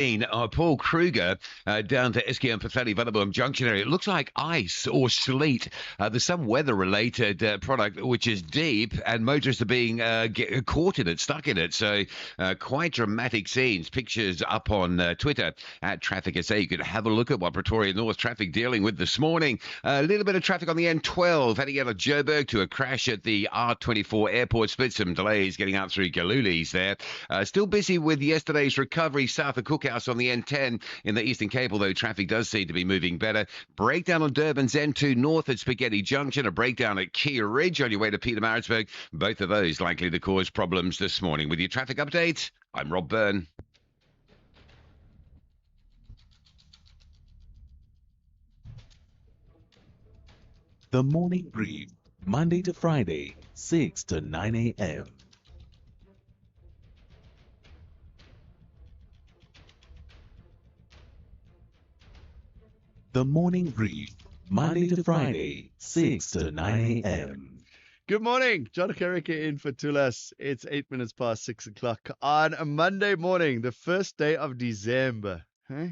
Paul Kruger down to SKM Pathani Vanderbilt Junction area. It looks like ice or sleet. There's some weather-related product which is deep, and motorists are being caught in it, stuck in it. So quite dramatic scenes. Pictures up on Twitter at Traffic SA. You could have a look at what Pretoria North traffic dealing with this morning. A little bit of traffic on the N12 heading out of Joburg to a crash at the R24 airport. Split some delays getting out through Galulis there. Still busy with yesterday's recovery south of Cookhouse on the N10 in the Eastern Cape, although traffic does seem to be moving better. Breakdown on Durban's N2 north at Spaghetti Junction, a breakdown at Key Ridge on your way to Pietermaritzburg. Both of those likely to cause problems this morning. With your traffic update, I'm Rob Byrne. The Morning Brief, Monday to Friday, 6 to 9 a.m. The Morning Brief, Monday to Friday, 6 to 9 a.m. Good morning. John Gericke in for Thulas. It's 8 minutes past 6 o'clock on a Monday morning, the first day of December.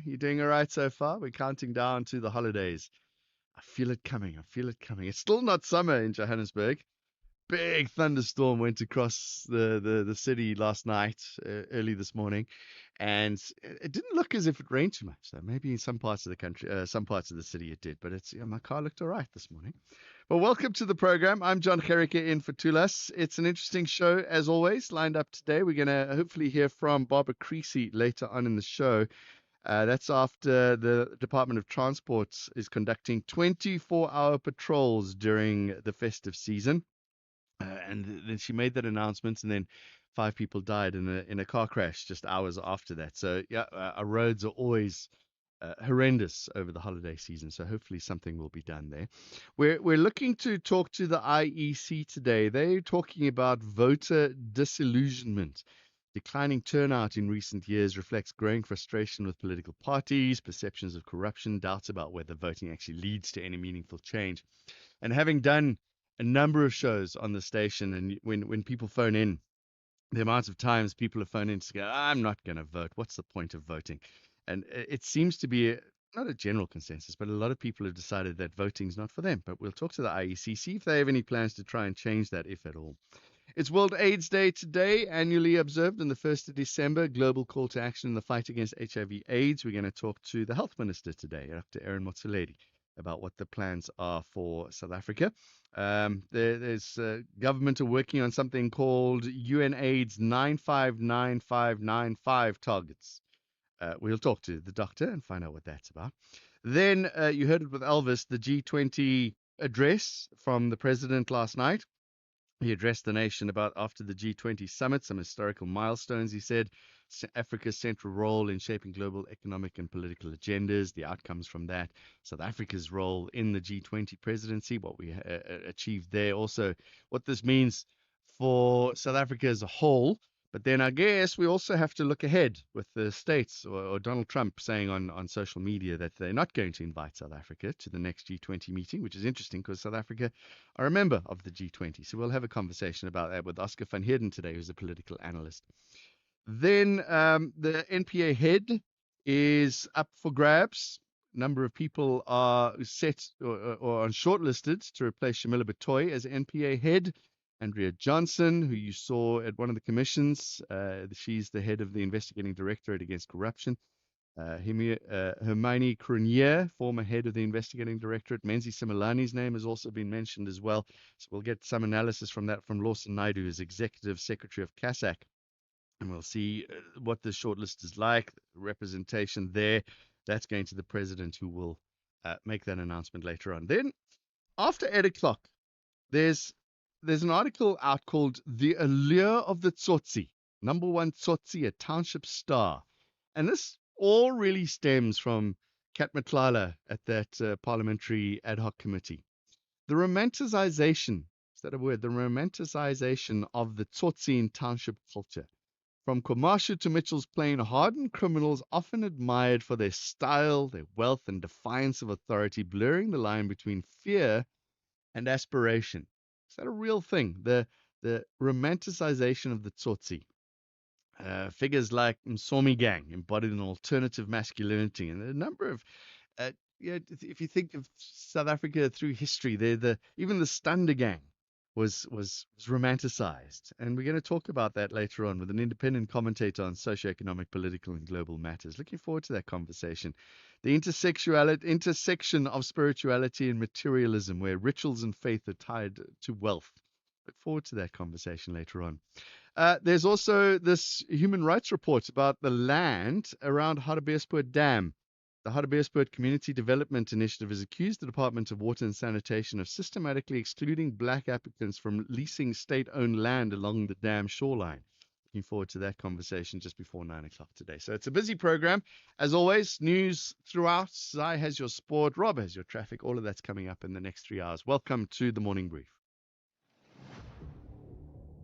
You doing all right so far? We're counting down to the holidays. I feel it coming. It's still not summer in Johannesburg. Big thunderstorm went across the city last night, early this morning, and it didn't look as if it rained too much. So maybe in some parts of the country, some parts of the city it did, but my car looked all right this morning. Well, welcome to the program. I'm John Gericke in for Thulas. It's an interesting show, as always, lined up today. We're going to hopefully hear from Barbara Creasy later on in the show. That's after the Department of Transport is conducting 24-hour patrols during the festive season. And then she made that announcement, and then 5 people died in a car crash just hours after that. So yeah, our roads are always horrendous over the holiday season. So hopefully something will be done there. We're looking to talk to the IEC today. They're talking about voter disillusionment. Declining turnout in recent years reflects growing frustration with political parties, perceptions of corruption, doubts about whether voting actually leads to any meaningful change. And having done a number of shows on the station, and when people phone in, the amount of times people have phoned in to go, I'm not going to vote. What's the point of voting? And it seems to be not a general consensus, but a lot of people have decided that voting's not for them. But we'll talk to the IEC, see if they have any plans to try and change that, if at all. It's World AIDS Day today, annually observed on the 1st of December, global call to action in the fight against HIV/AIDS. We're going to talk to the Health Minister today, Dr. Aaron Motsoaledi, about what the plans are for South Africa. There's government are working on something called UNAIDS 959595 targets. We'll talk to the doctor and find out what that's about. Then you heard it with Elvis, the G20 address from the president last night. He addressed the nation about after the G20 summit, some historical milestones, he said, Africa's central role in shaping global economic and political agendas, the outcomes from that, South Africa's role in the G20 presidency, what we achieved there, also what this means for South Africa as a whole. But then I guess we also have to look ahead with the States or Donald Trump saying on social media that they're not going to invite South Africa to the next G20 meeting, which is interesting because South Africa are a member of the G20. So we'll have a conversation about that with Oscar van Heerden today, who's a political analyst. Then the NPA head is up for grabs. A number of people are set or on shortlisted to replace Shamila Batoy as NPA head. Andrea Johnson, who you saw at one of the commissions, she's the head of the Investigating Directorate Against Corruption. Hermione Cronje, former head of the Investigating Directorate. Menzi Simelane's name has also been mentioned as well. So we'll get some analysis from that from Lawson Naidoo, who's Executive Secretary of CASAC. And we'll see what the shortlist is like, representation there. That's going to the president, who will make that announcement later on. Then, after 8 o'clock, there's an article out called The Allure of the Tsotsi, number one Tsotsi, a township star. And this all really stems from Kat Matlala at that parliamentary ad hoc committee. The romanticization, is that a word? The romanticization of the Tsotsi in township culture. From Kwamashu to Mitchell's Plain, hardened criminals often admired for their style, their wealth, and defiance of authority, blurring the line between fear and aspiration. Is that a real thing? The romanticization of the Tsotsi. Figures like Msomi Gang embodied an alternative masculinity, and a number of if you think of South Africa through history, even the Stander Gang was romanticized, and we're going to talk about that later on with an independent commentator on socioeconomic, political, and global matters. Looking forward to that conversation. The intersection of spirituality and materialism, where rituals and faith are tied to wealth. Look forward to that conversation later on. There's also this human rights report about the land around Hartbeespoort Dam. The Hartbeespoort Community Development Initiative has accused the Department of Water and Sanitation of systematically excluding black applicants from leasing state-owned land along the dam shoreline. Looking forward to that conversation just before 9 o'clock today. So it's a busy program. As always, news throughout. Zai has your sport. Rob has your traffic. All of that's coming up in the next 3 hours. Welcome to the Morning Brief.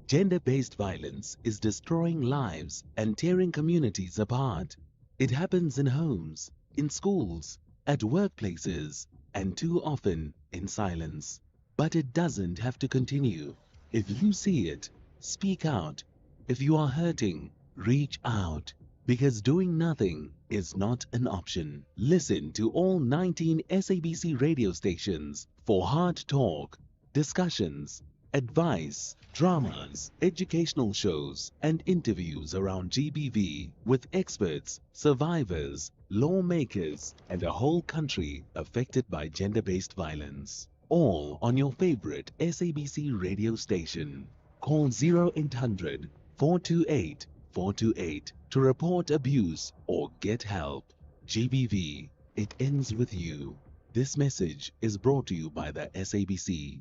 Gender-based violence is destroying lives and tearing communities apart. It happens in homes, in schools, at workplaces, and too often in silence. But it doesn't have to continue. If you see it, speak out. If you are hurting, reach out. Because doing nothing is not an option. Listen to all 19 SABC radio stations for hard talk, discussions, advice, dramas, educational shows, and interviews around GBV with experts, survivors, lawmakers, and a whole country affected by gender-based violence. All on your favorite SABC radio station. Call 0800 428 428 to report abuse or get help. GBV, it ends with you. This message is brought to you by the SABC.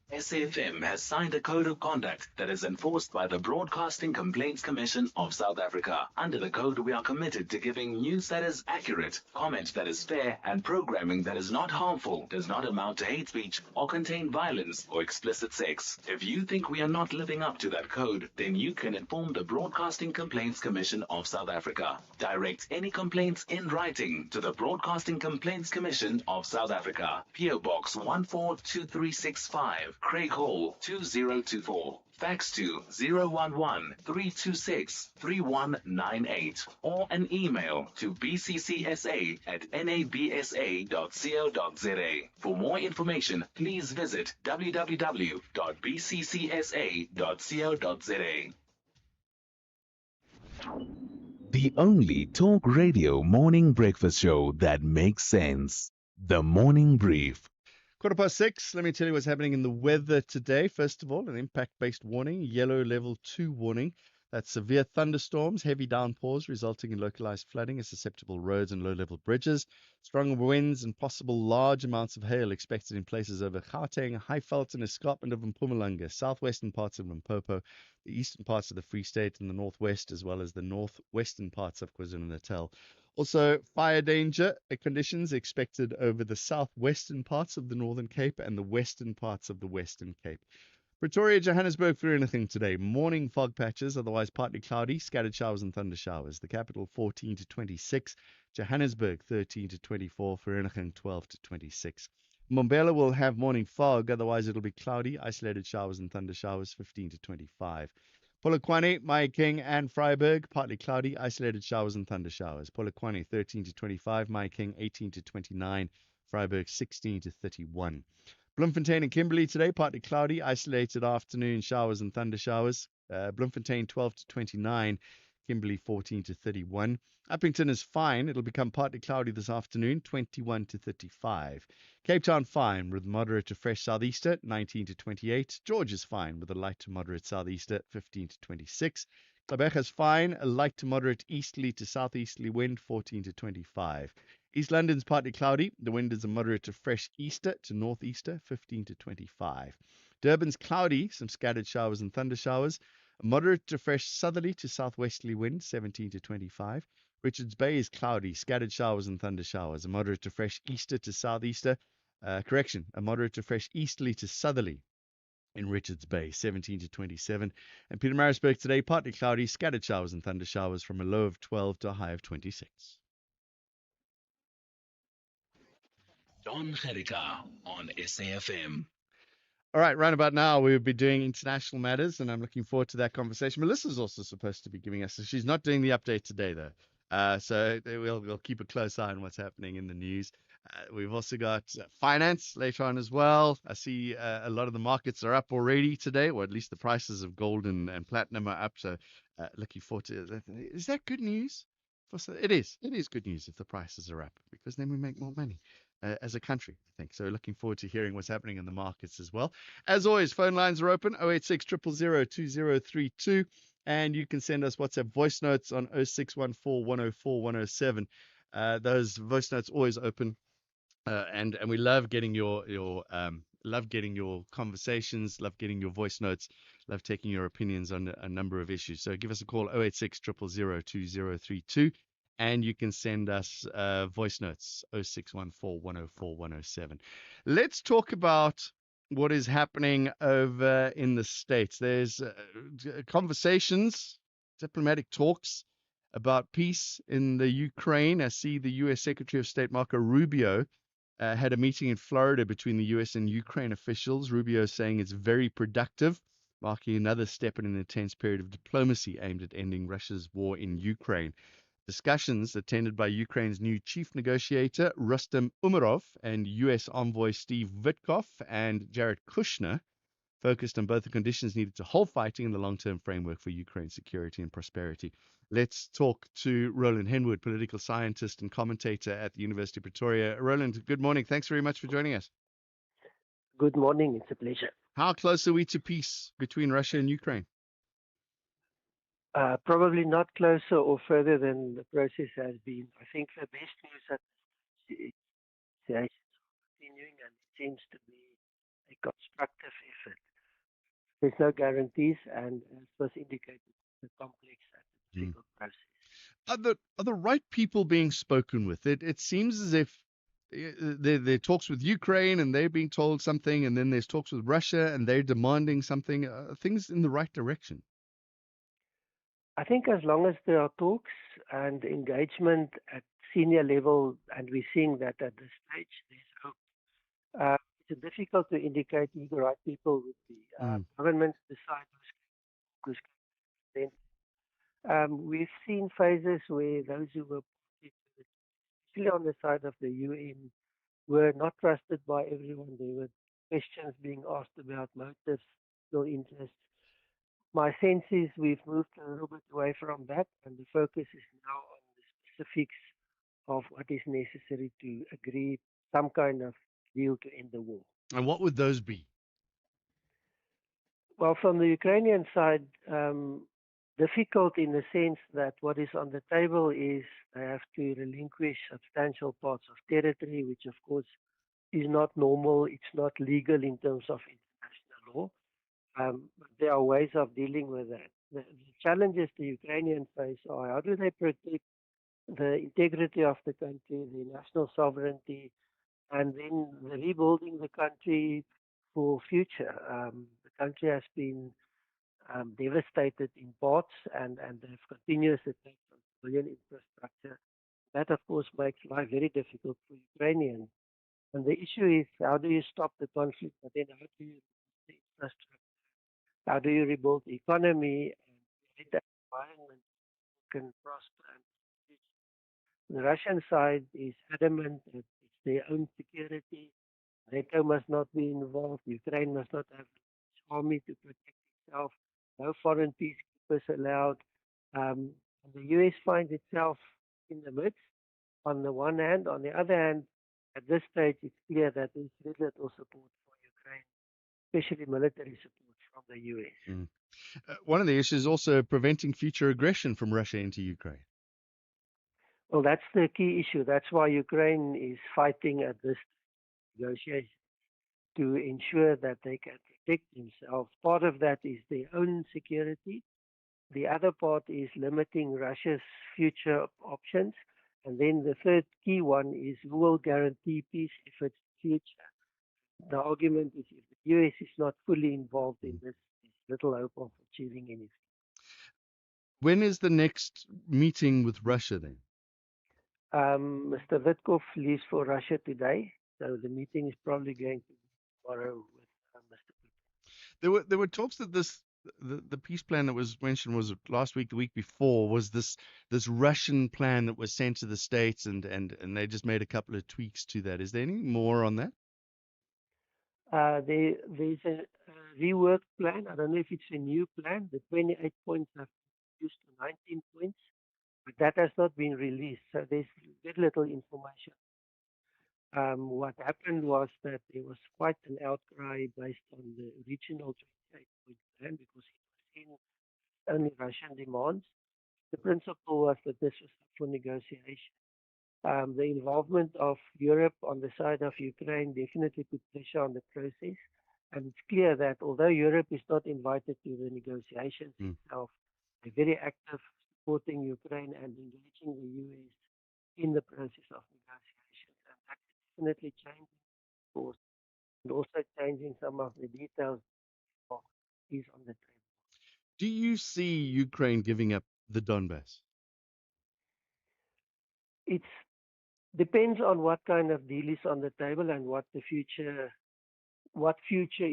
SAFM has signed a code of conduct that is enforced by the Broadcasting Complaints Commission of South Africa. Under the code, we are committed to giving news that is accurate, comment that is fair, and programming that is not harmful, does not amount to hate speech, or contain violence or explicit sex. If you think we are not living up to that code, then you can inform the Broadcasting Complaints Commission of South Africa. Direct any complaints in writing to the Broadcasting Complaints Commission of South Africa. PO Box 142365. Craig Hall 2024. Fax to 011-326-3198 or an email to bccsa@nabsa.co.za. For more information, please visit www.bccsa.co.za. The only talk radio morning breakfast show that makes sense. The Morning Brief. 6:15. Let me tell you what's happening in the weather today. First of all, an impact-based warning, yellow level 2 warning. That's severe thunderstorms, heavy downpours resulting in localized flooding of susceptible roads and low-level bridges. Strong winds and possible large amounts of hail expected in places over Gauteng, Highveld and escarpment of Mpumalanga, southwestern parts of Limpopo, the eastern parts of the Free State and the northwest, as well as the northwestern parts of KwaZulu-Natal. Also, fire danger conditions expected over the southwestern parts of the Northern Cape and the western parts of the Western Cape. Pretoria, Johannesburg, for anything today. Morning fog patches, otherwise partly cloudy, scattered showers and thunder showers. The capital 14 to 26, Johannesburg 13 to 24, for anything 12 to 26. Mbombela will have morning fog, otherwise it'll be cloudy, isolated showers and thunder showers 15 to 25. Polokwane, Mahikeng, and Vryburg, partly cloudy, isolated showers and thunder showers. Polokwane 13 to 25, Mahikeng 18 to 29, Vryburg 16 to 31. Bloemfontein and Kimberley today, partly cloudy, isolated afternoon showers and thunder showers. Bloemfontein 12 to 29, Kimberley 14 to 31. Uppington is fine. It'll become partly cloudy this afternoon, 21 to 35. Cape Town fine with moderate to fresh southeaster, 19 to 28. George is fine with a light to moderate southeaster, 15 to 26. Gqeberha is fine, a light to moderate easterly to southeasterly wind, 14 to 25. East London's partly cloudy. The wind is a moderate to fresh easter to northeaster, 15 to 25. Durban's cloudy, some scattered showers and thunder showers. A moderate to fresh southerly to southwesterly wind, 17 to 25. Richards Bay is cloudy, scattered showers and thunder showers. A moderate to fresh easter to southeaster. A moderate to fresh easterly to southerly in Richards Bay, 17 to 27. And Pietermaritzburg today, partly cloudy, scattered showers and thunder showers from a low of 12 to a high of 26. Don Gerika on SAFM. All right, right about now, we'll be doing international matters, and I'm looking forward to that conversation. Melissa's also supposed to be giving us, she's not doing the update today, though. So we'll keep a close eye on what's happening in the news. We've also got finance later on as well. I see a lot of the markets are up already today, or at least the prices of gold and platinum are up. So looking forward to that. Is that good news? It is. It is good news if the prices are up, because then we make more money as a country, I think. So looking forward to hearing what's happening in the markets as well. As always, phone lines are open, 086 000 2032. And you can send us WhatsApp voice notes on 0614 104 107. Those voice notes always open. And we love getting your conversations, love getting your voice notes, love taking your opinions on a number of issues. So give us a call, 086 000 2032. And you can send us voice notes, 0614 104 107. Let's talk about what is happening over in the States. There's conversations, diplomatic talks about peace in the Ukraine. I see the U.S. Secretary of State Marco Rubio had a meeting in Florida between the U.S. and Ukraine officials. Rubio is saying it's very productive, marking another step in an intense period of diplomacy aimed at ending Russia's war in Ukraine. Discussions attended by Ukraine's new chief negotiator, Rustem Umerov, and U.S. envoy Steve Witkoff and Jared Kushner focused on both the conditions needed to halt fighting and the long-term framework for Ukraine's security and prosperity. Let's talk to Roland Henwood, political scientist and commentator at the University of Pretoria. Roland, good morning. Thanks very much for joining us. Good morning. It's a pleasure. How close are we to peace between Russia and Ukraine? Probably not closer or further than the process has been. I think the best news that negotiations are continuing, and it seems to be a constructive effort. There's no guarantees, and as was indicated, it's a complex and difficult process. Are the right people being spoken with? It seems as if there are talks with Ukraine and they're being told something, and then there's talks with Russia and they're demanding something. Things in the right direction? I think as long as there are talks and engagement at senior level, and we're seeing that at this stage, there's hope. It's difficult to indicate who the right people would be. Governments decide who's going to we've seen phases where those who were, especially on the side of the UN, were not trusted by everyone. There were questions being asked about motives, no interest. My sense is we've moved a little bit away from that, and the focus is now on the specifics of what is necessary to agree some kind of deal to end the war. And what would those be? Well, from the Ukrainian side, difficult in the sense that what is on the table is they have to relinquish substantial parts of territory, which of course is not normal. It's not legal in terms of international law. But there are ways of dealing with that. The challenges the Ukrainians face are how do they protect the integrity of the country, the national sovereignty, and then the rebuilding the country for future. The country has been devastated in parts, and there's continuous attacks on civilian infrastructure. That, of course, makes life very difficult for Ukrainians. And the issue is how do you stop the conflict, but then how do you rebuild the infrastructure? How do you rebuild the economy and create an environment that can prosper? And the Russian side is adamant that it's their own security. NATO must not be involved. Ukraine must not have its army to protect itself. No foreign peacekeepers allowed. And the US finds itself in the midst on the one hand. On the other hand, at this stage, it's clear that there's very little support for Ukraine, especially military support from the US. One of the issues is also preventing future aggression from Russia into Ukraine. Well, that's the key issue. That's why Ukraine is fighting at this negotiation to ensure that they can protect themselves. Part of that is their own security. The other part is limiting Russia's future options. And then the third key one is who will guarantee peace if it's future. The argument is if the US is not fully involved in this, there's little hope of achieving anything. When is the next meeting with Russia then? Mr. Witkoff leaves for Russia today, so the meeting is probably going to be tomorrow with Mr. Putin. There were talks that the peace plan that was mentioned was last week, the week before, was this Russian plan that was sent to the States, and they just made a couple of tweaks to that. Is there any more on that? There's a reworked plan. I don't know if it's a new plan. The 28 points have been reduced to 19 points, but that has not been released. So there's very little information. What happened was that there was quite an outcry based on the original 28-point plan because it was seen only Russian demands. The principle was that this was up for negotiation. The involvement of Europe on the side of Ukraine definitely put pressure on the process. And it's clear that although Europe is not invited to the negotiations Mm. itself, they're very active supporting Ukraine and engaging the US in the process of negotiations. And that's definitely changing, of course, and also changing some of the details of is on the table. Do you see Ukraine giving up the Donbass? It depends on what kind of deal is on the table and what future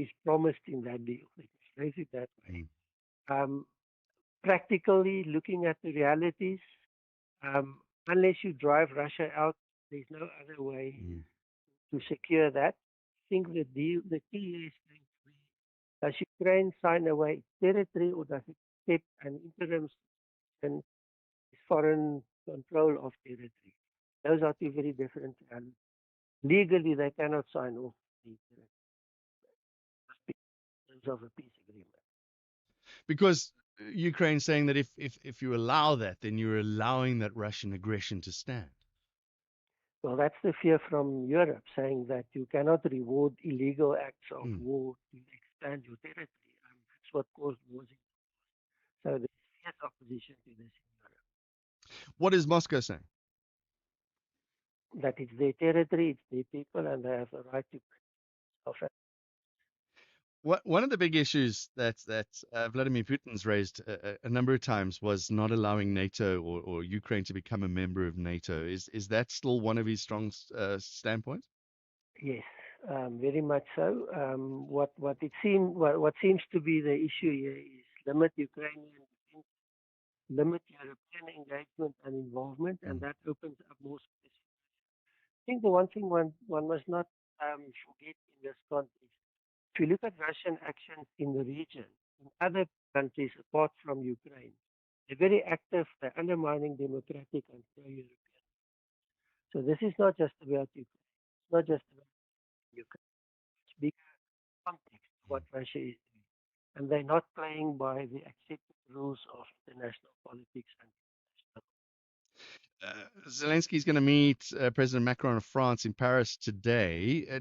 is promised in that deal. Let's phrase it that way. Mm. Um, Practically looking at the realities, unless you drive Russia out, there's no other way Mm. to secure that. I think the key is going to be, does Ukraine sign away its territory or does it accept an interim and foreign control of territory? Those are two very different realities. Legally, they cannot sign off the territory in terms of a peace agreement. Because Ukraine's saying that if you allow that, then you're allowing that Russian aggression to stand. Well, that's the fear from Europe, saying that you cannot reward illegal acts of Mm. war to expand your territory. That's what caused wars. So there's fierce opposition to this in Europe. What is Moscow saying? That it's their territory, it's their people, and they have a right to self. One of the big issues that Vladimir Putin's raised a number of times was not allowing NATO or Ukraine to become a member of NATO. Is that still one of his strong standpoints? Yes, very much so. What seems to be the issue here is limit Ukrainian defense, limit European engagement and involvement, and Mm. that opens up more space. I think the one thing one must not forget in this context, if you look at Russian actions in the region, in other countries apart from Ukraine, they're very active, they're undermining democratic and pro-European. So this is not just about Ukraine. It's not just about Ukraine. It's bigger context of what Russia is doing. And they're not playing by the accepted rules of international politics and international. Zelensky's going to meet President Macron of France in Paris today.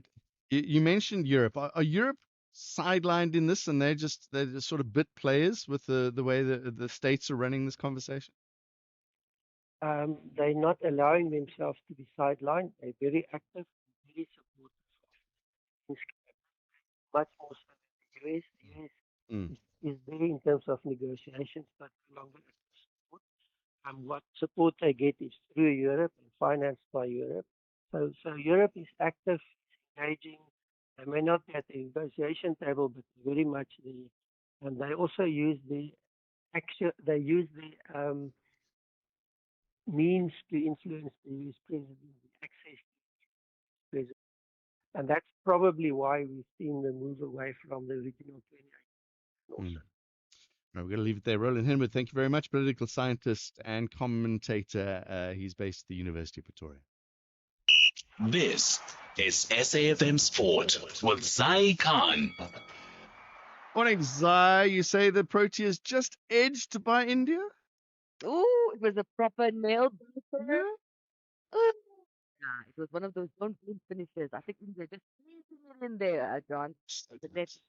You mentioned Europe. Are Europe sidelined in this, and they're just sort of bit players with the way the states are running this conversation? They're not allowing themselves to be sidelined. They're very active, very supportive of much more so than the US. The US Mm. is there in terms of negotiations, but no longer support. What support they get is through Europe and financed by Europe. So Europe is active, engaging. They may not be at the negotiation table, but very much and they also use they use the means to influence the US president, the access to the president. And that's probably why we've seen the move away from the original 28 also. Mm. Right, we're going to leave it there. Roland Henwood, thank you very much. Political scientist and commentator. He's based at the University of Pretoria. This is SAFM Sport with Zai Khan. Morning, Zai. You say the Proteas just edged by India? Ooh, it was a proper nail biter. Yeah. Ooh. Yeah, it was one of those don't blink finishes. I think India just squeezing it in there, John. But that's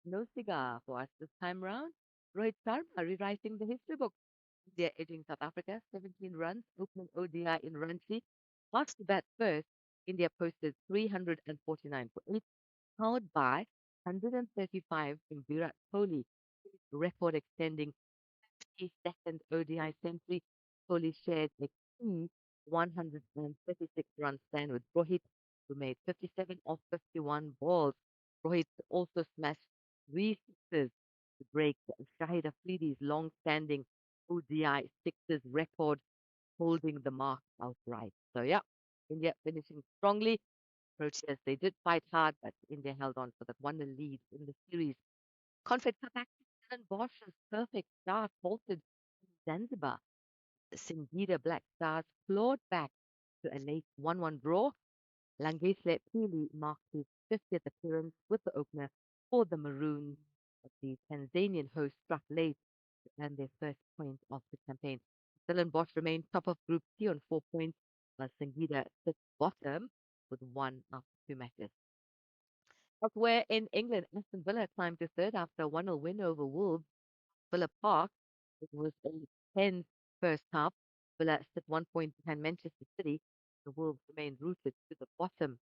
no cigar for us this time round. Rohit Sharma rewriting the history book. India edging South Africa, 17 runs, opening ODI in Ranchi. Asked to bat first, India posted 349 for 8, powered by 135 from Virat Kohli, record extending 52nd ODI century. Kohli shared a key 136 run stand with Rohit, who made 57 off 51 balls. Rohit also smashed 3 sixes to break Shahid Afridi's long-standing ODI sixes record, holding the mark outright. So yeah, India finishing strongly. Proteas, they did fight hard, but India held on for that 1-0 lead in the series. Confed Cup action, Dylan Bosch's perfect start halted in Zanzibar. The Singida Black Stars clawed back to a late 1-1 draw. Langesle Pili marked his 50th appearance with the opener for the Maroons, but the Tanzanian hosts struck late to earn their first point of the campaign. Stellenbosch remained top of Group C on 4 points, while Singida sits bottom with 1 after 2 matches. Elsewhere in England, Aston Villa climbed to third after a 1-0 win over Wolves. Villa Park, it was a tense first half. Villa sit 1 point behind Manchester City. The Wolves remain rooted to the bottom.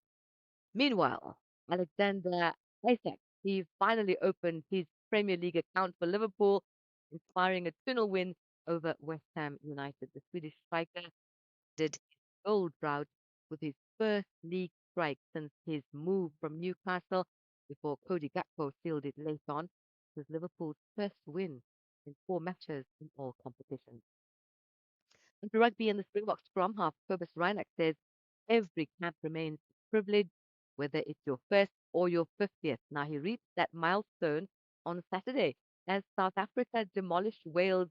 Meanwhile, Alexander Isak, he finally opened his Premier League account for Liverpool, inspiring a 2-0 win over West Ham United. The Swedish striker did his goal drought with his first league strike since his move from Newcastle before Cody Gakpo sealed it late on. It was Liverpool's first win in 4 matches in all competitions. And to rugby and the Springboks scrum half, Cobus Reinach says every camp remains a privilege, whether it's your first or your 50th. Now he reached that milestone on Saturday as South Africa demolished Wales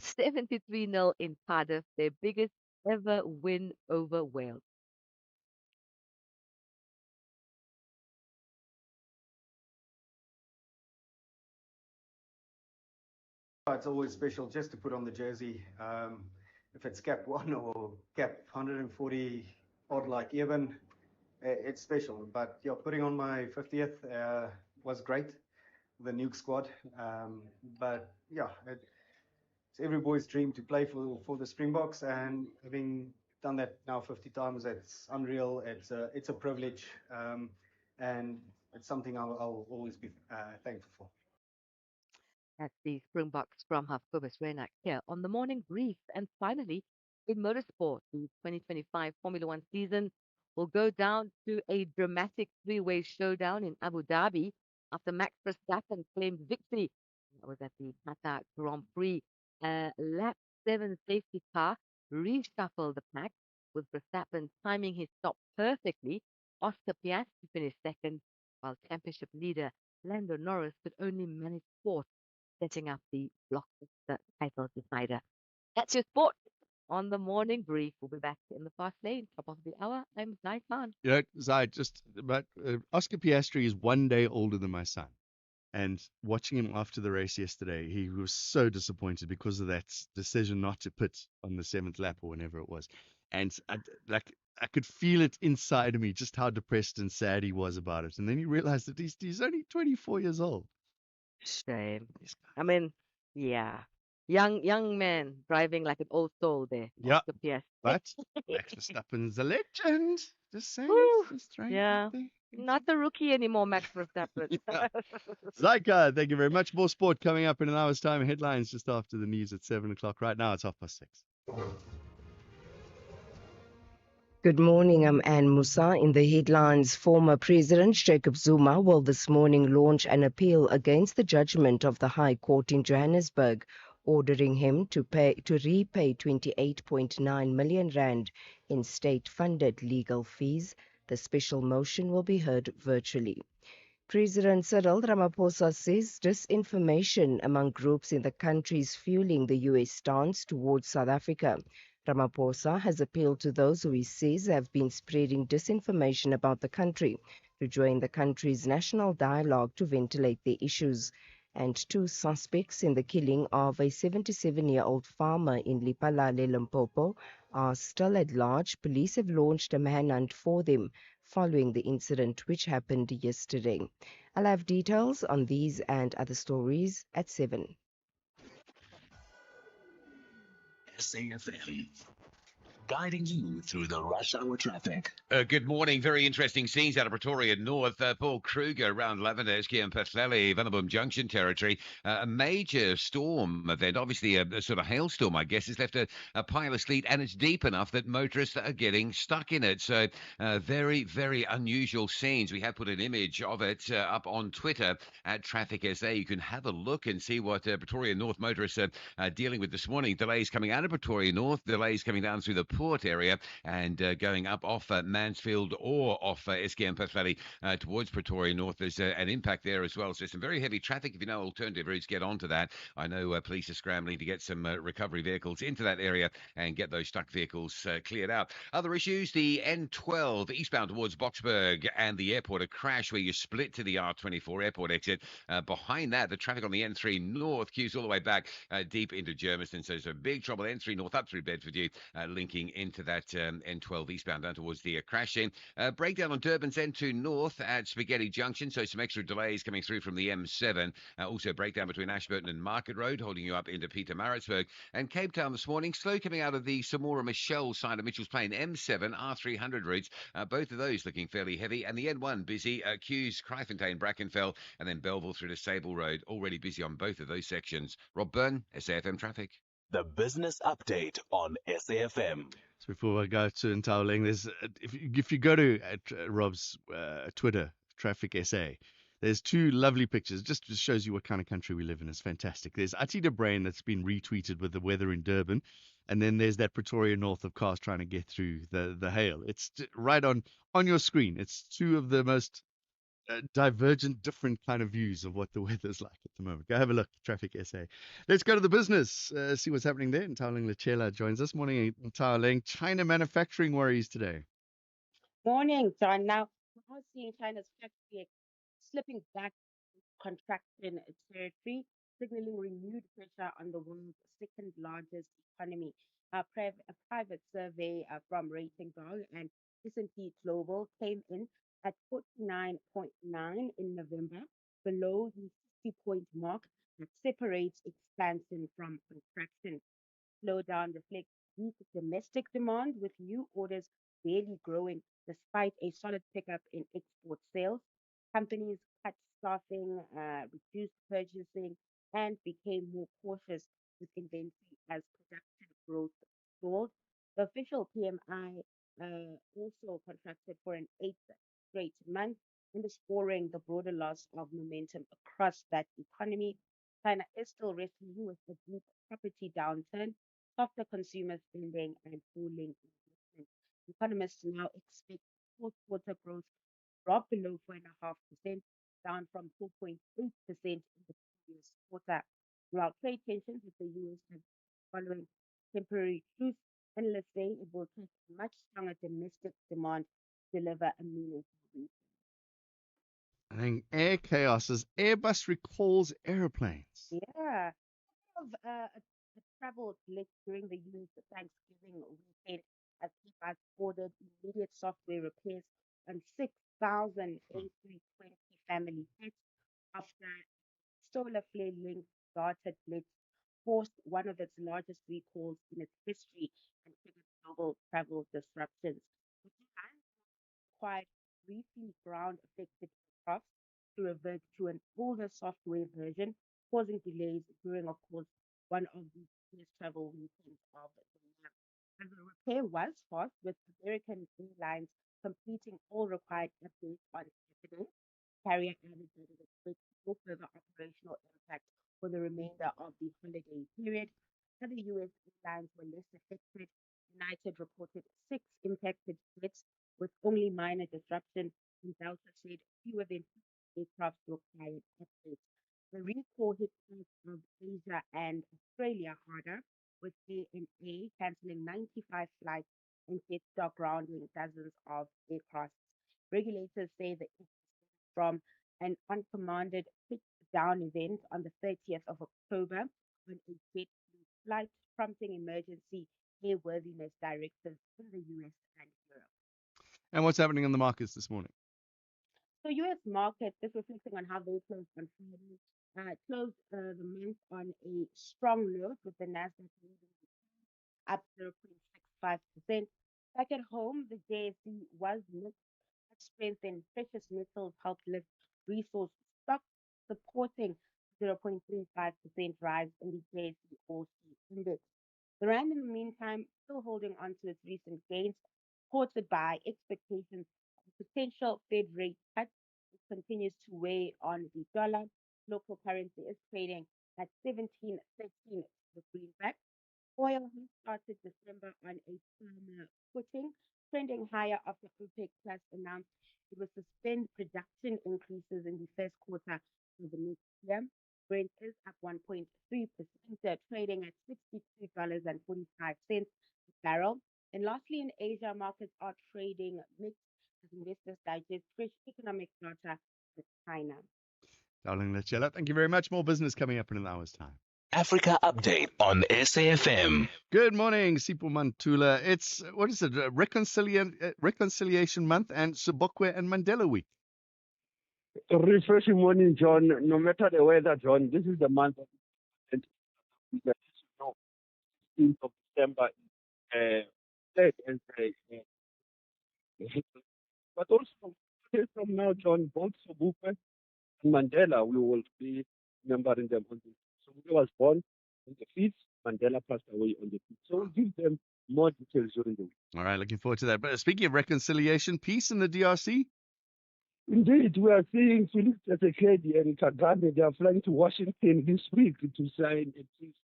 73-0 in Cardiff, their biggest ever win over Wales. It's always special just to put on the jersey. If it's cap 1 or cap 140 odd like Evan, it's special. But yeah, putting on my 50th was great, the nuke squad. But yeah, it's every boy's dream to play for the Springboks, and having done that now 50 times, it's unreal. It's a privilege, and it's something I'll always be thankful for. That's the Springboks scrum half Cobus Reinach here on the morning brief. And finally, in motorsport, the 2025 Formula One season will go down to a dramatic 3-way showdown in Abu Dhabi after Max Verstappen claimed victory. That was at the Qatar Grand Prix. Lap 7 safety car reshuffled the pack, with Verstappen timing his stop perfectly. Oscar Piastri finished second, while championship leader Lando Norris could only manage fourth, setting up the blockbuster title decider. That's your sport on the morning brief. We'll be back in the fast lane, top of the hour. I'm Zai Khan. You know, Zai, but Oscar Piastri is 1 day older than my son. And watching him after the race yesterday, he was so disappointed because of that decision not to pit on the 7th lap or whenever it was. And I could feel it inside of me, just how depressed and sad he was about it. And then he realized that he's only 24 years old. Shame. I mean, yeah. Young man driving like an old soul there. Yeah, Oscar Piastri. but Max Verstappen's a legend. Just saying, Whew, just throwing it yeah. out there. Not a rookie anymore, Max Verstappen. Yeah. Zaika, thank you very much. More sport coming up in an hour's time. Headlines just after the news at 7 o'clock. Right now, it's 6:30. Good morning, I'm Anne Musa. In the headlines, former President Jacob Zuma will this morning launch an appeal against the judgment of the High Court in Johannesburg, ordering him to repay 28.9 million rand in state-funded legal fees. The special motion will be heard virtually. President Cyril Ramaphosa says disinformation among groups in the country is fueling the U.S. stance towards South Africa. Ramaphosa has appealed to those who he says have been spreading disinformation about the country to join the country's national dialogue to ventilate their issues. And 2 suspects in the killing of a 77-year-old farmer in Lipalale, Limpopo, are still at large. Police have launched a manhunt for them following the incident which happened yesterday. I'll have details on these and other stories at 7. SAFM guiding you through the rush hour traffic. Good morning. Very interesting scenes out of Pretoria North. Paul Kruger around Lavender, SK and Phethleli, Vanderbilt Junction territory. A major storm event, obviously a sort of hailstorm, I guess, has left a pile of sleet, and it's deep enough that motorists are getting stuck in it. So very, very unusual scenes. We have put an image of it up on Twitter at Traffic SA. You can have a look and see what Pretoria North motorists are dealing with this morning. Delays coming out of Pretoria North, delays coming down through the port area, and going up off Mansfield or off SKM Perth Valley towards Pretoria North. There's an impact there as well. So some very heavy traffic. If you know alternative routes, get onto that. I know police are scrambling to get some recovery vehicles into that area and get those stuck vehicles cleared out. Other issues, the N12 eastbound towards Boksburg and the airport, a crash where you split to the R24 airport exit. Behind that, the traffic on the N3 North queues all the way back deep into Germiston. So big trouble N3 North up through Bedfordview, linking into that N12 eastbound down towards the crash scene. Breakdown on Durban's N2 North at Spaghetti Junction, so some extra delays coming through from the M7. Also breakdown between Ashburton and Market Road, holding you up into Pietermaritzburg. And Cape Town this morning, slow coming out of the Samora Michelle side of Mitchell's Plain, M7, R300 routes. Both of those looking fairly heavy. And the N1 busy, Q's, Kryfontein, Brackenfell, and then Belleville through to Sable Road, already busy on both of those sections. Rob Byrne, SAFM Traffic. The business update on SAFM. So before I go to Ntauling, there's if you go to Rob's Twitter, Traffic SA, there's two lovely pictures. Just shows you what kind of country we live in. It's fantastic. There's Ati de Brain that's been retweeted with the weather in Durban, and then there's that Pretoria North of cars trying to get through the hail. It's right on your screen. It's two of the most divergent, different kind of views of what the weather's like at the moment. Go have a look, Traffic SA. Let's go to the business, see what's happening there. Ntauling Lachela joins us. Morning, Ntauling. China manufacturing worries today. Morning, John. Now, we're all seeing China's factory slipping back contraction territory, signaling renewed pressure on the world's second largest economy. A private survey from Rating and S&P Global came in at 49.9 in November, below the 50-point mark that separates expansion from contraction. Slowdown reflects weak domestic demand, with new orders barely growing despite a solid pickup in export sales. Companies cut staffing, reduced purchasing, and became more cautious with inventory as production growth stalled. The official PMI also contracted for an eighth straight month, underscoring the broader loss of momentum across that economy. China is still wrestling with a deep property downturn, softer consumer spending, and falling investment. Economists now expect fourth quarter growth to drop below 4.5%, down from 4.8% in the previous quarter. While trade tensions with the US have following temporary truce, analysts say it will take much stronger domestic demand to deliver a meaningful rebound. I think air chaos as Airbus recalls airplanes. Yeah, of a travel glitch during the US Thanksgiving weekend as Airbus ordered immediate software repairs on 6,000 A320 family jets after solar flare linked data glitch forced one of its largest recalls in its history and triggered global travel disruptions. The airline required briefly ground affected aircraft to revert to an older software version, causing delays during, of course, one of the busiest travel weekends of the year. And the repair was fast, with American Airlines completing all required updates on Saturday. Carrier added that it expects no further operational impact for the remainder of the holiday period. Other U.S. airlines were less affected. United reported six impacted jets with only minor disruption, and Delta said fewer than 50 aircraft required updates. The recall hit parts of Asia and Australia harder, with ANA cancelling 95 flights and Jetstar grounding dozens of aircraft. Regulators say the from an uncommanded pitch down event on the 30th of October on a JetBlue flight, prompting emergency airworthiness directives in the US and Europe. And what's happening in the markets this morning? So, US market, just reflecting on how they closed on Friday, closed the month on a strong note with the Nasdaq moving up 0.6 Back at home, the JSE was mixed. Strength in precious metals helped lift resource stocks, supporting 0.35% rise in the JSE All-Sea Index. The rand, in the meantime, still holding on to its recent gains, supported by expectations of a potential Fed rate cut, which continues to weigh on the dollar. Local currency is trading at 17.13 to the greenback. Oil has started December on a firmer footing, trending higher after OPEC Plus announced it will suspend production increases in the first quarter of the next year. Brent is up 1.3%, trading at $62.45 a barrel. And lastly, in Asia, markets are trading mixed as investors digest fresh economic data with China. Darling Lachella, thank you very much. More business coming up in an hour's time. Africa Update on SAFM. Good morning, Sipho Mantula. It's, what is it, Reconciliation Month and Sobukwe and Mandela Week. A refreshing morning, John. No matter the weather, John, this is the month of the 16th of December. But also, from now, John, both Sobukwe and Mandela, we will be remembering them on this. Sobukwe was born on the 5th, Mandela passed away on the 5th. So we'll give them more details during the week. All right, looking forward to that. But speaking of reconciliation, peace in the DRC? Indeed, we are seeing Felix Tshisekedi and Kagame. They are flying to Washington this week to sign a peace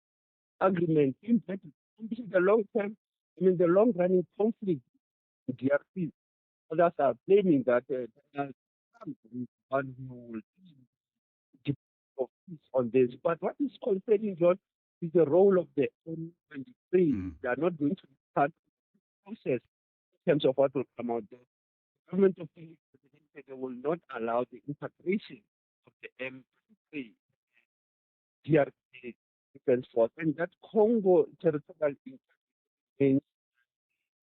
agreement. In fact, the long-running conflict in DRC. Others are claiming that Donald Trump is one who will give peace on this. But what is concerning, John, is the role of the M23. They are not going to start the process in terms of what will come out there. The government of Felix Tshisekedi, they will not allow the integration of the M23 DRC defense force, and that Congo territorial integration is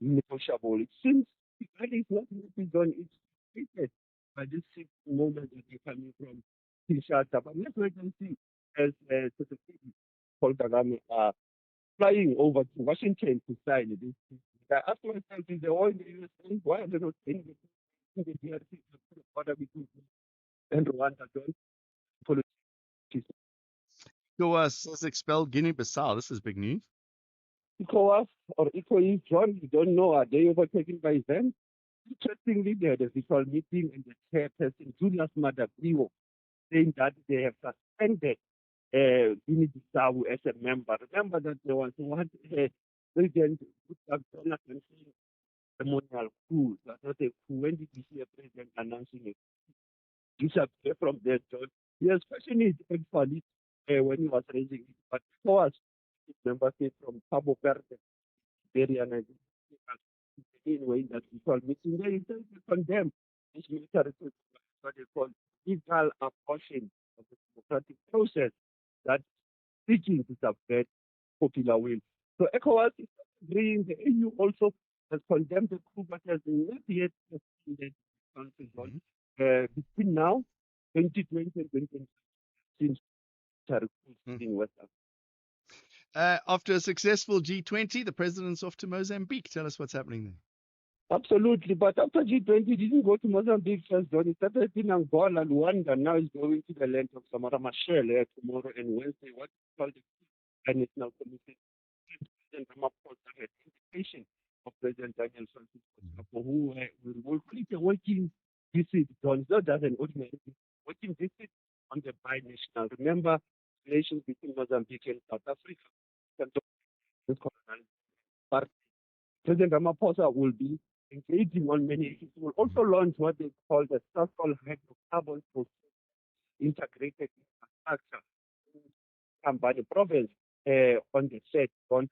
negotiable. It seems Kigali is not moving on. It's created by this moment that they're coming from Kinshasa. But let's wait and see as Tshisekedi, Paul Kagame are flying over to Washington to sign this. I asked myself, is the war in the USA? Why are they not saying it in the DRC? What are we doing? And Rwanda, John? Politics. ECOWAS has expelled Guinea-Bissau. This is big news. ECOWAS or ECOE, John, we don't know. Are they overtaken by them? Interestingly, they had a virtual meeting and the chairperson, Julius Madabrio, saying that they have suspended Guinea-Bissau as a member. Remember that there was one President Jonathan saying ceremonial coup. That's not a coup. When did you see a president announcing it? Disappear from there, John. He has questioned it actually when he was raising it. But ECOWAS, member state from Cabo Verde, Liberia, and anyway, that virtual meeting, they condemn this military coup, what they call legal abortion of the democratic process that seeking to subvert popular will. So ECOWAS is agreeing. The EU also has condemned the coup, but has not yet suspended the country between now, 2020 and 2020, since in West Africa. After a successful G20, the president's off to Mozambique. Tell us what's happening there. Absolutely, but after G20, he didn't go to Mozambique first, John. He started in Angola, Luanda. Now he's going to the land of Samara Machel tomorrow and Wednesday. What is called the National Commission. President Ramaphosa had invitation of President Daniel Francisco, who will complete a working visit, John. It's not just an ordinary working visit on the bi-national. Remember, relations between Mozambique and South Africa. President Ramaphosa will be engaging on many issues. He will also launch what they call the Southern Hydrocarbon Integrated Infrastructure in Kambani province on the set. On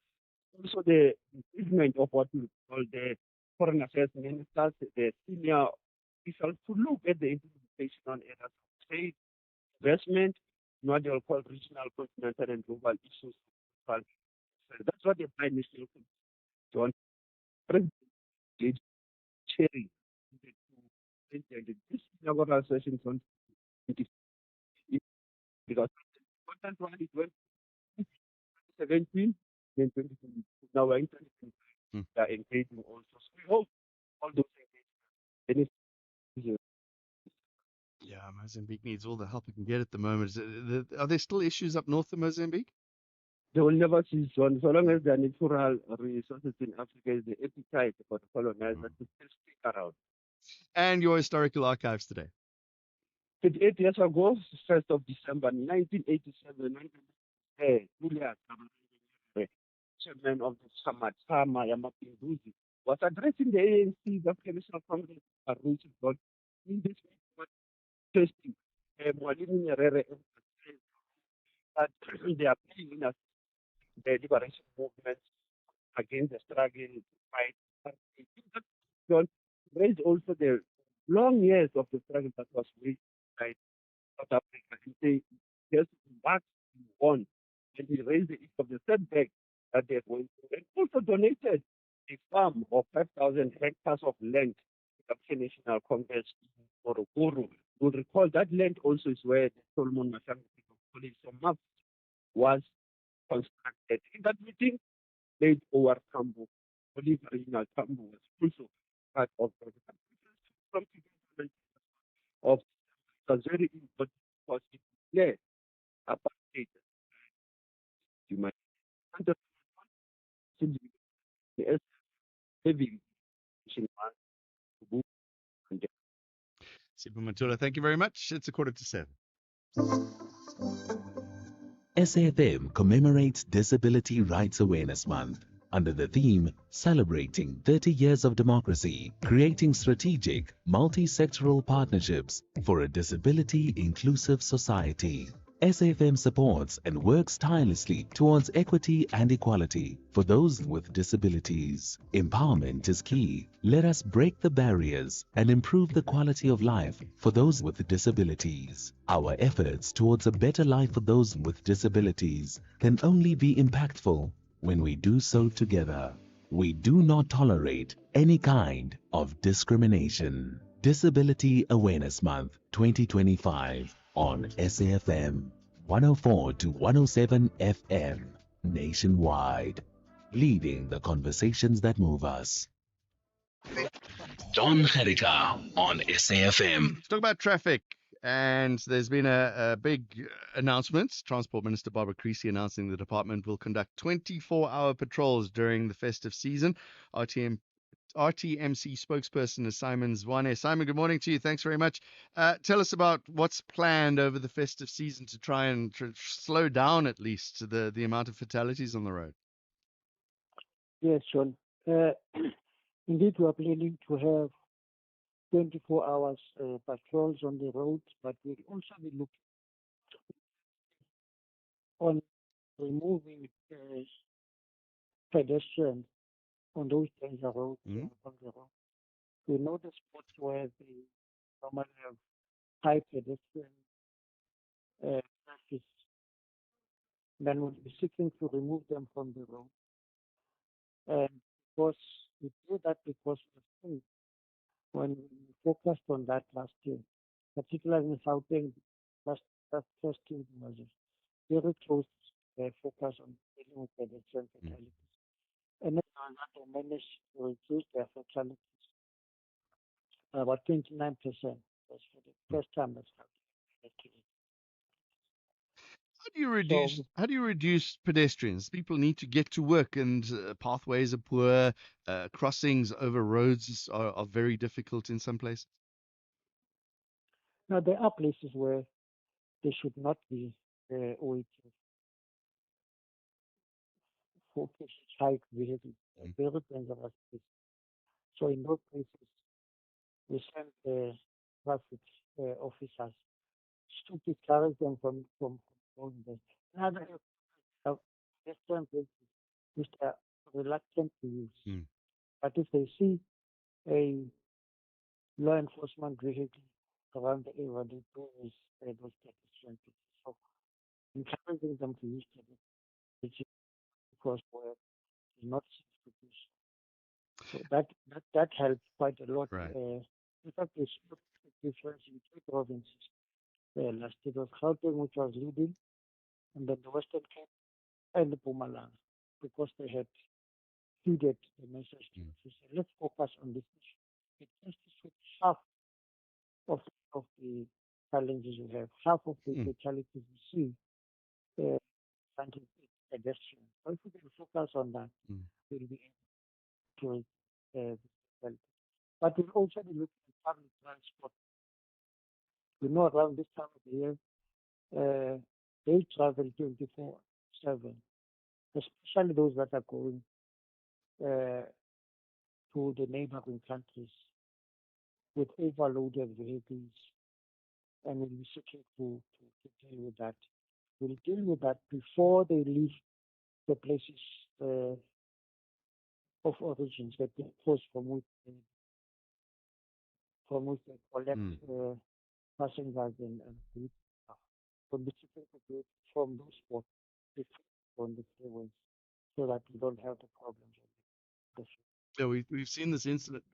also the engagement of what we call the foreign affairs ministers, the senior officials, to look at the implementation on areas of trade, investment, what they'll call regional, continental, and global issues. So that's what the Prime Minister John President chairing this inaugural session on because important one is when 2017 then 2022. Now we're in 2025. Hmm. they are engaging also. So we hope all those engagements. Yeah, Mozambique needs all the help it can get at the moment. Are there still issues up north of Mozambique? They will never cease on so long as the natural resources in Africa is the appetite for the colonizers to still stick around. And your historical archives today. 28 years ago, 1st of December 1987, when Julius, chairman of the Samatama Yamapinduzi, was addressing the ANC, the African National Congress, about in this testing Mwalimu Nyerere emphasized that they are playing in the liberation movement against the struggle to fight apartheid. That raised also the long years of the struggle that was waged by South Africa. And they just marched on, and he raised the issue of the setback that they're going through, and also donated a farm of 5,000 hectares of land to the African National Congress in Morogoro. You'll recall that land also is where the Solomon Masango College map was constructed. In that meeting, late over Tambo, Olive Reginald Tambo was also part of the from of it was very important because it declared apartheid. You might understand the living Sipho Matula, thank you very much. It's 6:45. SAFM commemorates Disability Rights Awareness Month under the theme Celebrating 30 Years of Democracy, Creating Strategic, Multi-Sectoral Partnerships for a Disability-Inclusive Society. SAFM supports and works tirelessly towards equity and equality for those with disabilities. Empowerment is key. Let us break the barriers and improve the quality of life for those with disabilities. Our efforts towards a better life for those with disabilities can only be impactful when we do so together. We do not tolerate any kind of discrimination. Disability Awareness Month 2025 on SAFM 104 to 107 FM nationwide, leading the conversations that move us. Don Gerika on SAFM. Let's talk about traffic. And there's been a big announcement. Transport Minister Barbara Creecy announcing the department will conduct 24-hour patrols during the festive season. RTMC spokesperson is Simon Zwane. Simon, good morning to you. Thanks very much. Tell us about what's planned over the festive season to try and slow down at least the amount of fatalities on the road. Yes, Sean. Indeed, we are planning to have 24 hours patrols on the roads, but we'll also be looking on removing pedestrians on those danger roads. On the road. We know the spots where they normally have high pedestrian traffic. Then we'll be seeking to remove them from the road. And because we do that because we think when we focused on that last year, particularly in Gauteng, last first year was very close focus on dealing with pedestrian fatalities. And then they managed to reduce their fatalities about 29%. That's for the first time that's happened. How do you reduce pedestrians? People need to get to work, and pathways are poor. Crossings over roads are very difficult in some places. Now there are places where they should not be waiting for high vehicles, very dangerous places. So in those places, we send traffic officers to discourage them from going there. Another pedestrian places which they are reluctant to use. But if they see a law enforcement vehicle around the area, they do use those pedestrian places. So encouraging them to use pedestrian because where it's not safe to do so. So that helps quite a lot. Right. In fact, there's a difference in two provinces. Last year was Gauteng, which was leading, and then the Western Cape and the Mpumalanga, because they had heeded the message to say, let's focus on this issue. It's just to switch half of the challenges we have, half of the fatalities we see, frankly, it's pedestrian. So if we can focus on that, we'll be able to well. But we'll also be looking at public transport. We know around this time of the year, they travel 24/7, especially those that are going to the neighboring countries with overloaded vehicles, and we'll be seeking to deal with that. We'll deal with that before they leave the places of origins, the ports from which they collect passengers and goods. We'll be seeking to do it from those ports before on the freeways, so that we don't have the problems of the Yeah, we've seen this incident.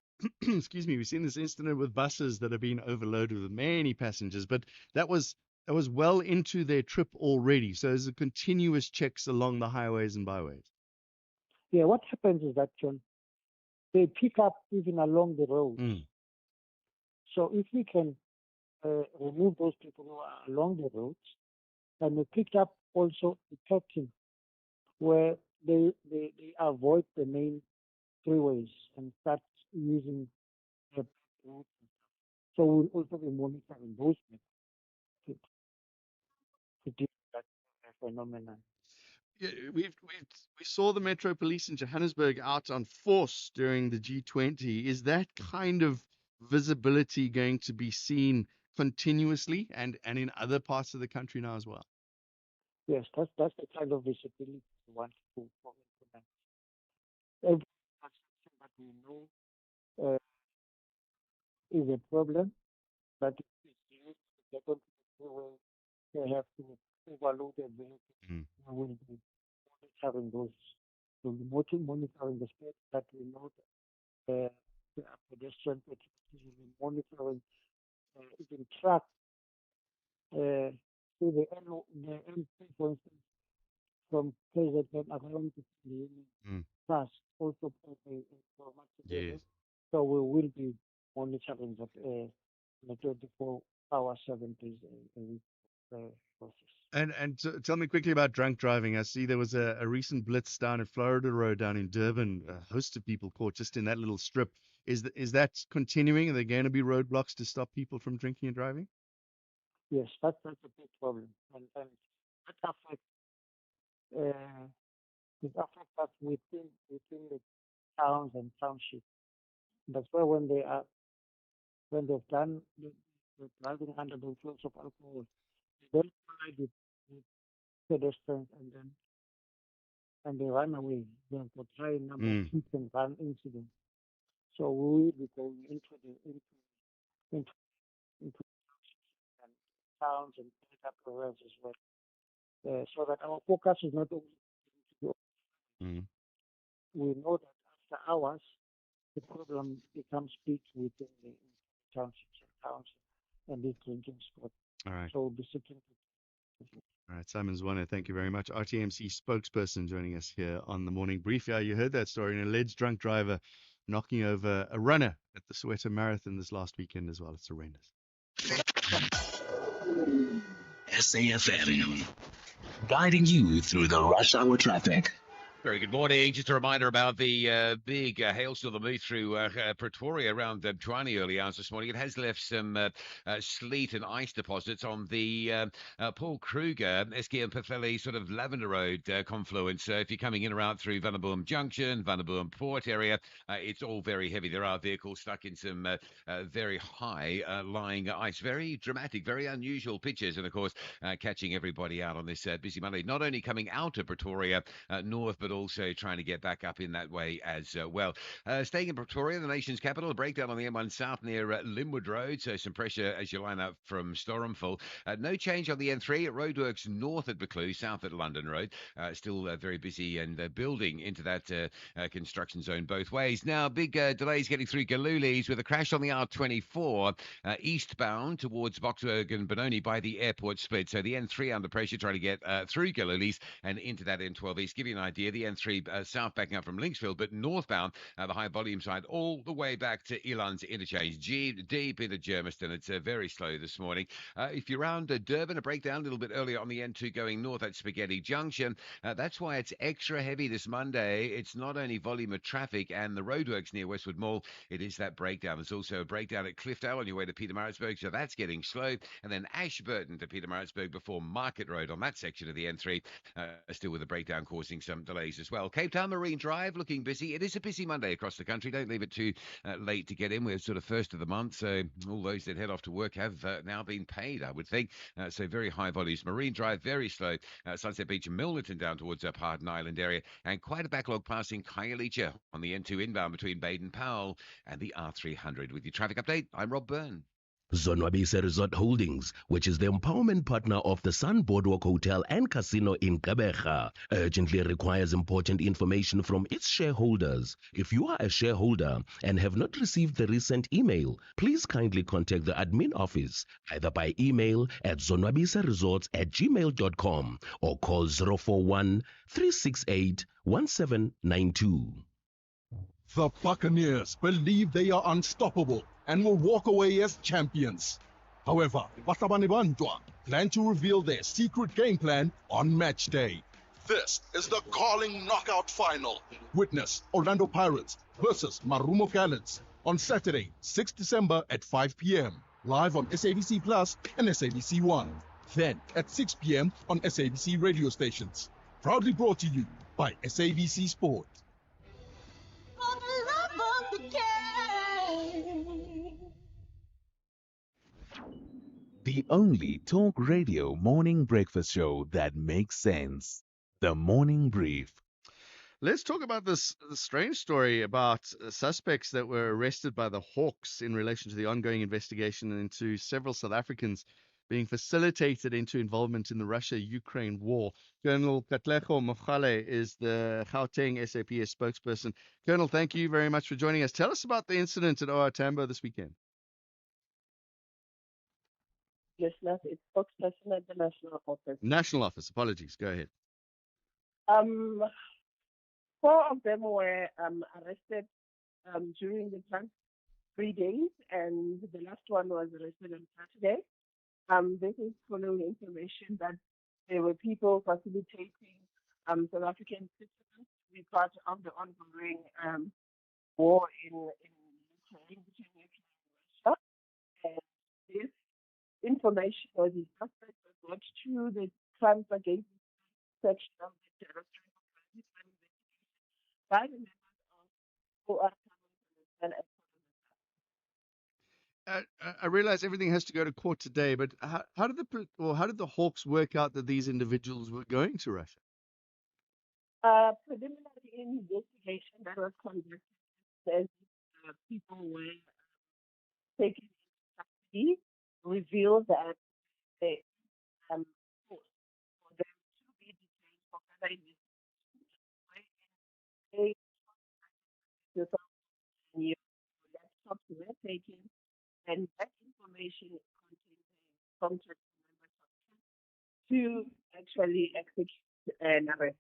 Excuse me. We've seen this incident with buses that have been overloaded with many passengers, but that was well into their trip already. So there's a continuous checks along the highways and byways. Yeah, what happens is that, John, they pick up even along the road. So if we can remove those people who are along the roads, and we picked up also detecting where they avoid the main freeways and start using the roads. So we'll also be monitoring those to deal with that phenomenon. Yeah, we saw the Metro Police in Johannesburg out on force during the G20. Is that kind of visibility going to be seen continuously and in other parts of the country now as well? Yes, that's the kind of visibility we want to implement. Every transaction that we know is a problem, but it's used to get onto the freeway. They have to overload their vehicles. We will be monitoring those. We'll be monitoring the speed that we know the pedestrian activities. We'll be monitoring even trucks to the M3, for instance, from KZN around the Union Trust, also Yes. so we will be monitoring that the 24-hour, 7 days a week process. And tell me quickly about drunk driving. I see there was a recent blitz down at Florida Road down in Durban. A host of people caught just in that little strip. Is that continuing? Are there going to be roadblocks to stop people from drinking and driving? Yes, that's a big problem, and that affects us within the towns and townships. That's why when they've done the driving under the influence of alcohol, they don't collide with pedestrians and they run away. They have a high number of hit and run incidents. So we will be going into into and towns and other areas as well, so that our focus is not only we know that after hours the problem becomes big within the townships and towns and the drinking spots. All right. So we'll be seeking All right, Simon Zwane, thank you very much. RTMC spokesperson joining us here on the morning brief. Yeah, you heard that story. An alleged drunk driver knocking over a runner at the Soweto Marathon this last weekend as well. It's horrendous. SAFM, guiding you through the rush hour traffic. Very good morning. Just a reminder about the big hailstorm that moved through Pretoria around Tshwane early hours this morning. It has left some sleet and ice deposits on the Paul Kruger, SKM Pafeli sort of Lavender Road confluence. So if you're coming in or out through Vanderboom Junction, Vanderboom Port area, it's all very heavy. There are vehicles stuck in some very high lying ice. Very dramatic, very unusual pictures. And of course, catching everybody out on this busy Monday. Not only coming out of Pretoria north, but also trying to get back up in that way as well. Staying in Pretoria, the nation's capital, a breakdown on the M1 South near Linwood Road, so some pressure as you line up from Stormful. No change on the N3 at roadworks north at Buccleuch, south at London Road. Still very busy and building into that construction zone both ways. Now, big delays getting through Galulis with a crash on the R24 eastbound towards Boksburg and Benoni by the airport split. So the N3 under pressure trying to get through Galulis and into that M12 East. Give you an idea, the the N3 south backing up from Linksfield, but northbound, the high volume side, all the way back to Elands Interchange, deep into Germiston. It's very slow this morning. If you're around Durban, a breakdown a little bit earlier on the N2 going north at Spaghetti Junction. That's why it's extra heavy this Monday. It's not only volume of traffic and the roadworks near Westwood Mall, it is that breakdown. There's also a breakdown at Cliffdale on your way to Pietermaritzburg, so that's getting slow. And then Ashburton to Pietermaritzburg before Market Road on that section of the N3, still with a breakdown causing some delays as well. Cape Town Marine Drive looking busy. It is a busy Monday across the country. Don't leave it too late to get in. We're sort of first of the month, so all those that head off to work have now been paid, I would think. So very high volumes. Marine Drive, very slow. Sunset Beach and Milnerton down towards Pardon Island area, and quite a backlog passing Khayelitsha on the N2 inbound between Baden-Powell and the R300. With your traffic update, I'm Rob Byrne. Zonwabise Resort Holdings, which is the empowerment partner of the Sun Boardwalk Hotel and Casino in Gqeberha, urgently requires important information from its shareholders. If you are a shareholder and have not received the recent email, please kindly contact the admin office either by email at zonwabiseresorts@gmail.com or call 041 368 1792. The Buccaneers believe they are unstoppable and will walk away as champions. However, Bahlabane Bantwa plan to reveal their secret game plan on match day. This is the Carling Knockout Final. Witness Orlando Pirates versus Marumo Gallants on Saturday, 6 December at 5 p.m. live on SABC Plus and SABC One. Then at 6 p.m. on SABC radio stations. Proudly brought to you by SABC Sport. The only talk radio morning breakfast show that makes sense. The Morning Brief. Let's talk about this strange story about suspects that were arrested by the Hawks in relation to the ongoing investigation into several South Africans being facilitated into involvement in the Russia-Ukraine war. Colonel Katlego Mogale is the Gauteng SAPS spokesperson. Colonel, thank you very much for joining us. Tell us about the incident at OR Tambo this weekend. Listeners, it's spokesperson at the National Office. National Office, apologies. Go ahead. 4 of them were arrested during the past 3 days, and the last one was arrested on Saturday. This is following information that there were people facilitating South African citizens to be part of the ongoing war in Ukraine, between Ukraine and Russia. And this information or these aspects was brought to the Crimes Against section of the Terrorist Crime Investigation by the members of OR and I realize everything has to go to court today, but how did the Hawks work out that these individuals were going to Russia? Preliminary investigation that was conducted says people were taken into custody, revealed that they forced for them to be detained for further investigation. They laptops were taken, and that information contains a contract to actually execute an arrest.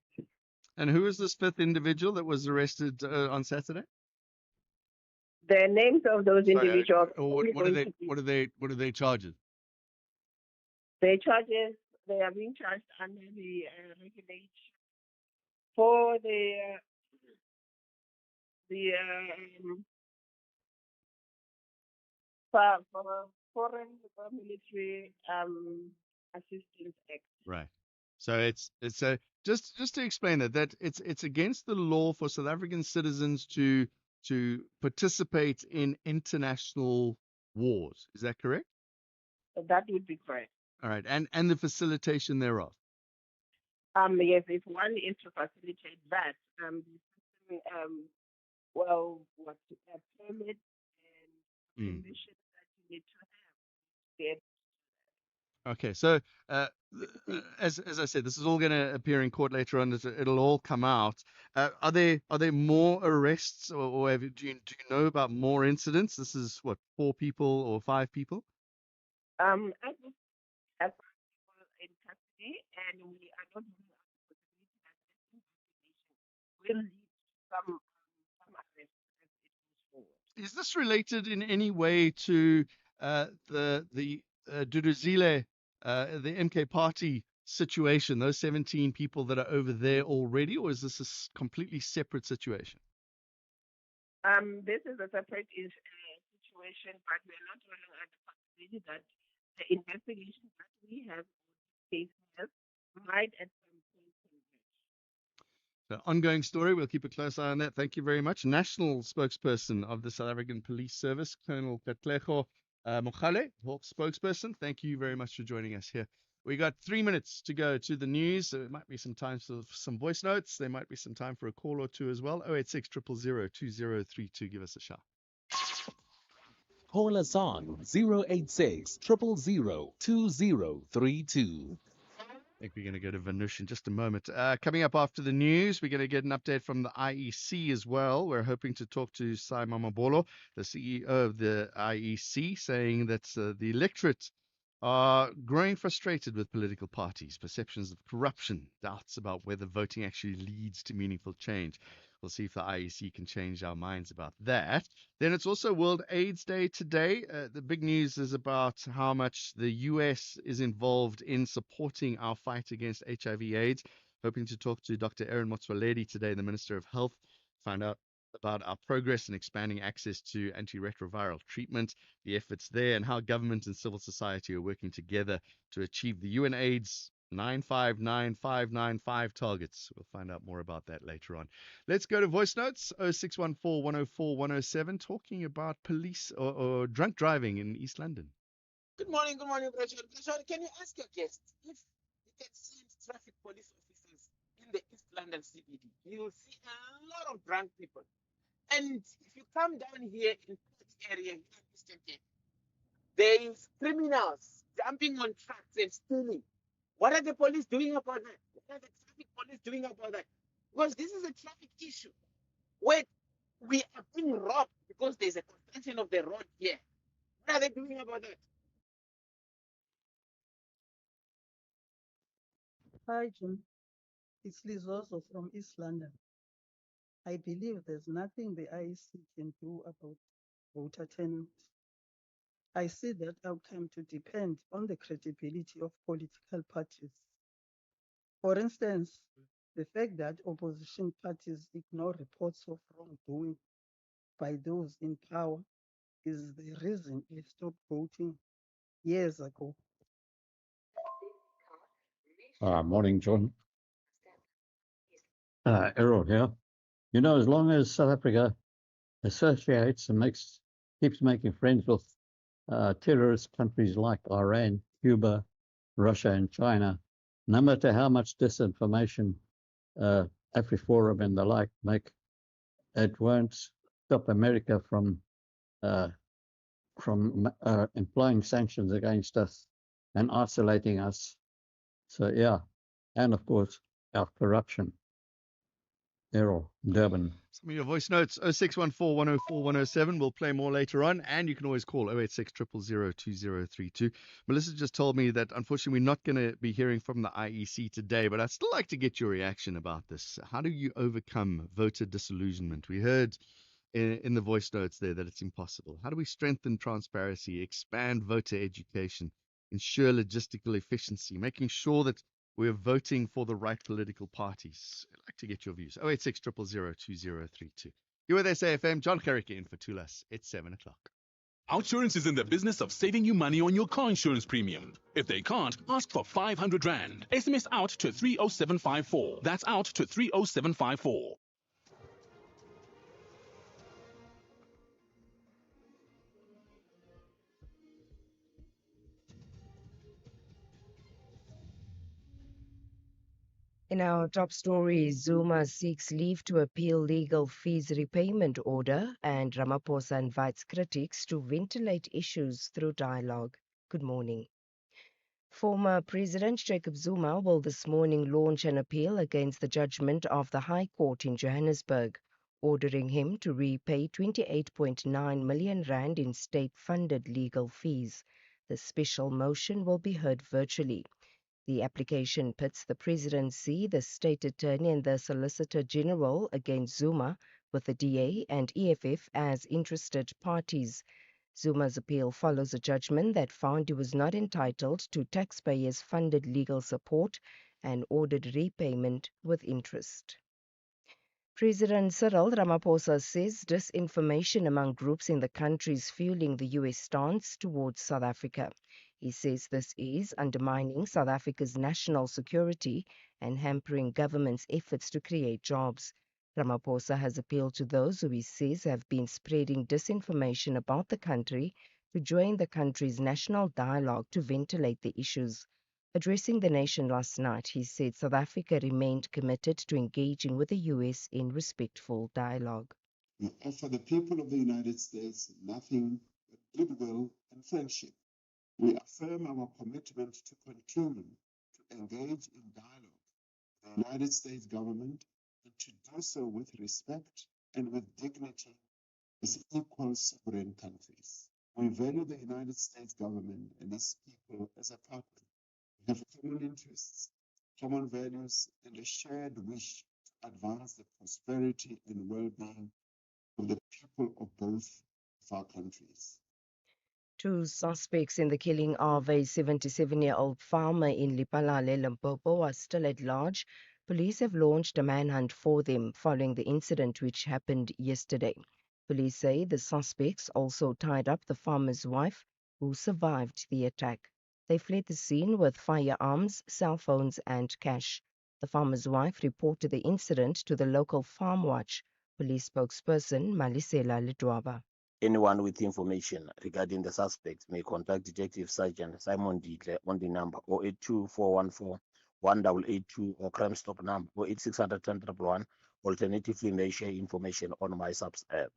And who is this fifth individual that was arrested on Saturday? The names of those individuals. What are they charges? They are being charged under the regulation for the Foreign Military Assistance Act. Right. So it's just to explain that it's against the law for South African citizens to participate in international wars. Is that correct? That would be correct. All right, and the facilitation thereof. Yes, if one is to facilitate that, what a permit and permission that you need to have to be able to do that. Okay, so as I said, this is all going to appear in court later on. It'll all come out. Are there more arrests, or do you know about more incidents? This is what, 4 people or 5 people? At this have 5 people in custody, and we are not ruling out the possibility that this investigation will lead to some arrests as it moves forward. Is this related in any way to the Duduzile, the MK party situation, those 17 people that are over there already, or is this a completely separate situation? This is a separate situation, but we are not ruling out the possibility that the investigation that we have on this case has might at some point converge. The ongoing story. We'll keep a close eye on that. Thank you very much. National spokesperson of the South African Police Service, Colonel Katlego Mogale, Hawk spokesperson. Thank you very much for joining us here. We got 3 minutes to go to the news. There might be some time for some voice notes. There might be some time for a call or two as well. 086 000 2032. Give us a shout. Call us on 086 000 2032. I think we're going to go to Vanush in just a moment. Coming up after the news, we're going to get an update from the IEC as well. We're hoping to talk to Sai Mamabolo, the CEO of the IEC, saying that the electorate are growing frustrated with political parties, perceptions of corruption, doubts about whether voting actually leads to meaningful change. We'll see if the IEC can change our minds about that. Then it's also World AIDS Day today. The big news is about how much the US is involved in supporting our fight against HIV/AIDS. Hoping to talk to Dr. Aaron Motsoaledi today, the Minister of Health, find out about our progress in expanding access to antiretroviral treatment, the efforts there, and how government and civil society are working together to achieve the UNAIDS 959595 targets. We'll find out more about that later on. Let's go to voice notes. 0614 104 107, talking about police or drunk driving in East London. Good morning, Prashant. Prashant, can you ask your guest if you can send traffic police officers in the East London CBD? You'll see a lot of drunk people. And if you come down here in this area, here in Eastern Cape, there's criminals jumping on trucks and stealing. What are the police doing about that? What are the traffic police doing about that? Because this is a traffic issue where we are being robbed because there's a construction of the road here. What are they doing about that? Hi, Jim. It's Lizoso from East London. I believe there's nothing the IEC can do about voter turnout. I see that outcome to depend on the credibility of political parties. For instance, the fact that opposition parties ignore reports of wrongdoing by those in power is the reason I stopped voting years ago. Morning, John. Errol here. You know, as long as South Africa associates and keeps making friends with terrorist countries like Iran, Cuba, Russia, and China, no matter how much disinformation AfriForum and the like make, it won't stop America from employing sanctions against us and isolating us. So yeah, and of course our corruption. Errol, Durban. Some of your voice notes, 0614 104 107. We'll play more later on, and you can always call 086 000 2032. Melissa just told me that unfortunately we're not going to be hearing from the IEC today, but I'd still like to get your reaction about this. How do you overcome voter disillusionment? We heard in the voice notes there that it's impossible. How do we strengthen transparency, expand voter education, ensure logistical efficiency, making sure that we're voting for the right political parties? I'd like to get your views. 086 000 2032. You're with SAFM. John Kerrick in for Thulas. It's 7 o'clock. Outsurance is in the business of saving you money on your car insurance premium. If they can't, ask for 500 Rand. SMS out to 30754. That's out to 30754. In our top story, Zuma seeks leave to appeal legal fees repayment order, and Ramaphosa invites critics to ventilate issues through dialogue. Good morning. Former President Jacob Zuma will this morning launch an appeal against the judgment of the High Court in Johannesburg, ordering him to repay 28.9 million rand in state-funded legal fees. The special motion will be heard virtually. The application pits the presidency, the state attorney and the solicitor general against Zuma, with the DA and EFF as interested parties. Zuma's appeal follows a judgment that found he was not entitled to taxpayers-funded legal support and ordered repayment with interest. President Cyril Ramaphosa says disinformation among groups in the country is fueling the US stance towards South Africa. He says this is undermining South Africa's national security and hampering government's efforts to create jobs. Ramaphosa has appealed to those who he says have been spreading disinformation about the country to join the country's national dialogue to ventilate the issues. Addressing the nation last night, he said South Africa remained committed to engaging with the US in respectful dialogue. We offer the people of the United States nothing but goodwill and friendship. We affirm our commitment to continue to engage in dialogue with the United States government and to do so with respect and with dignity as equal sovereign countries. We value the United States government and its people as a partner. We have common interests, common values, and a shared wish to advance the prosperity and well-being of the people of both of our countries. 2 suspects in the killing of a 77-year-old farmer in Lephalale, Limpopo are still at large. Police have launched a manhunt for them following the incident which happened yesterday. Police say the suspects also tied up the farmer's wife, who survived the attack. They fled the scene with firearms, cell phones and cash. The farmer's wife reported the incident to the local Farm Watch. Police spokesperson Malisela Ledwaba. Anyone with information regarding the suspects may contact Detective Sergeant Simon Ditle on the number 082-414-1882 or Crime Stop number 08600-111. Alternatively, may share information on MySubs app.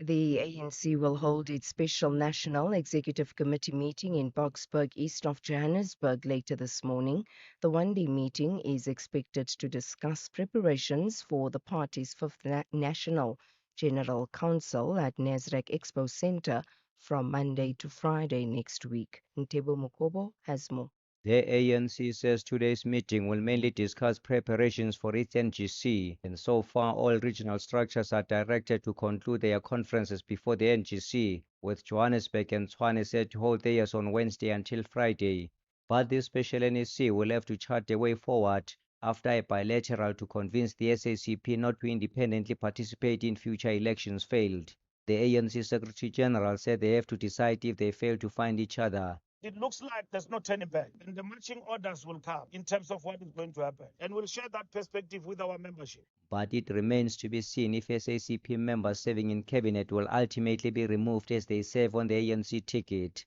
The ANC will hold its special National Executive Committee meeting in Boksburg, east of Johannesburg, later this morning. The one-day meeting is expected to discuss preparations for the party's fifth National General Council at Nasrec Expo Center from Monday to Friday next week. Ntebo Mukobo has more. The ANC says today's meeting will mainly discuss preparations for its NGC, and so far all regional structures are directed to conclude their conferences before the NGC, with Johannesburg and Tshwane set to hold theirs on Wednesday until Friday. But the special NEC will have to chart a way forward after a bilateral to convince the SACP not to independently participate in future elections failed. The ANC Secretary General said they have to decide if they fail to find each other. It looks like there's no turning back, and the marching orders will come in terms of what is going to happen, and we'll share that perspective with our membership. But it remains to be seen if SACP members serving in cabinet will ultimately be removed as they serve on the ANC ticket.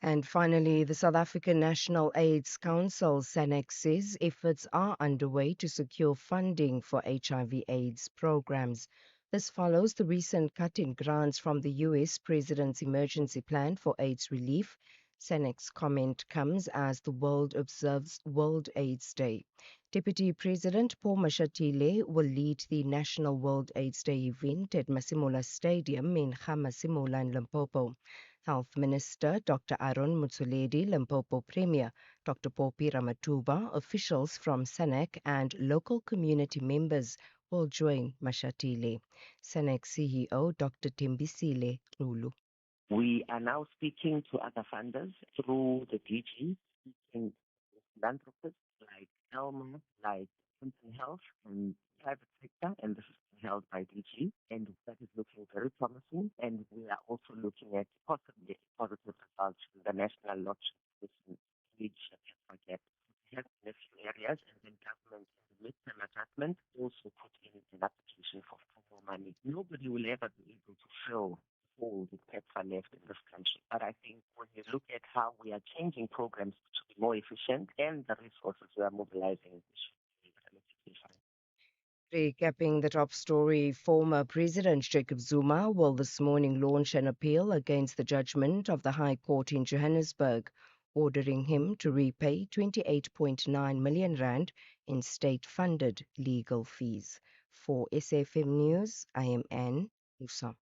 And finally, the South African National AIDS Council, SANEC, says efforts are underway to secure funding for HIV/AIDS programs. This follows the recent cut in grants from the US President's Emergency Plan for AIDS Relief. SANEC's comment comes as the world observes World AIDS Day. Deputy President Paul Mashatile will lead the National World AIDS Day event at Masimula Stadium in Masimula in Limpopo. Health Minister Dr. Aaron Motsoaledi, Limpopo Premier Dr. Popi Ramatuba, officials from SANEC and local community members will join Mashatile. SANEC CEO Dr. Tembisile Lulu. We are now speaking to other funders through the DG, speaking with philanthropists like Elma, like Clinton Health and private sector, and this is held by DG, and that is looking very promising. And we are also looking at possibly positive results in the national lottery leadership forget. We have in a few areas, and then government in the midterm adjustment also put in an application for more money. Nobody will ever be able to fill all the pets are left in this country. But I think when you look at how we are changing programs to be more efficient and the resources we are mobilizing, it should be relatively fine. Recapping the top story, former President Jacob Zuma will this morning launch an appeal against the judgment of the High Court in Johannesburg, ordering him to repay 28.9 million rand in state-funded legal fees. For SAFM News, I am Anne Musa.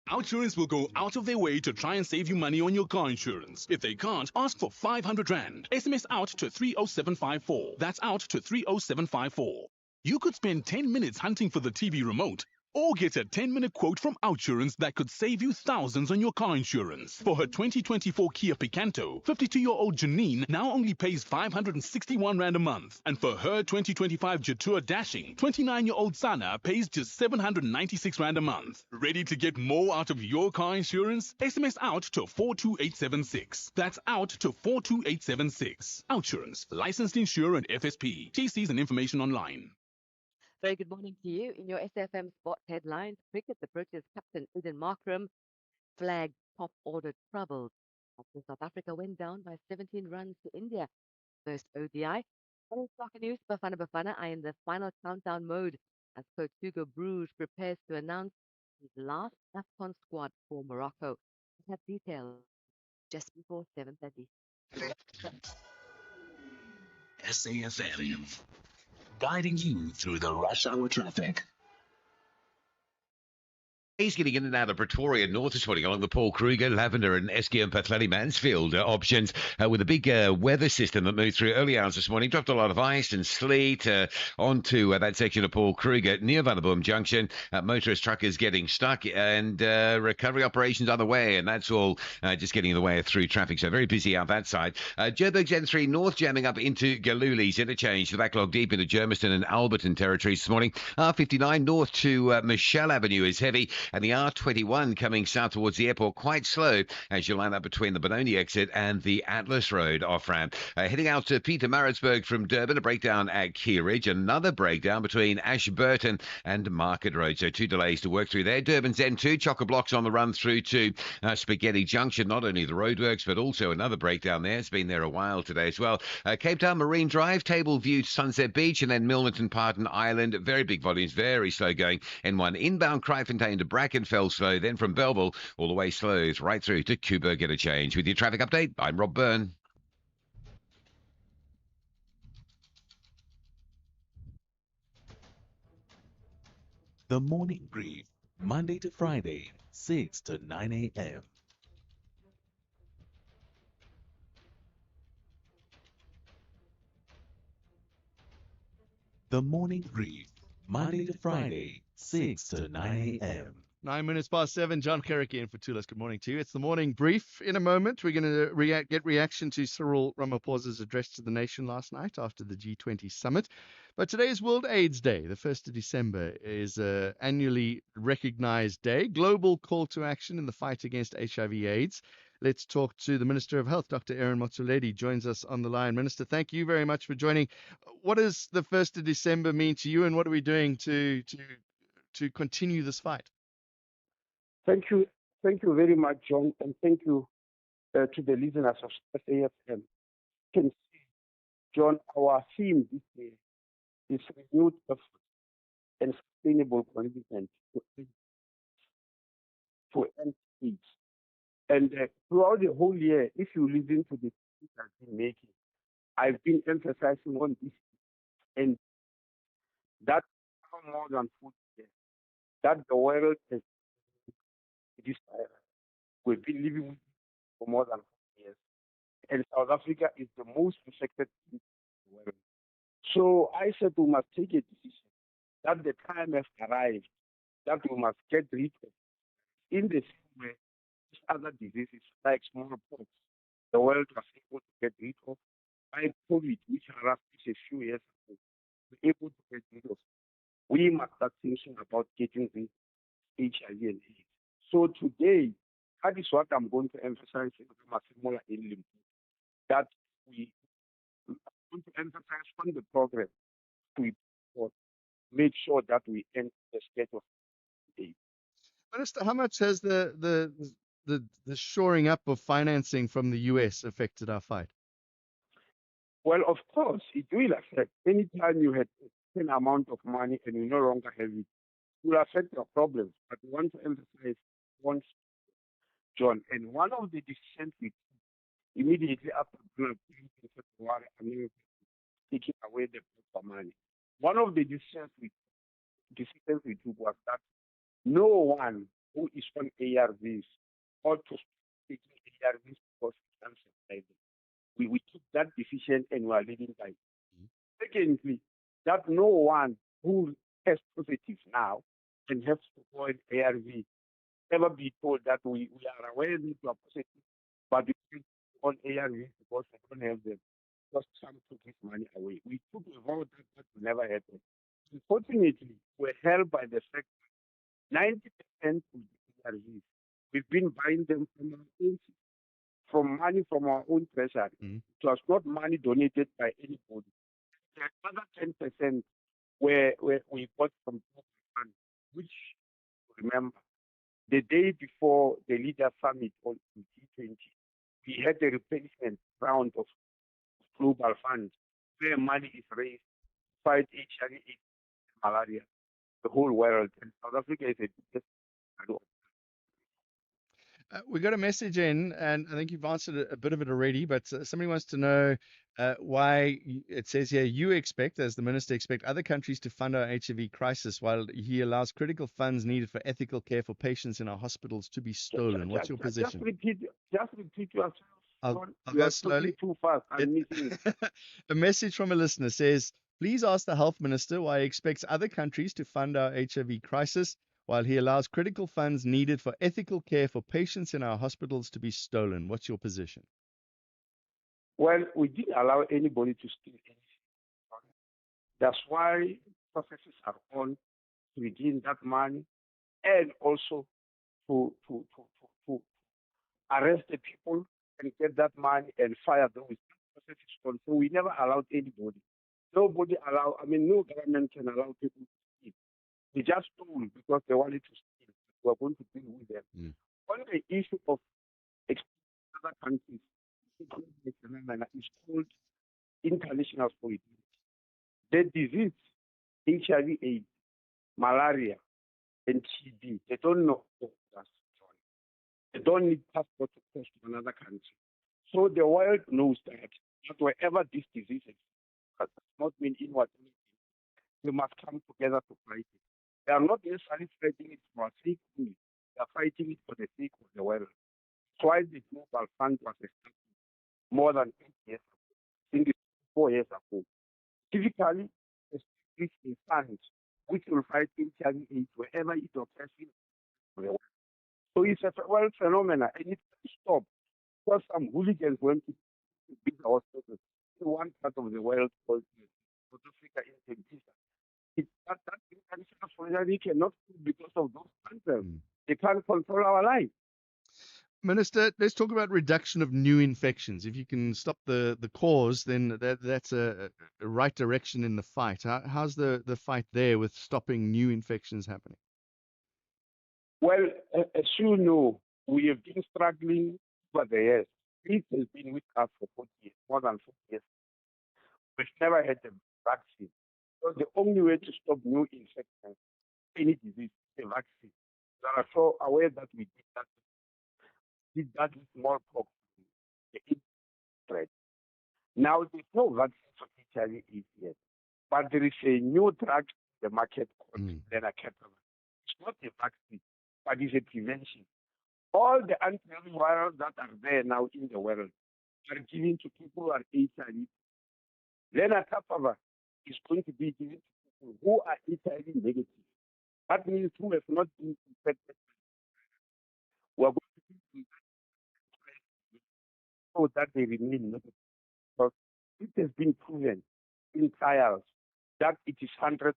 Outsurance will go out of their way to try and save you money on your car insurance. If they can't, ask for 500 Rand. SMS out to 30754. That's out to 30754. You could spend 10 minutes hunting for the TV remote, or get a 10-minute quote from Outsurance that could save you thousands on your car insurance. For her 2024 Kia Picanto, 52-year-old Janine now only pays 561 Rand a month. And for her 2025 Jetour Dashing, 29-year-old Sana pays just 796 Rand a month. Ready to get more out of your car insurance? SMS out to 42876. That's out to 42876. Outsurance, licensed insurer and FSP. TCs and information online. Very good morning to you. In your SFM Sport headlines, cricket, the Proteas captain Eden Markram flagged top order troubles after South Africa went down by 17 runs to India. First ODI. On soccer news, Bafana are in the final countdown mode as coach Hugo Bruges prepares to announce his last AFCON squad for Morocco. We have details just before 7:30. SAFM, guiding you through the rush hour traffic. He's getting in and out of Pretoria North this morning along the Paul Kruger, Lavender and SKM Pathlani Mansfield options with a big weather system that moved through early hours this morning. Dropped a lot of ice and sleet onto that section of Paul Kruger near Vanderboom Junction. Motorist truckers getting stuck and recovery operations underway, and that's all just getting in the way of through traffic. So very busy out that side. Joburg N3 North jamming up into Galuli's interchange. The backlog deep into Germiston and Alberton territories this morning. R59 North to Michelle Avenue is heavy. And the R21 coming south towards the airport quite slow as you line up between the Benoni exit and the Atlas Road off-ramp. Heading out to Pietermaritzburg from Durban, a breakdown at Keyridge. Another breakdown between Ashburton and Market Road. So 2 delays to work through there. Durban's N2, chock-a-blocks on the run through to Spaghetti Junction. Not only the roadworks, but also another breakdown there. It's been there a while today as well. Cape Town Marine Drive, Table View to Sunset Beach, and then Milnerton Parton Island. Very big volumes, very slow going. N1 inbound Kryfontein to Brackenfell slow, then from Belleville all the way slow right through to Kuiper Interchange. With your traffic update, I'm Rob Byrne. The Morning Brief, Monday to Friday, 6 to 9 a.m. The Morning Brief, Monday to Friday, 6 to 9 a.m. 9 minutes past 7. John Carrick in for Thulas. Good morning to you. It's the morning brief. In a moment, we're going to get reaction to Cyril Ramaphosa's address to the nation last night after the G20 summit. But today is World AIDS Day. The 1st of December is an annually recognized day. Global call to action in the fight against HIV/AIDS. Let's talk to the Minister of Health, Dr. Aaron Motsoaledi, joins us on the line. Minister, thank you very much for joining. What does the 1st of December mean to you, and what are we doing to continue this fight? Thank you very much, John, and thank you to the listeners of SAFM. You can see, John, our theme this year is renewed effort and sustainable commitment to end AIDS. And throughout the whole year, if you listen to the speech I've been making, I've been emphasizing on this, and that for more than 40 years, that the world has this virus. We've been living with it for more than 40 years. And South Africa is the most infected country in the world. So I said we must take a decision that the time has arrived that we must get rid of in the same way as other diseases like smallpox. The world was able to get rid of by COVID, which harassed us a few years ago. We're able to get rid of. We must start thinking about getting rid of HIV and AIDS. So today, that is what I'm going to emphasize in Masemola in Limpopo, that we are going to emphasize on the progress to make sure that we end the state of AIDS. Minister, how much has the shoring up of financing from the US affected our fight? Well, of course, it will affect. Anytime you had an amount of money and you no longer have it, it will affect your problems. But we want to emphasize one, John, and one of the decisions we took immediately after February, taking away the paper money. One of the decisions we took was that no one who is on ARVs or to taking ARVs because we can't supply them. We took that decision and we are living by it. Secondly, that no one who tests positive now and has to go on ARV ever be told that we are aware that you are positive, but we can't on ARV because we don't have them. Just some to give money away. We took a vote that will never happen. Unfortunately, we're held by the fact that 90% of the ARVs, we've been buying them from our own, from money from our own treasury. It was not money donated by anybody. The other 10% where we bought from fund, which remember the day before the leader summit on G20, we had a replacement round of global funds where money is raised to fight HIV, AIDS, malaria, the whole world, and South Africa is a biggest. We got a message in, and I think you've answered a bit of it already, but somebody wants to know why it says here you expect, as the minister expect, other countries to fund our HIV crisis while he allows critical funds needed for ethical care for patients in our hospitals to be stolen. What's your position? Just repeat yourself. I'll You go are slowly. talking too fast. I'm missing it. A message from a listener says, please ask the health minister why he expects other countries to fund our HIV crisis while he allows critical funds needed for ethical care for patients in our hospitals to be stolen. What's your position? Well, we didn't allow anybody to steal anything. That's why processes are on to redeem that money and also to arrest the people and get that money and fire those. Processes on. So we never allowed anybody. Nobody allowed, no government can allow people to steal. They just stole because they wanted to steal. We are going to deal with them. On the issue of other countries, is called international solidarity. The disease, HIV, AIDS, malaria, and TB, they don't know us. They don't need passport to cross to another country. So the world knows that wherever this disease is, does not mean inward anything. We must come together to fight it. They are not necessarily fighting it for our sake only. They are fighting it for the sake of the world. That's why the Global Fund was established more than 8 years ago. I think it's 4 years ago. Typically, it's a fund which will fight HIV AIDS wherever it occurs in the world. So it's a world phenomenon and it can stop because some hooligans went to beat our hospitals in one part of the world called South Africa in Tempisa. That international solidarity cannot do because of those countries. They can't control our lives. Minister, let's talk about reduction of new infections. If you can stop the cause, then that's a right direction in the fight. How's the fight there with stopping new infections happening? Well, as you know, we have been struggling for the years. It has been with us for 40 years, more than 40 years. We've never had a vaccine. So the only way to stop new infections, any disease, is a vaccine. You are so aware that we did that. Did that with smallpox, the threat. Now there's no vaccine for HIV AIDS yet, but there is a new drug in the market called lenacapavir. It's not a vaccine, but it's a prevention. All the antivirals that are there now in the world are given to people who are HIV. Lenacapavir is going to be given to people who are HIV negative. That means who have not been infected. We are going to be so that they remain negative. Because it has been proven in trials that it is 100%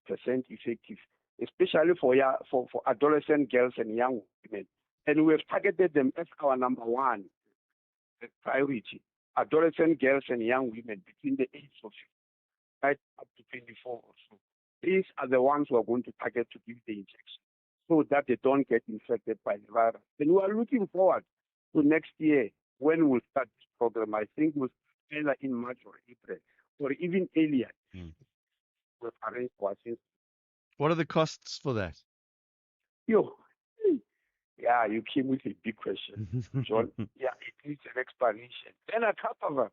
effective, especially for adolescent girls and young women. And we have targeted them as our number one priority. Adolescent girls and young women between the age of 15 right up to 24 or so. These are the ones who are going to target to give the injection so that they don't get infected by the virus. And we are looking forward to next year when we'll start this program. I think we'll start either in March or April or even earlier. We've arranged for us. What are the costs for that? Yeah, you came with a big question, John. Yeah, it needs an explanation. Lenacapavir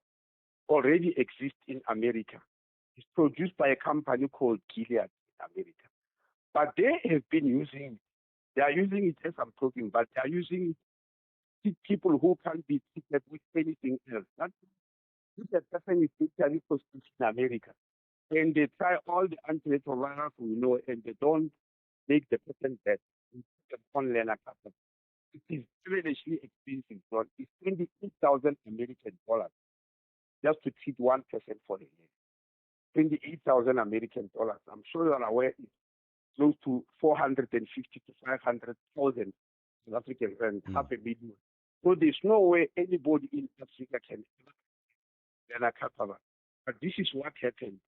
already exists in America. It's produced by a company called Gilead in America. But they have been using They are using it as I'm talking, but they are using people who can't be treated with anything else. That if a person is literally hospital in America, and they try all the antiretrovirals we know, and they don't make the person dead. On lenacapavir. It is tremendously expensive. So it's 28,000 American dollars just to treat one person for a year. 28,000 American dollars. I'm sure you're aware it's close to 450 to 500,000 South African rand, half a million. So there's no way anybody in Africa can ever cover. But this is what happened.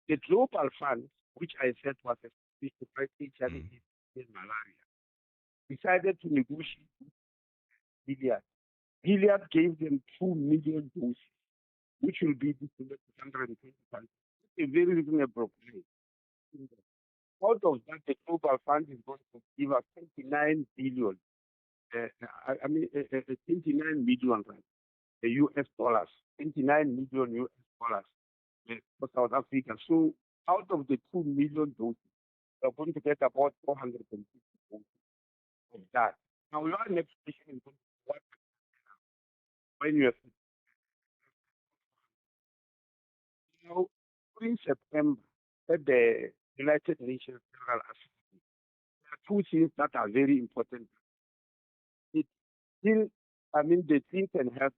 The global fund, which I said was established to fight HIV and malaria, decided to negotiate with Gilead. Gilead gave them 2 million doses, which will be distributed to 120 countries. It's a very reasonable price. Out of that, the global fund is going to give us 29 billion. 29 million US dollars, 29 million US dollars for South Africa. So out of the 2 million doses, we're going to get about 450 doses of that. Now, your next question is going to be what when you have now during September at the United Nations General Assembly, there are two things that are very important. It still, the Clinton Health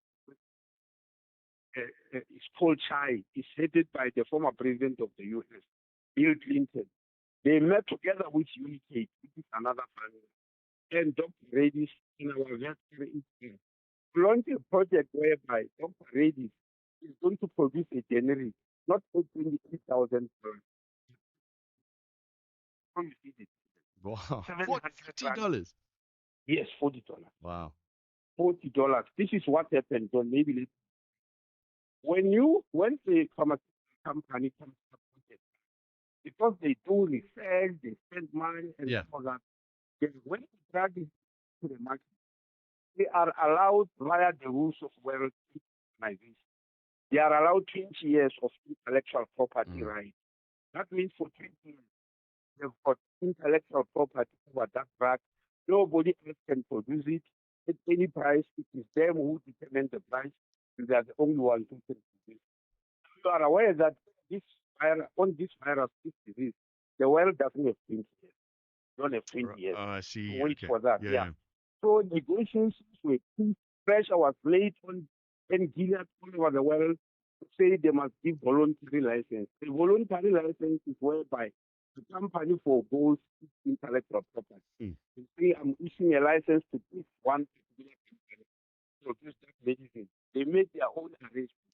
is called CHAI. It's headed by the former president of the U.S., Bill Clinton. They met together with Unicate, which is another family, and Dr. Reddy's in our veterinary institute. We launched a project whereby Dr. Reddy's is going to produce a generic, not for $28,000. Wow. $700. $40? Yes, $40. Wow. $40. This is what happened, John. Maybe later. When the pharmaceutical company comes up with it, because they do research, they spend money and all that, then when the drug is to the market, they are allowed via the rules of World Trade Organization. They are allowed 20 years of intellectual property rights. That means for 20 years, they've got intellectual property over that drug. Nobody else can produce it at any price. It is them who determine the price, and they are the only ones who can produce it. You are aware that this virus, this disease, the world doesn't have 20 years. Don't have 20 years. Oh, I see. Wait Okay. for that. Yeah. So negotiations were key. Pressure was laid on Gilead all over the world to say they must give voluntary license. The voluntary license is whereby the company forgoes its intellectual property. They say, I'm issuing a license to this one particular company to produce that medicine. They made their own arrangement.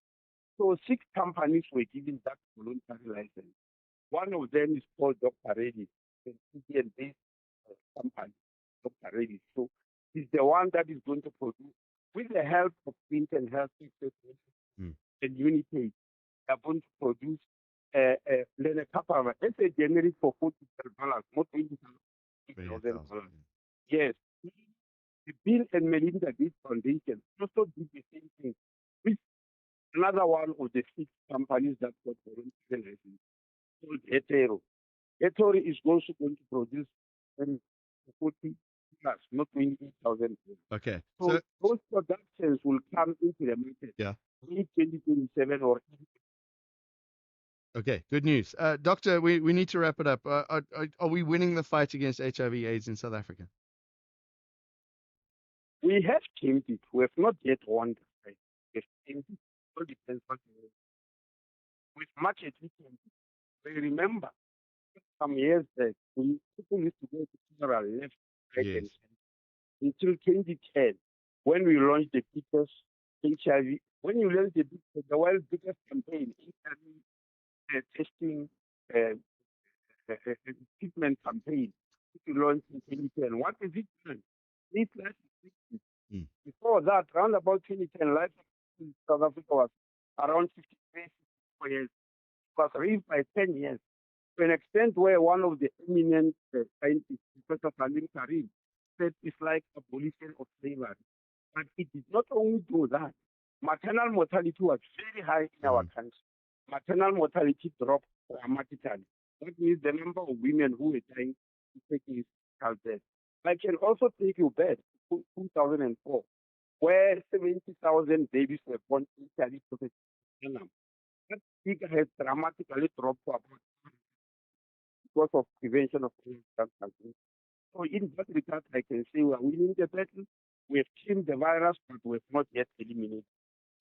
So 6 companies were given that voluntary license. One of them is called Dr. Reddy, an Indian-based company, Dr. Reddy. So he's the one that is going to produce, with the help of Clinton Health and Unicate, they are going to produce lenacapavir. It's a generic for $40, not $20,000. Yes. The Bill and Melinda Gates Foundation also did the same thing with another one of the 6 companies that got voluntary license called Hetero. Hetero is also going to produce 40 plus, not 28,000. Okay. So those productions will come into the market in 2027 or. Okay, good news. Doctor, we need to wrap it up. Are we winning the fight against HIV/AIDS in South Africa? We have tamed it. We have not yet won the fight. We have tamed it. It all depends what we want. With market, we can. We remember some years back, people used to go to funeral left, right, and center until 2010, when we launched the biggest HIV. When you launch the world's biggest campaign, HIV testing treatment campaign, which we launched in 2010. What is it done? It's life expectancy. Before that, around about 2010, life expectancy in South Africa was around 53, 54 years. It was raised by 10 years. To an extent where one of the eminent scientists, Professor Salim Karim, said it's like abolition of slavery. But it did not only do that. Maternal mortality was very high in our country. Maternal mortality dropped dramatically. That means the number of women who were dying to take is death. I can also take you back to 2004, where 70,000 babies were born Italy to the Vietnam. That figure has dramatically dropped to about because of prevention of cancer. So in that regard, I can say we are winning the battle. We have killed the virus, but we have not yet eliminated.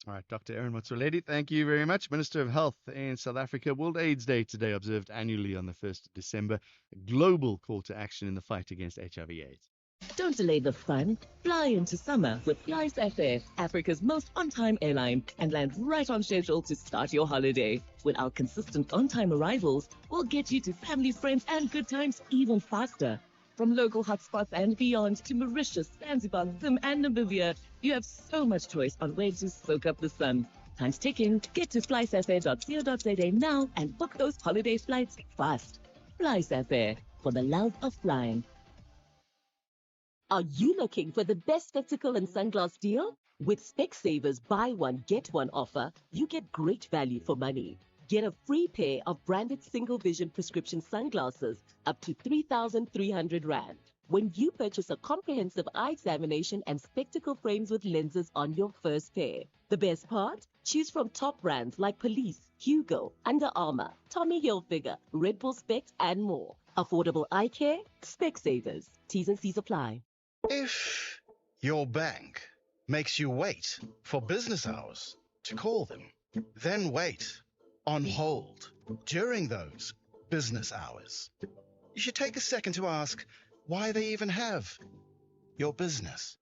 All right, Dr. Aaron Motsoaledi, thank you very much. Minister of Health in South Africa. World AIDS Day today, observed annually on the 1st of December. A global call to action in the fight against HIV/AIDS. Don't delay the fun. Fly into summer with FlySFair, Africa's most on-time airline, and land right on schedule to start your holiday. With our consistent on-time arrivals, we'll get you to family, friends, and good times even faster. From local hotspots and beyond to Mauritius, Zanzibar, Zim, and Namibia, you have so much choice on where to soak up the sun. Time's ticking. Get to flysafair.co.za now and book those holiday flights fast. FlySafair, for the love of flying. Are you looking for the best spectacle and sunglass deal? With Specsavers buy one, get one offer, you get great value for money. Get a free pair of branded single vision prescription sunglasses up to 3,300 Rand when you purchase a comprehensive eye examination and spectacle frames with lenses on your first pair. The best part? Choose from top brands like Police, Hugo, Under Armour, Tommy Hilfiger, Red Bull Specs, and more. Affordable eye care? Specsavers. T's and C's apply. If your bank makes you wait for business hours to call them, then wait on hold during those business hours, you should take a second to ask why they even have your business.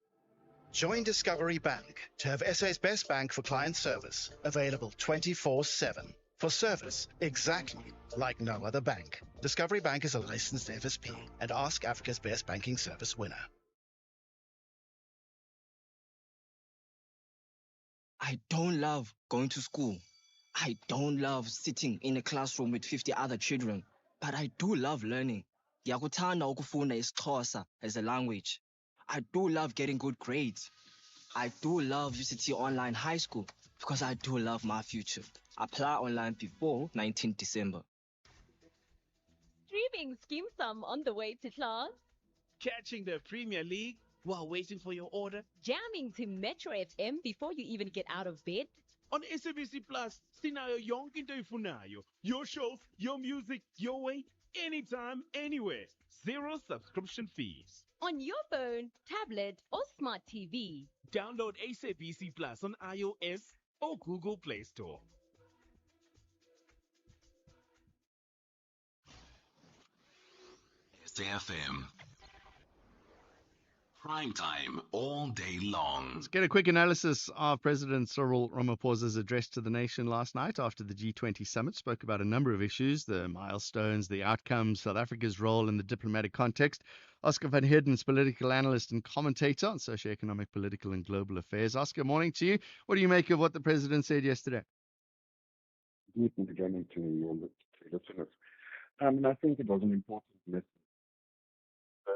Join Discovery Bank to have SA's best bank for client service, available 24/7 for service exactly like no other bank. Discovery Bank is a licensed FSP and Ask Africa's Best Banking Service winner. I don't love going to school. I don't love sitting in a classroom with 50 other children, but I do love learning. Ndiyakuthanda ukufunda isiXhosa as a language. I do love getting good grades. I do love UCT Online High School because I do love my future. Apply online before 19 December. Streaming Skim Sum on the way to class. Catching the Premier League while waiting for your order. Jamming to Metro FM before you even get out of bed. On SABC Plus, sinayo yonke into ifunayo. Your shows, your music, your way, anytime, anywhere. Zero subscription fees. On your phone, tablet, or smart TV. Download SABC Plus on iOS or Google Play Store. SAFM. Prime time all day long. Let's get a quick analysis of President Cyril Ramaphosa's address to the nation last night after the G20 summit. Spoke about a number of issues, the milestones, the outcomes, South Africa's role in the diplomatic context. Oscar van Heerden is political analyst and commentator on socioeconomic, political and global affairs. Oscar, morning to you. What do you make of what the president said yesterday? Good morning to your listeners. I think it was an important message.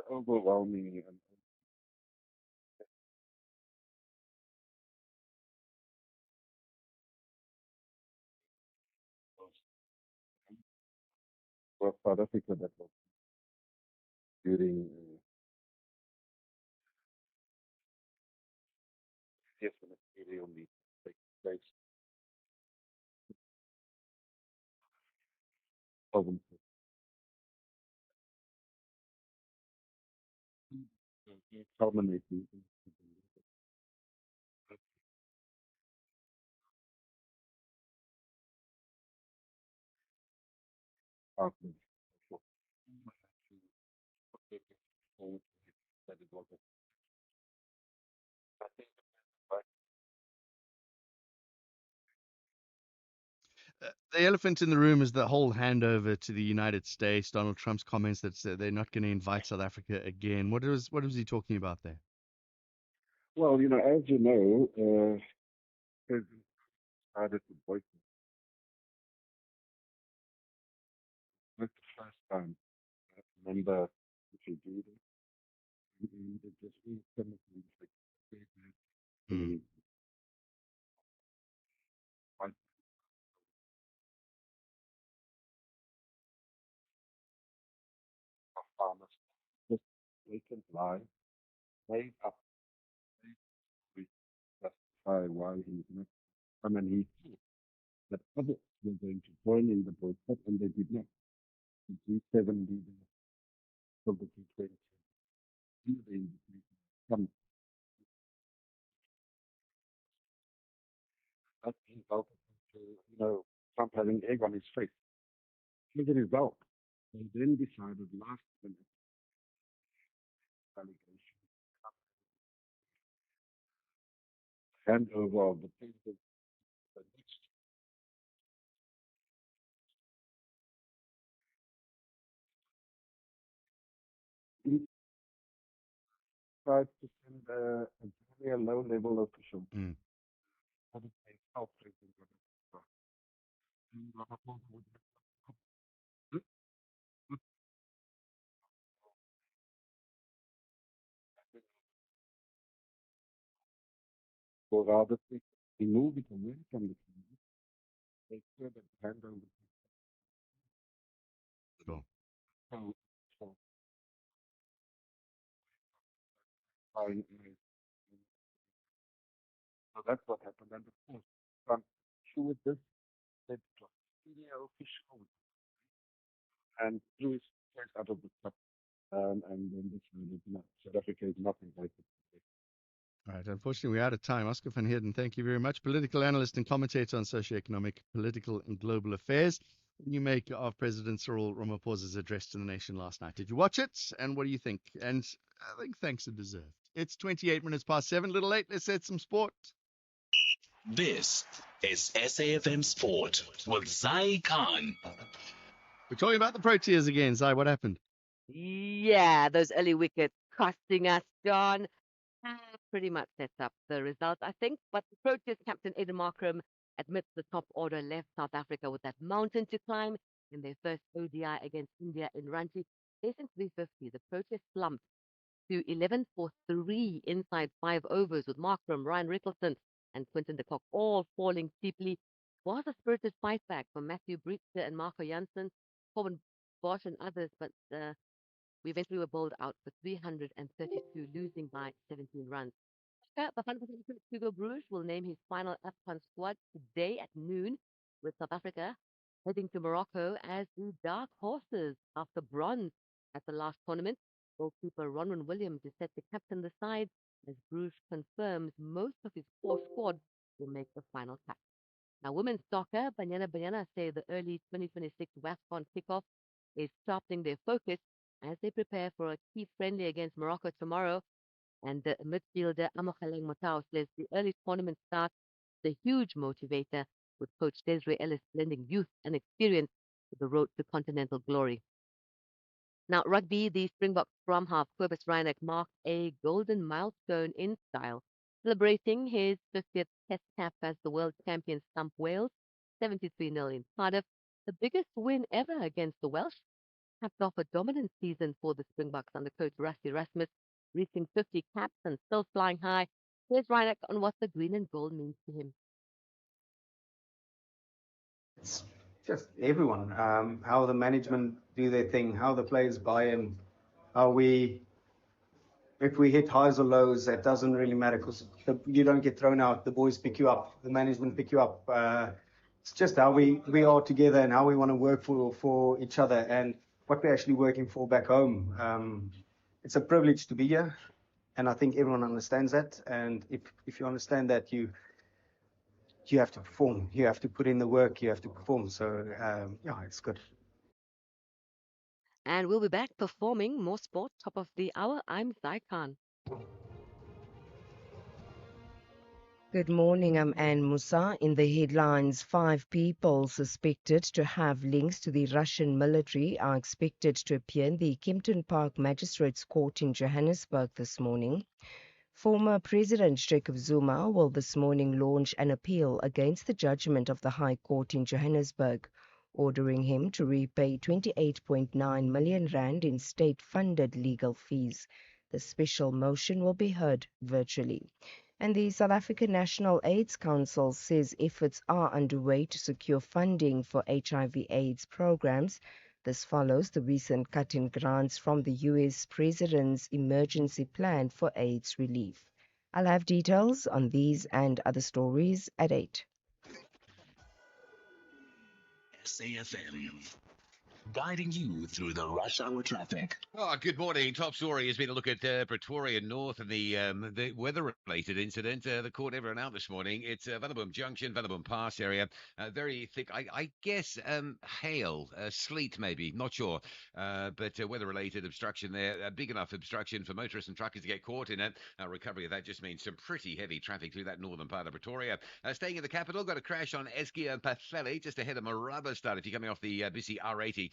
Overwhelming and for South Africa that was during yes, ministerial meeting take place. Culminating. The elephant in the room is the whole handover to the United States. Donald Trump's comments that they're not going to invite South Africa again. What was he talking about there? Well, as you know, President started to boycott. That's the first time I remember if you do this. It just means some of these like farmers. blatant lie, made up, made to justify why he's not. I mean, he thought that others were going to join in the boycott, and they did not. The G7 leaders of the G20 the some that resulted into, Trump having egg on his face. As a result, they then decided last minute allegation handover of the president the next he tried to send a very low level official. I would say South President Ramaphosa. And Ramaphosa would have or rather remove it away from the president, make sure that the handover Sure. so fine. So that's what happened. And of course, Trump issue with this, that it was senior official and threw his face out of the cup. And then decided, no, South Africa is nothing like it. All right. Unfortunately, we're out of time. Oscar van Heerden, thank you very much. Political analyst and commentator on socioeconomic, political, and global affairs. What do you make of President Cyril Ramaphosa's address to the nation last night? Did you watch it? And what do you think? And I think thanks are deserved. It's 28 minutes past 7. A little late. Let's set some sport. This is SAFM Sport with Zai Khan. We're talking about the Proteas again. Zai, what happened? Yeah, those early wickets costing us, John. Pretty much sets up the result, I think. But the Proteas captain Aiden Markram admits the top order left South Africa with that mountain to climb in their first ODI against India in Ranchi. Facing 350, the Proteas slumped to 11 for 3 inside 5 overs with Markram, Ryan Rickleson, and Quinton de Kock all falling steeply. It was a spirited fight back from Matthew Breitzer and Marco Janssen, Corbin Bosch, and others, but we eventually were bowled out for 332, losing by 17 runs. Bafana Bafana coach Hugo Bruges will name his final AFCON squad today at noon, with South Africa heading to Morocco as the dark horses after bronze at the last tournament. Goalkeeper Ronwen Williams is set to captain the side as Bruges confirms most of his core squad will make the final cut. Now, women's soccer, Banyana say the early 2026 WAFCON kickoff is sharpening their focus as they prepare for a key friendly against Morocco tomorrow. And the midfielder Amokaleng Motao says the early tournament start is a huge motivator, with coach Desiree Ellis blending youth and experience with the road to continental glory. Now, rugby, the Springbok scrum half Cobus Reinach marked a golden milestone in style, celebrating his 50th Test cap as the world champion stump Wales, 73-0 in Cardiff, the biggest win ever against the Welsh. Capped off a dominant season for the Springboks under coach Rassie Erasmus, reaching 50 caps and still flying high. Here's Reinach on what the green and gold means to him. It's just everyone, how the management do their thing, how the players buy in, if we hit highs or lows, that doesn't really matter because you don't get thrown out. The boys pick you up, the management pick you up. It's just how we are together and how we want to work for each other and what we're actually working for back home. It's a privilege to be here, and I think everyone understands that. And if you understand that, you have to perform. You have to put in the work. You have to perform. So yeah, it's good. And we'll be back performing more sport. Top of the hour. I'm Zai Khan. Good morning, I'm Anne Musa. In the headlines, 5 people suspected to have links to the Russian military are expected to appear in the Kempton Park Magistrates Court in Johannesburg this morning. Former President Jacob Zuma will this morning launch an appeal against the judgment of the High Court in Johannesburg, ordering him to repay 28.9 million rand in state-funded legal fees. The special motion will be heard virtually. And the South African National AIDS Council says efforts are underway to secure funding for HIV/AIDS programs This follows the recent cut in grants from the U.S. President's emergency plan for AIDS relief. I'll have details on these and other stories at 8. SAFM, guiding you through the rush hour traffic. Oh, good morning. Top story has been a look at Pretoria North and the weather-related incident that caught everyone out this morning. It's Vanderbom Junction, Vanderbom Pass area. Very thick, I guess, hail, sleet maybe, not sure. But weather-related obstruction there. A big enough obstruction for motorists and truckers to get caught in it. Recovery of that just means some pretty heavy traffic through that northern part of Pretoria. Staying in the capital, got a crash on Eskia and Pathele, just ahead of Maraba start. If you're coming off the busy R80,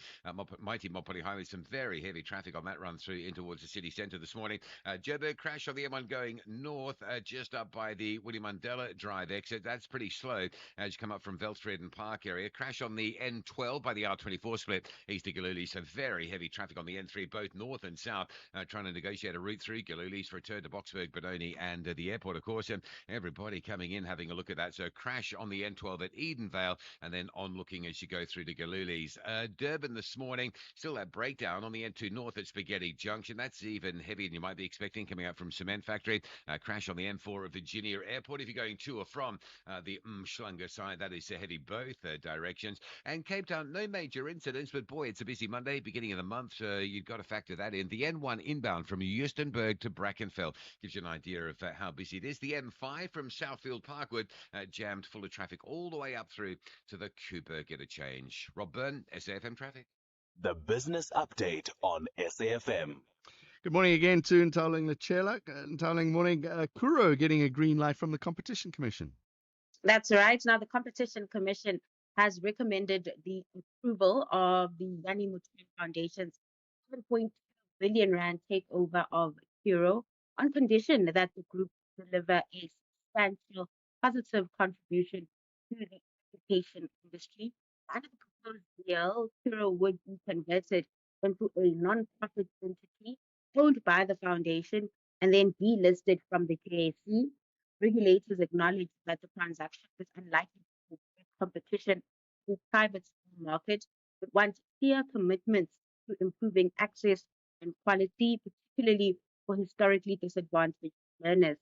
mighty Mopani Highway, some very heavy traffic on that run through in towards the city centre this morning. Joburg crash on the M1 going north, just up by the William Mandela Drive exit. That's pretty slow as you come up from Velstred Park area. Crash on the N12 by the R24 split east of Galilee. So very heavy traffic on the N3, both north and south, trying to negotiate a route through Galilee's for a turn to Boksburg, Benoni, and the airport, of course. And everybody coming in having a look at that. So crash on the N12 at Edenvale, and then on looking as you go through to Galilee's. Durban this morning, still that breakdown on the N2 north at Spaghetti Junction. That's even heavier than you might be expecting coming out from Cement Factory. Crash on the N4 at Virginia Airport. If you're going to or from the Umhlanga side, that is heavy both directions. And Cape Town, no major incidents, but boy, it's a busy Monday, beginning of the month. You've got to factor that in. The N1 inbound from Eustonburg to Brackenfell gives you an idea of how busy it is. The M5 from Southfield Parkwood jammed full of traffic all the way up through to the Cooper Interchange. Rob Byrne, SAFM Traffic. The business update on SAFM. Good morning again to Ntauling Lachela. Ntauling, morning. Kuro getting a green light from the Competition Commission. That's right. Now, the Competition Commission has recommended the approval of the Yanni Mutu Foundation's 7.2 billion rand takeover of Kuro on condition that the group deliver a substantial positive contribution to the education industry. Under the proposed deal, Kuro would be converted into a non-profit entity owned by the foundation and then delisted from the KAC. Regulators acknowledge that the transaction is unlikely to create competition in the private school market, but want clear commitments to improving access and quality, particularly for historically disadvantaged learners.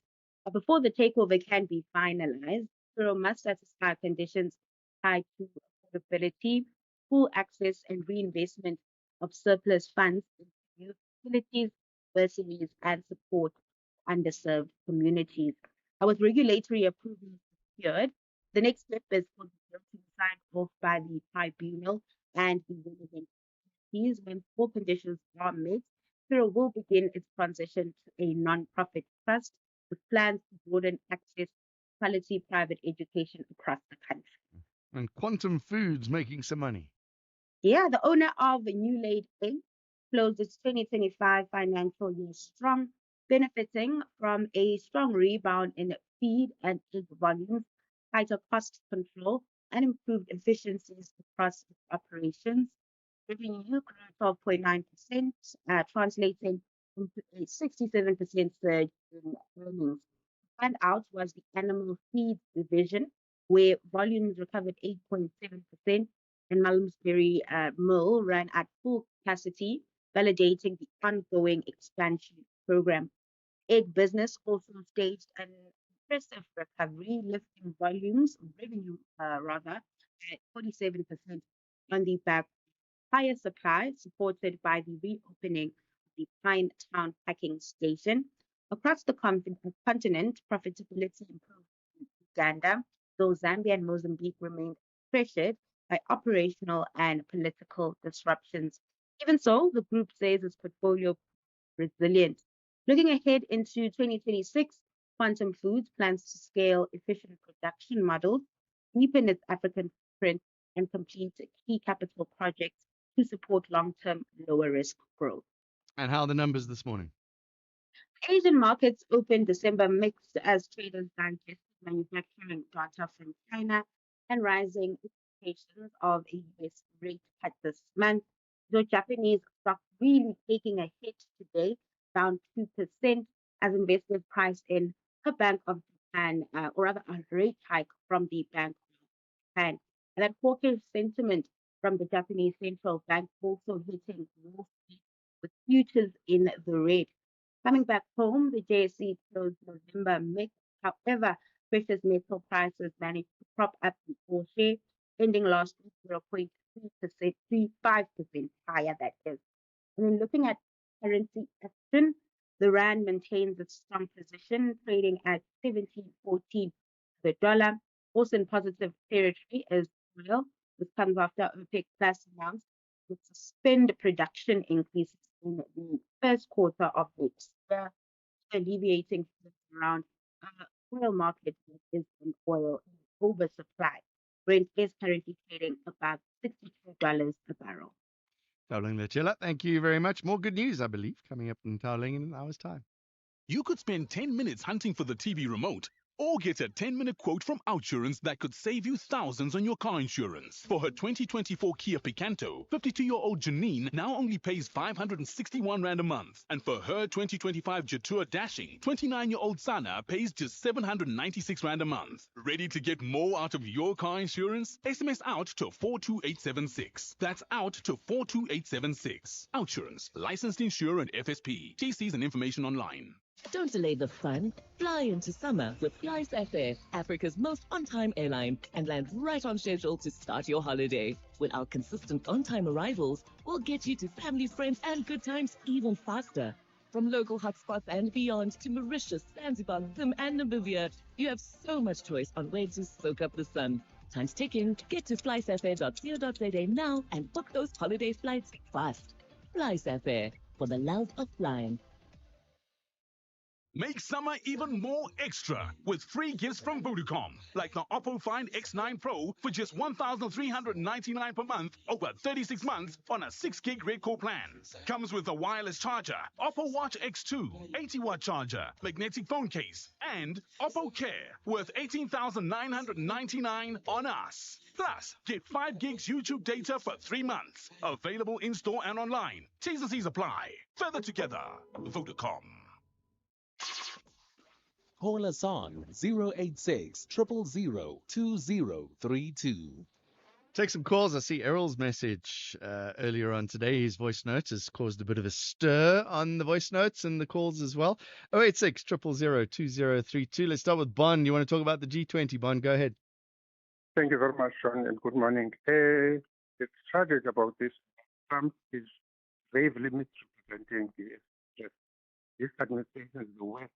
Before the takeover can be finalized, Kuro must satisfy conditions tied to affordability, full access and reinvestment of surplus funds into new facilities, bursaries, and support for underserved communities. With regulatory approval secured, the next step is for the bill to be signed off by the tribunal and the relevant entities. When four conditions are met, Kuro will begin its transition to a non-profit trust with plans to broaden access to quality private education across the country. And Quantum Foods making some money. Yeah, the owner of New Laid Egg closed its 2025 financial year strong, benefiting from a strong rebound in feed and egg volumes, tighter cost control, and improved efficiencies across its operations. Revenue grew 12.9%, translating into a 67% surge in earnings. Standout was the animal feed division, where volumes recovered 8.7%, and Malmesbury Mill ran at full capacity, validating the ongoing expansion program. Egg business also staged an impressive recovery, lifting revenue rather, at 47% on the back of higher supply, supported by the reopening of the Pine Town packing station. Across the continent, profitability improved in Uganda, though Zambia and Mozambique remained pressured by operational and political disruptions. Even so, the group says its portfolio resilient. Looking ahead into 2026, Quantum Foods plans to scale efficient production models, deepen its African footprint, and complete key capital projects to support long-term lower risk growth. And how are the numbers this morning? Asian markets opened December mixed as traders digested manufacturing data from China and rising expectations of a US rate cut this month. The Japanese stock really taking a hit today, down 2%, as investors priced in a Bank of Japan, or rather a rate hike from the Bank of Japan. And that hawkish sentiment from the Japanese central bank also hitting Wall Street with futures in the red. Coming back home, the JSE closed November mixed. However, precious metal prices managed to prop up the all share, ending last week 0.3%, 35% higher, that is. And then looking at currency action, the rand maintains its strong position, trading at 17.14 the dollar. Also in positive territory is oil. This comes after OPEC Plus announced to suspend production increases in the first quarter of next year, alleviating around oil market that is in oil oversupply. Brent is currently trading about $62 a barrel. Towling Lachela, thank you very much. More good news, I believe, coming up in Towling in an hour's time. You could spend 10 minutes hunting for the TV remote or get a 10-minute quote from Outsurance that could save you thousands on your car insurance. For her 2024 Kia Picanto, 52-year-old Janine now only pays 561 Rand a month. And for her 2025 Jetour Dashing, 29-year-old Sana pays just 796 Rand a month. Ready to get more out of your car insurance? SMS out to 42876. That's out to 42876. Outsurance, licensed insurer and FSP. TCs and information online. Don't delay the fun. Fly into summer with Flies FF, Africa's most on-time airline, and land right on schedule to start your holiday. With our consistent on-time arrivals, we'll get you to family, friends, and good times even faster. From local hotspots and beyond to Mauritius, Zanzibar, Zim, and Namibia, you have so much choice on where to soak up the sun. Time's ticking. Get to fliesfa.co.za now and book those holiday flights fast. Flies FF, for the love of flying. Make summer even more extra with free gifts from Vodacom, like the Oppo Find X9 Pro for just 1,399 per month over 36 months on a 6 gig Red Core plan. Comes with a wireless charger, Oppo Watch X2, 80-watt charger, magnetic phone case, and Oppo Care worth 18,999 on us. Plus, get 5 gigs YouTube data for 3 months. Available in-store and online. T's and C's apply. Further together, Vodacom. Call us on 086 000 2032. Take some calls. I see Errol's message earlier on today. His voice note has caused a bit of a stir on the voice notes and the calls as well. 086 000 2032. Let's start with Bond. You want to talk about the G20, Bond? Go ahead. Thank you very much, Sean, and good morning. The strategy about this Trump is gravely misrepresenting the this administration is the worst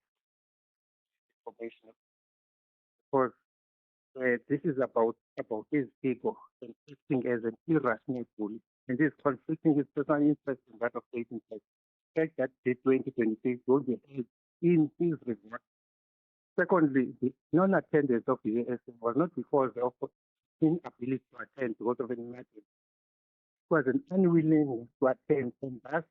information because this is about his ego and acting as an irrational fool, and he's conflicting his personal interest and that of state interest. The fact that the 2026 will be held in his resort. Secondly, the non-attendance of the ASM was not because of inability to attend because of any matter. It was an unwillingness to attend, and thus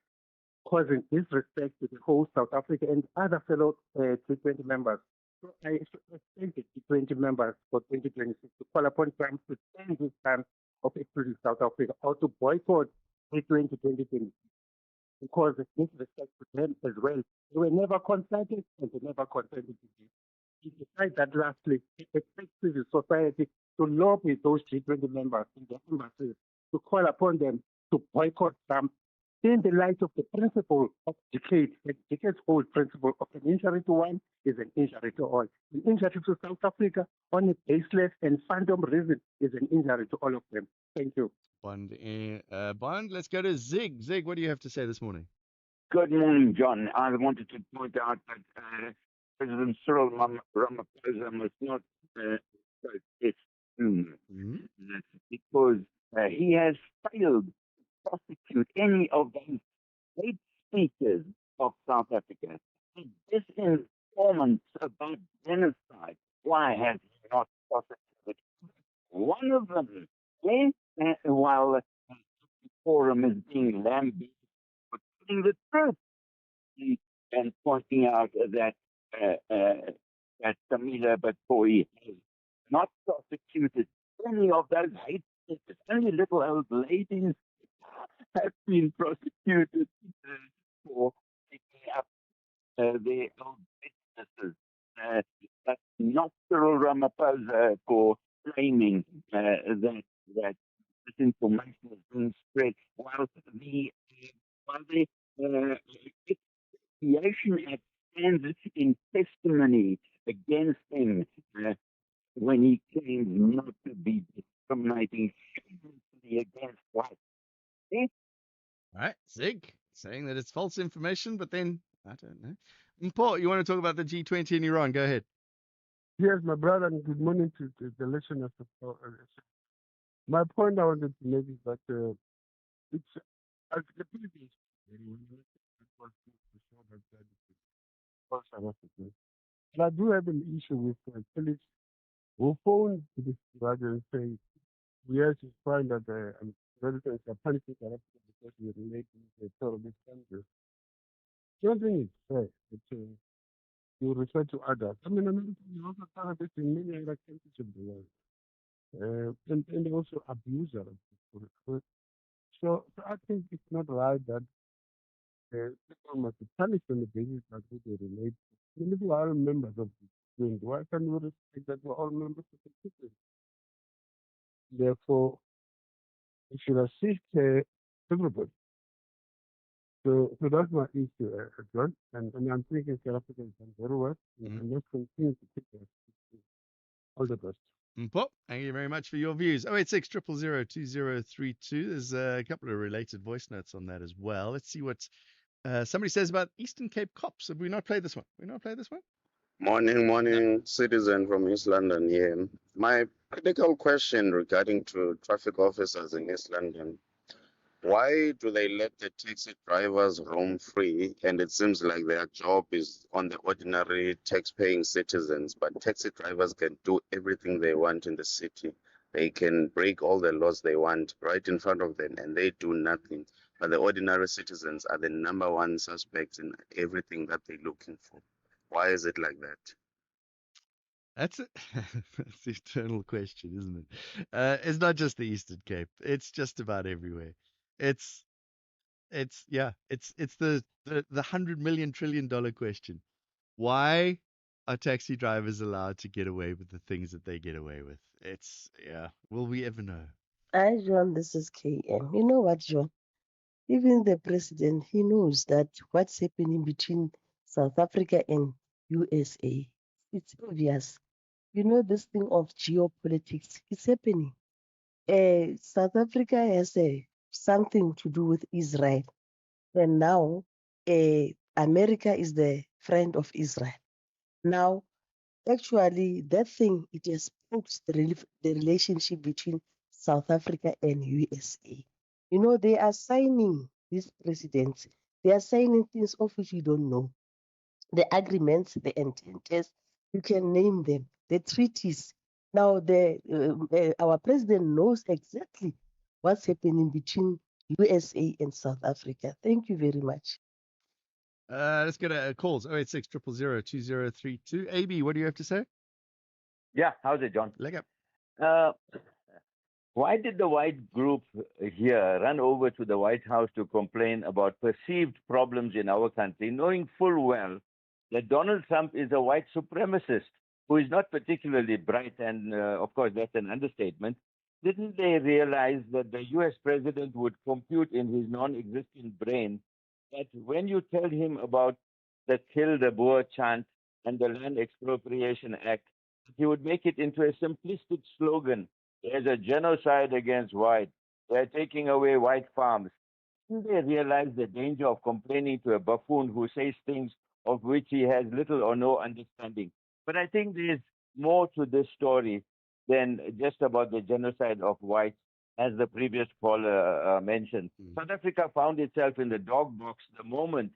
causing disrespect to the whole South Africa and other fellow G20 members. So I expect the G20 members for 2026 to call upon Trump to stand his stand of excluding South Africa or to boycott G20 2026 because of disrespect to them as well. They were never consulted and they never consented to this. Besides that, lastly, it expects civil society to lobby those G20 members in their embassies to call upon them to boycott Trump in the light of the principle of decades, the decades-old principle of an injury to one is an injury to all. An injury to South Africa on a baseless and phantom reason is an injury to all of them. Thank you. Bond, let's go to Zig. Zig, what do you have to say this morning? Good morning, John. I wanted to point out that President Cyril Ramaphosa must not protest because he has failed to prosecute any of those great speakers of South Africa. Disinformants about genocide. Why has he not prosecuted one of them? While the forum is being lambasted for telling the truth and pointing out that Camila Batoyi has not prosecuted any of those hate speakers. Only little old ladies have been prosecuted for picking up their own businesses. But not Cyril Ramaphosa for claiming that disinformation while the Expiation Act stands in testimony against him when he claims not to be discriminating seriously against whites. Eh? All right, Zig saying that it's false information, but then I don't know. Paul, you want to talk about the G20 in Iran? Go ahead. Yes, my brother, and good morning to the listeners. My point I wanted to make is that it's the previous and I do have an issue with colleagues who phone to this radio and say, yes, it's fine that Americans are punishing corruption because we relate to the terrorist country. I don't think it's fair that you refer to others. I mean, America is also terrorists in many other countries of the world. And they also abuse other people. So I think it's not right that people must be punished on the basis that who they relate to. I mean, if we are all members of the community, why can't we respect that we're all members of the community? Therefore, we should assist everybody. So that's my issue, John. And I'm thinking South Africa has done very well. And let's continue to keep that. All the best. Pop, thank you very much for your views. 086 000 2032. There's a couple of related voice notes on that as well. Let's see what somebody says about Eastern Cape cops. Have we not played this one? Morning, citizen from East London here. My critical question regarding to traffic officers in East London. Why do they let the taxi drivers roam free? And it seems like their job is on the ordinary tax-paying citizens, but taxi drivers can do everything they want in the city. They can break all the laws they want right in front of them, and they do nothing. But the ordinary citizens are the number one suspects in everything that they're looking for. Why is it like that? That's the eternal question, isn't it? It's not just the Eastern Cape. It's just about everywhere. It's the $100 trillion question. Why are taxi drivers allowed to get away with the things that they get away with? Will we ever know? Hi, John. This is KM. You know what, John? Even the president, he knows that what's happening between South Africa and USA. It's obvious. You know, this thing of geopolitics is happening. South Africa has something to do with Israel. And now America is the friend of Israel. Now, actually, that thing, it has spokes the relationship between South Africa and USA. You know, they are signing, these presidents, they are signing things of which you don't know. The agreements, the ententes, you can name them, the treaties. Now, our president knows exactly what's happening between USA and South Africa. Thank you very much. Let's get a calls. 086 000 2032. AB, what do you have to say? Yeah, how's it, John? Leg up. Why did the white group here run over to the White House to complain about perceived problems in our country, knowing full well that Donald Trump is a white supremacist who is not particularly bright, and of course that's an understatement? Didn't they realize that the US president would compute in his non-existent brain that when you tell him about the Kill the Boer chant and the Land Expropriation Act, he would make it into a simplistic slogan? There's a genocide against white. They're taking away white farms. Didn't they realize the danger of complaining to a buffoon who says things of which he has little or no understanding? But I think there's more to this story than just about the genocide of whites, as the previous caller mentioned. South Africa found itself in the dog box the moment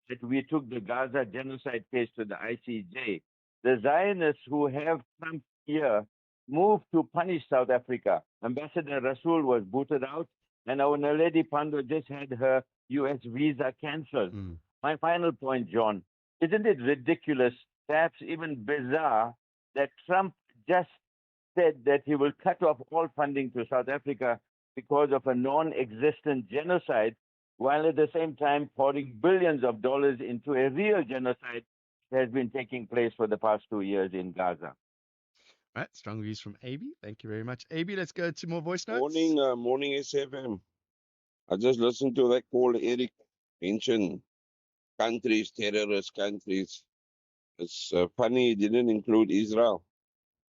that we took the Gaza genocide case to the ICJ. The Zionists who have Trump here moved to punish South Africa. Ambassador Rasool was booted out, and our Naledi Pandor just had her U.S. visa cancelled. My final point, John, isn't it ridiculous, perhaps even bizarre, that Trump just said that he will cut off all funding to South Africa because of a non-existent genocide, while at the same time pouring billions of dollars into a real genocide that has been taking place for the past 2 years in Gaza? Right, strong views from AB. Thank you very much. AB, let's go to more voice notes. Morning, SFM. I just listened to that call Eric mentioned countries, terrorist countries. It's funny he didn't include Israel,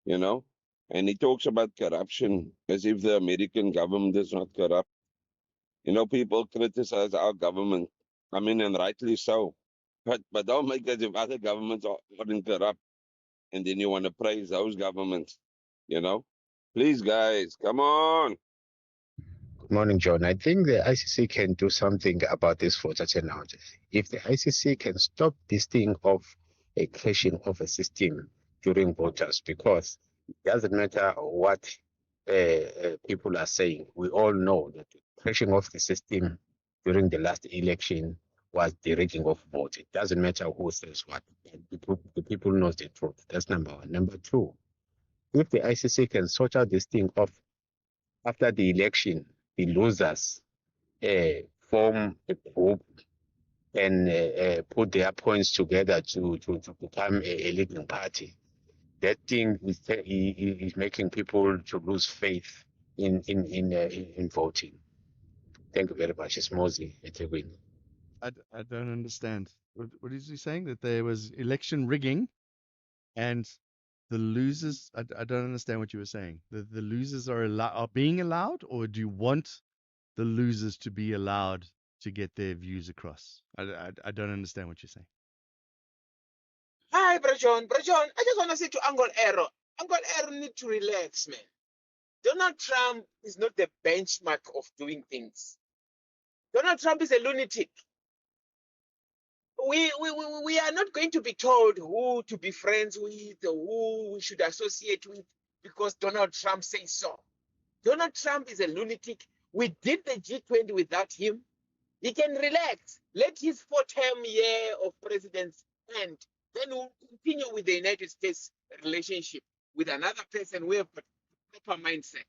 you know. And he talks about corruption as if the American government is not corrupt. You know, people criticize our government. I mean, and rightly so. But don't make as if other governments aren't corrupt and then you want to praise those governments, you know. Please, guys, come on. Good morning, John. I think the ICC can do something about this for such an out. If the ICC can stop this thing of a crashing of a system during voters, because it doesn't matter what people are saying, we all know that the crashing of the system during the last election was the rigging of votes. It doesn't matter who says what. The people knows the truth. That's number one. Number two, if the ICC can sort out this thing of after the election, the losers form a group and put their points together to become a leading party. That thing is making people to lose faith in voting. Thank you very much. It's Mozi at Ekwini. I don't understand. What is he saying? That there was election rigging and the losers. I don't understand what you were saying. The losers are being allowed, or do you want the losers to be allowed to get their views across? I don't understand what you're saying. Hi, Brajon. Brajon, I just want to say to Uncle Ero, Uncle Ero need to relax, man. Donald Trump is not the benchmark of doing things. Donald Trump is a lunatic. We are not going to be told who to be friends with or who we should associate with because Donald Trump says so. Donald Trump is a lunatic. We did the G20 without him. He can relax. Let his four-term year of presidency end. Then we'll continue with the United States relationship with another person with a proper mindset.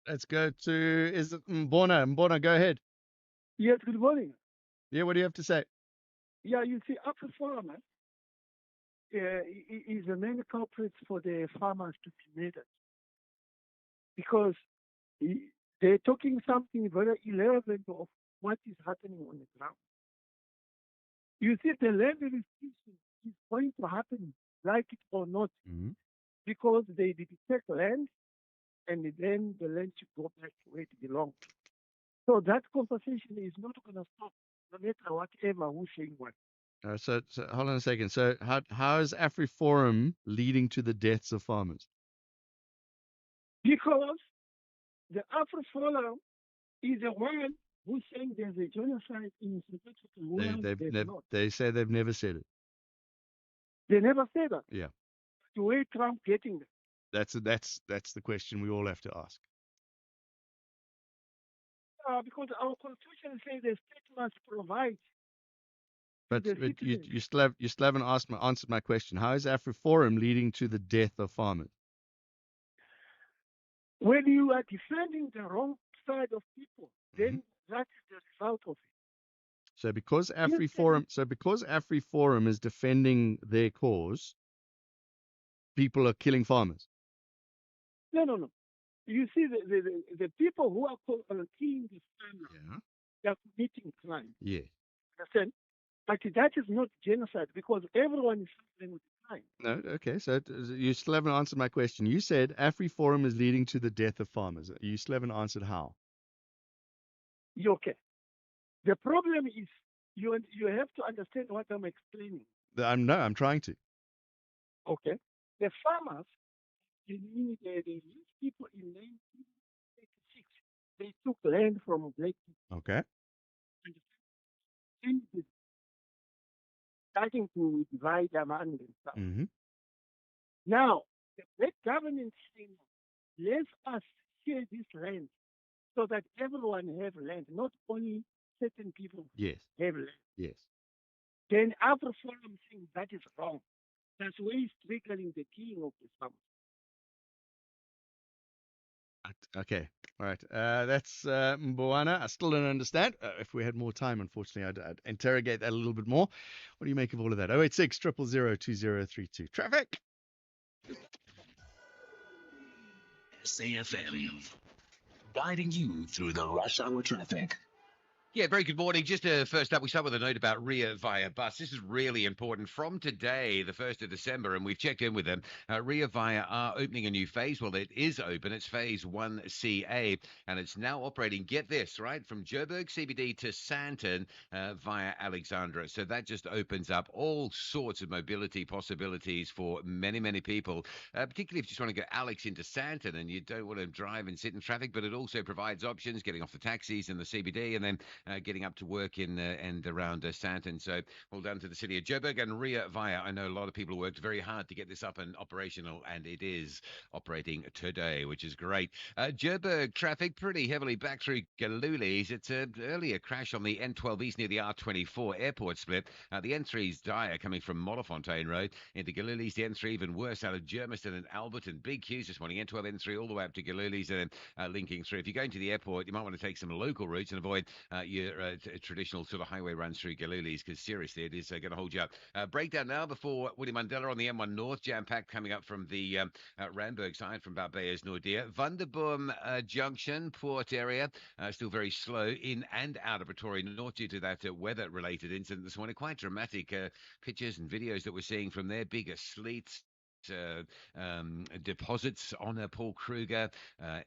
Let's go to, is it Mbona? Mbona, go ahead. Yes, good morning. Yeah, what do you have to say? Yeah, you see, Africa Farmer is the main culprit for the farmers to be murdered because they're talking something very irrelevant of what is happening on the ground. You see, the land restriction is going to happen, like it or not, because they detect land and then the land should go back to where it belongs. So that conversation is not going to stop, no matter whatever who's saying what. So hold on a second. So how is AfriForum leading to the deaths of farmers? Because the AfriForum is the one who's saying there's a genocide in South Africa. They say they've never said it. They never said that. Yeah. The way Trump getting that. That's the question we all have to ask. Because our constitution says the state must provide. But you still haven't answered my question. How is AfriForum leading to the death of farmers? When you are defending the wrong side of people, then that is the result of it. So because AfriForum is defending their cause, people are killing farmers. No. You see, the people who are killing the farmers, they are committing crime. Yeah. Understand? But that is not genocide because everyone is suffering with crime. No, okay. So you still haven't answered my question. You said AfriForum is leading to the death of farmers. You still haven't answered how. Okay. The problem is you have to understand what I'm explaining. I'm trying to. Okay. The farmers, the rich people in 1986, they took land from black people. Okay. And starting to divide their land and stuff. Now, the black government is saying, let us share this land so that everyone have land, not only certain people have land. Yes. Then AfriForum saying that is wrong. That's why he's triggering the killing of the farmers. Okay. All right. That's Mbwana. I still don't understand. If we had more time, unfortunately, I'd interrogate that a little bit more. What do you make of all of that? 086 000 2032. Traffic. SAFM guiding you through the rush hour traffic. Yeah, very good morning. Just first up, we start with a note about Ria Via Bus. This is really important. From today, the 1st of December, and we've checked in with them, Ria Via are opening a new phase. Well, it is open. It's phase 1CA, and it's now operating, get this, right, from Joburg CBD to Sandton via Alexandra. So that just opens up all sorts of mobility possibilities for many, many people, particularly if you just want to get Alex into Sandton and you don't want to drive and sit in traffic, but it also provides options, getting off the taxis in the CBD and then getting up to work in and around Sandton. So well done to the city of Joburg and Ria Via. I know a lot of people worked very hard to get this up and operational, and it is operating today, which is great. Joburg traffic pretty heavily back through Galulis. It's an earlier crash on the N12 East near the R24 airport split. The N3's dire coming from Modderfontein Road into Galulis. The N3 even worse out of Germiston and Alberton. Big queues this morning. N12, N3 all the way up to Galulis and then linking through. If you're going to the airport, you might want to take some local routes and avoid your traditional sort of highway runs through Galulis, because seriously, it is going to hold you up. Breakdown now before William Mandela on the M1 North, jam-packed coming up from the Randburg side from Barbeyers Nordia. Vanderboom Junction, port area, still very slow in and out of Pretoria North due to that weather-related incident this morning. Quite dramatic pictures and videos that we're seeing from there. Bigger sleets. Deposits on Paul Kruger,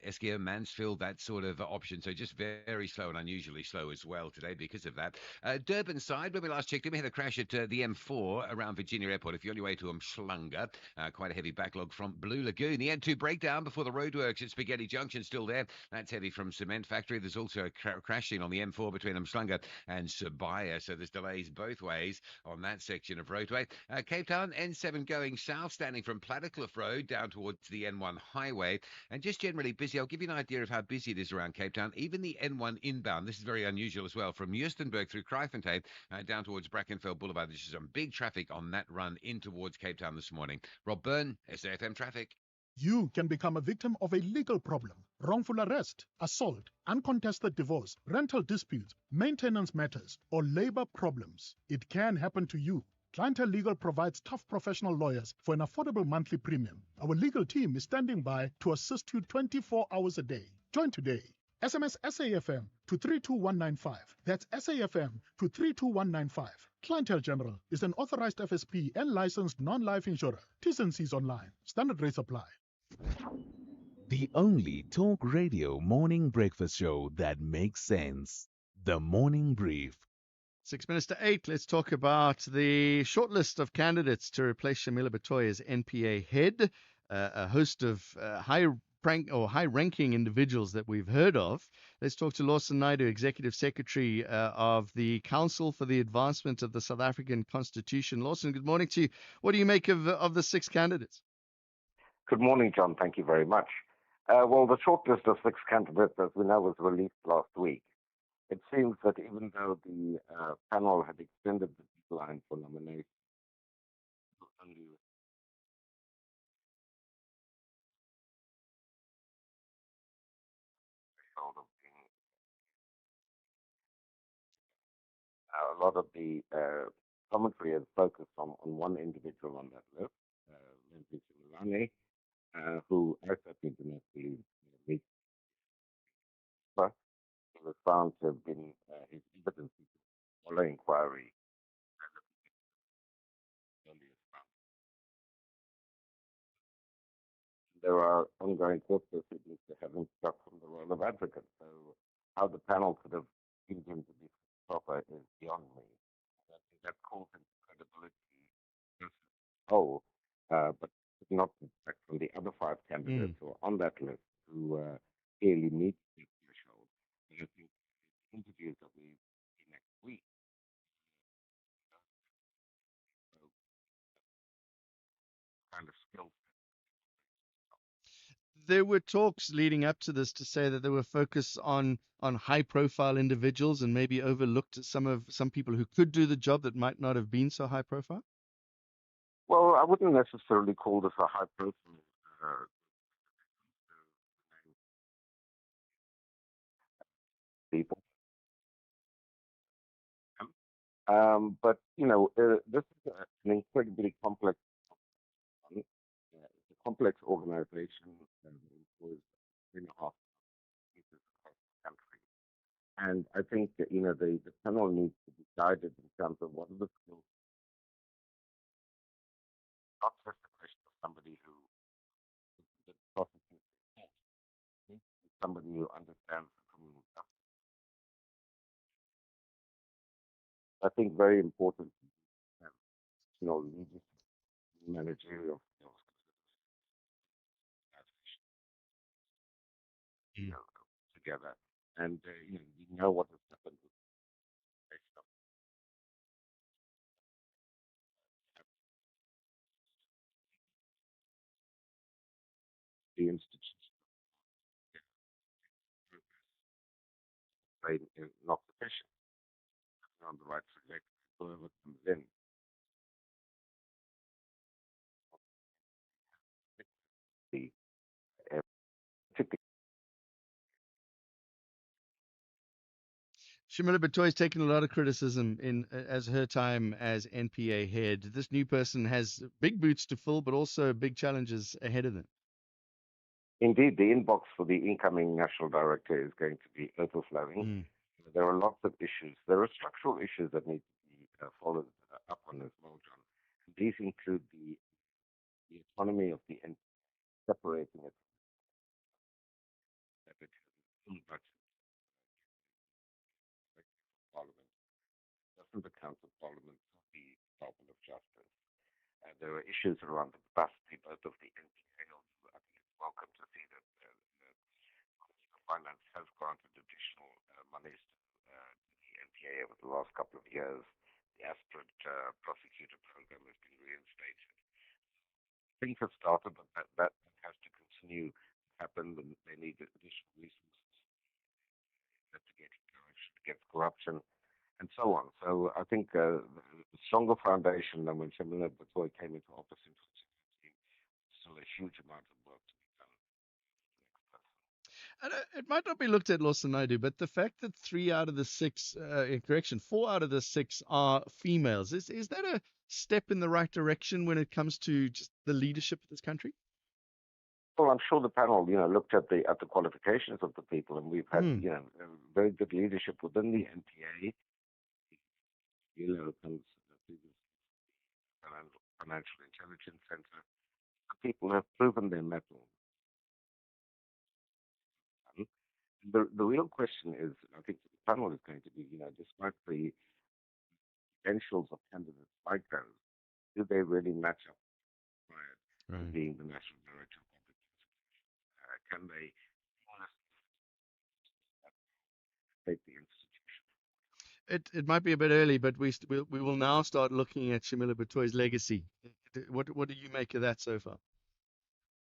Eskia, Mansfield, that sort of option. So just very slow and unusually slow as well today because of that. Durban side, when we last checked in, we had a crash at the M4 around Virginia Airport. If you're on your way to Umhlanga, quite a heavy backlog from Blue Lagoon. The N2 breakdown before the roadworks at Spaghetti Junction still there. That's heavy from Cement Factory. There's also a crashing on the M4 between Umhlanga and Sabaya. So there's delays both ways on that section of roadway. Cape Town, N7 going south, standing from Plattercliff Road down towards the N1 highway, and just generally busy. I'll give you an idea of how busy it is around Cape Town. Even the N1 inbound, this is very unusual as well, from Justenburg through Kryfontein down towards Brackenfell Boulevard. There's some big traffic on that run in towards Cape Town this morning. Rob Byrne, SAFM Traffic. You can become a victim of a legal problem: wrongful arrest, assault, uncontested divorce, rental disputes, maintenance matters, or labor problems. It can happen to you. Clientele Legal provides tough professional lawyers for an affordable monthly premium. Our legal team is standing by to assist you 24 hours a day. Join today. SMS SAFM to 32195. That's SAFM to 32195. Clientele General is an authorized FSP and licensed non-life insurer. T's and C's online. Standard rates apply. The only talk radio morning breakfast show that makes sense. The Morning Brief. 6 minutes to 8. Let's talk about the shortlist of candidates to replace Shamila Batoy as NPA head. A host of high-ranking individuals that we've heard of. Let's talk to Lawson Naidoo, Executive Secretary of the Council for the Advancement of the South African Constitution. Lawson, good morning to you. What do you make of the 6 candidates? Good morning, John. Thank you very much. Well, the shortlist of 6 candidates, as we know, was released last week. It seems that even though the panel had extended the deadline for nomination, a lot of the commentary is focused on one individual on that list, Thulasizwe Simelane, who I certainly do not believe meets. But he was found to have been his evidence follow inquiry. There are ongoing court proceedings that haven't struck from the role of advocate. So how the panel could have deemed him to be proper is beyond me. I think that calls into credibility as a whole, but not from the other 5 candidates who are on that list who clearly meet the threshold. And I think the interviews that we see next week kind of skills. There were talks leading up to this to say that they were focused on high-profile individuals and maybe overlooked some people who could do the job that might not have been so high-profile. Well, I wouldn't necessarily call this a high-profile people. But, you know, this is an incredibly complex it's a complex organization. It was 3.5 meters And I think that, the panel needs to be guided in terms of what are the skills, not just a question of somebody who is prosecuting, somebody who understands the criminal justice. I think very important, leadership, managerial skills, together. And, you know what has happened with the institution, is not sufficient, on the right trajectory. Whoever comes in, the particularly Shamila Batoy's taken a lot of criticism in as her time as NPA head. This new person has big boots to fill, but also big challenges ahead of them. indeed, the inbox for the incoming national director is going to be overflowing. There are lots of issues. There are structural issues that need to be followed up on as well, John. These include the autonomy of the NPA, separating it that it has its own budget Parliament, doesn't account for Parliament or the Department of Justice. There are issues around the capacity both of the NPA. I think it's welcome to see that the Commission of Finance has granted additional monies to the NPA over the last couple of years. The Aspirant prosecutor program has been reinstated. Things have started, but that has to continue to happen. They need additional resources investigating against corruption and so on. So I think a stronger foundation than when Shamila Batoy came into office in 2017. Still a huge amount of work to be done. And it might not be looked at, Lawson Naidu, but the fact that 4 out of the 6 are females, is that a step in the right direction when it comes to just the leadership of this country? Well, I'm sure the panel, looked at the qualifications of the people, and we've had, very good leadership within the NPA. Comes Financial Intelligence Center. People have proven their mettle. The real question is, I think the panel is going to be, despite the credentials of candidates like those, do they really match up to being the National Director of Public Institutions? Can they take the institution? It might be a bit early, but we will now start looking at Shamila Batoy's legacy. What do you make of that so far?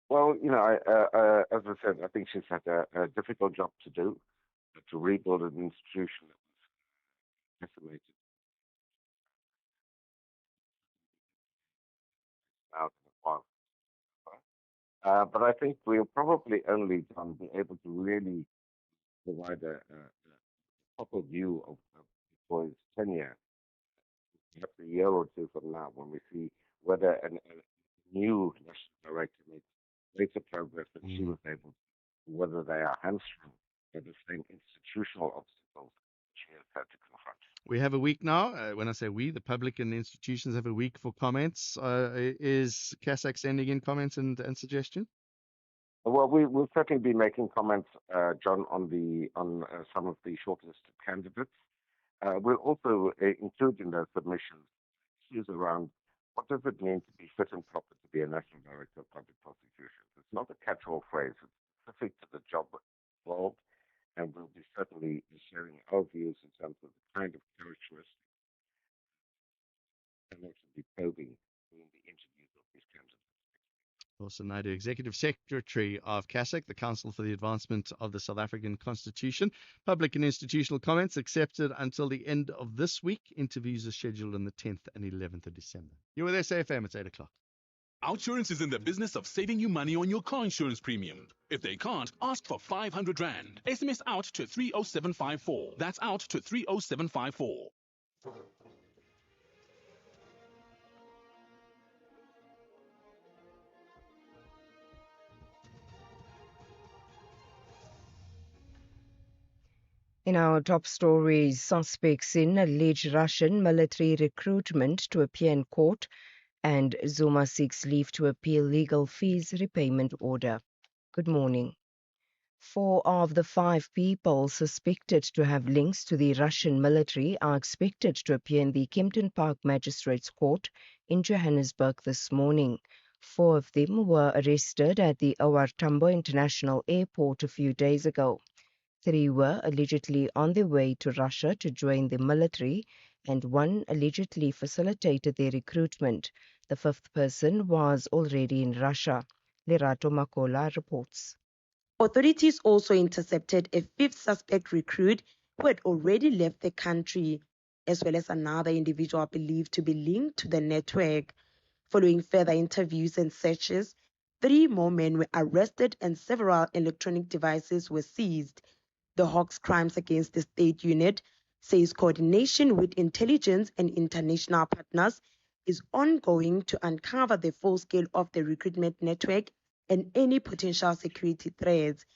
Well, as I said, I think she's had a difficult job to do, to rebuild an institution that was decimated out in the past. But I think we'll probably only be able to really provide a proper view of Batoy's tenure perhaps a year or two from now, when we see whether a new national director makes greater progress than she was able to, whether they are hamstrung by the same institutional obstacles she has had to confront. We have a week now. When I say we, the public and the institutions have a week for comments. Is CASAC sending in comments and suggestions? Well, we will certainly be making comments, John, on some of the shortlisted candidates. We'll also include in those submissions issues around what does it mean to be fit and proper to be a National Director of Public Prosecutions. It's not a catch-all phrase. It's specific to the job involved, and we'll be certainly sharing our views in terms of the kind of characteristics and also be probing in the interviews of these candidates. Lawson Naidu, Executive Secretary of CASAC, the Council for the Advancement of the South African Constitution. Public and institutional comments accepted until the end of this week. Interviews are scheduled on the 10th and 11th of December. You're with SAFM, it's 8 o'clock. Outsurance is in the business of saving you money on your car insurance premium. If they can't, ask for 500 Rand. SMS out to 30754. That's out to 30754. In our top stories, suspects in alleged Russian military recruitment to appear in court, and Zuma seeks leave to appeal legal fees repayment order. Good morning. 4 of the 5 people suspected to have links to the Russian military are expected to appear in the Kempton Park Magistrates Court in Johannesburg this morning. 4 of them were arrested at the OR Tambo International Airport a few days ago. 3 were allegedly on their way to Russia to join the military, and 1 allegedly facilitated their recruitment. The 5th person was already in Russia. Lerato Makola reports. Authorities also intercepted a 5th suspect recruit who had already left the country, as well as another individual believed to be linked to the network. Following further interviews and searches, 3 more men were arrested and several electronic devices were seized. The Hawks Crimes Against the State Unit says coordination with intelligence and international partners is ongoing to uncover the full scale of the recruitment network and any potential security threats.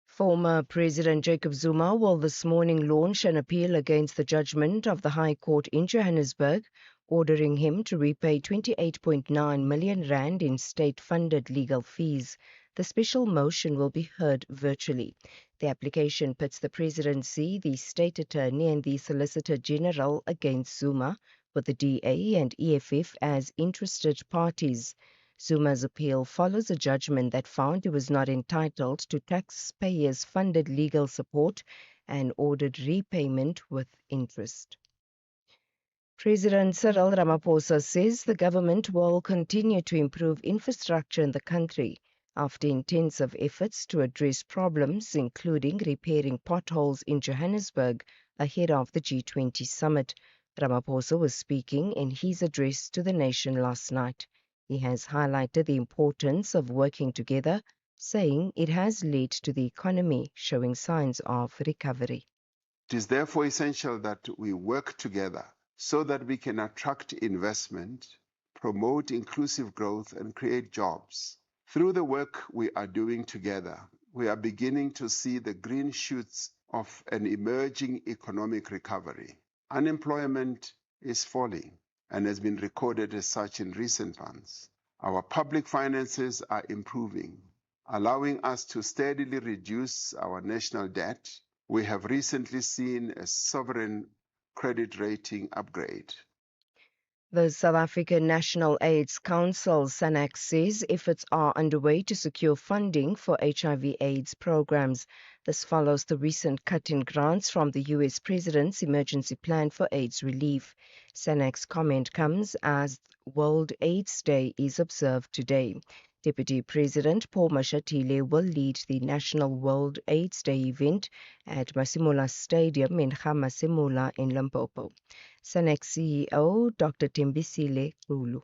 Former President Jacob Zuma will this morning launch an appeal against the judgment of the High Court in Johannesburg, ordering him to repay 28.9 million rand in state-funded legal fees. The special motion will be heard virtually. The application pits the presidency, the state attorney and the solicitor general against Zuma, with the DA and EFF as interested parties. Zuma's appeal follows a judgment that found he was not entitled to taxpayers-funded legal support and ordered repayment with interest. President Cyril Ramaphosa says the government will continue to improve infrastructure in the country after intensive efforts to address problems, including repairing potholes in Johannesburg ahead of the G20 summit. Ramaphosa was speaking in his address to the nation last night. He has highlighted the importance of working together, saying it has led to the economy showing signs of recovery. It is therefore essential that we work together so that we can attract investment, promote inclusive growth, and create jobs. Through the work we are doing together, we are beginning to see the green shoots of an emerging economic recovery. Unemployment is falling and has been recorded as such in recent months. Our public finances are improving, allowing us to steadily reduce our national debt. We have recently seen a sovereign credit rating upgrade. The South African National AIDS Council, SANAC, says efforts are underway to secure funding for HIV/AIDS programs. This follows the recent cut in grants from the U.S. President's emergency plan for AIDS relief. SANAC's comment comes as World AIDS Day is observed today. Deputy President Paul Mashatile will lead the National World AIDS Day event at Masemola Stadium in Masemola in Limpopo. SANAC CEO Dr. Tembisile Lulu.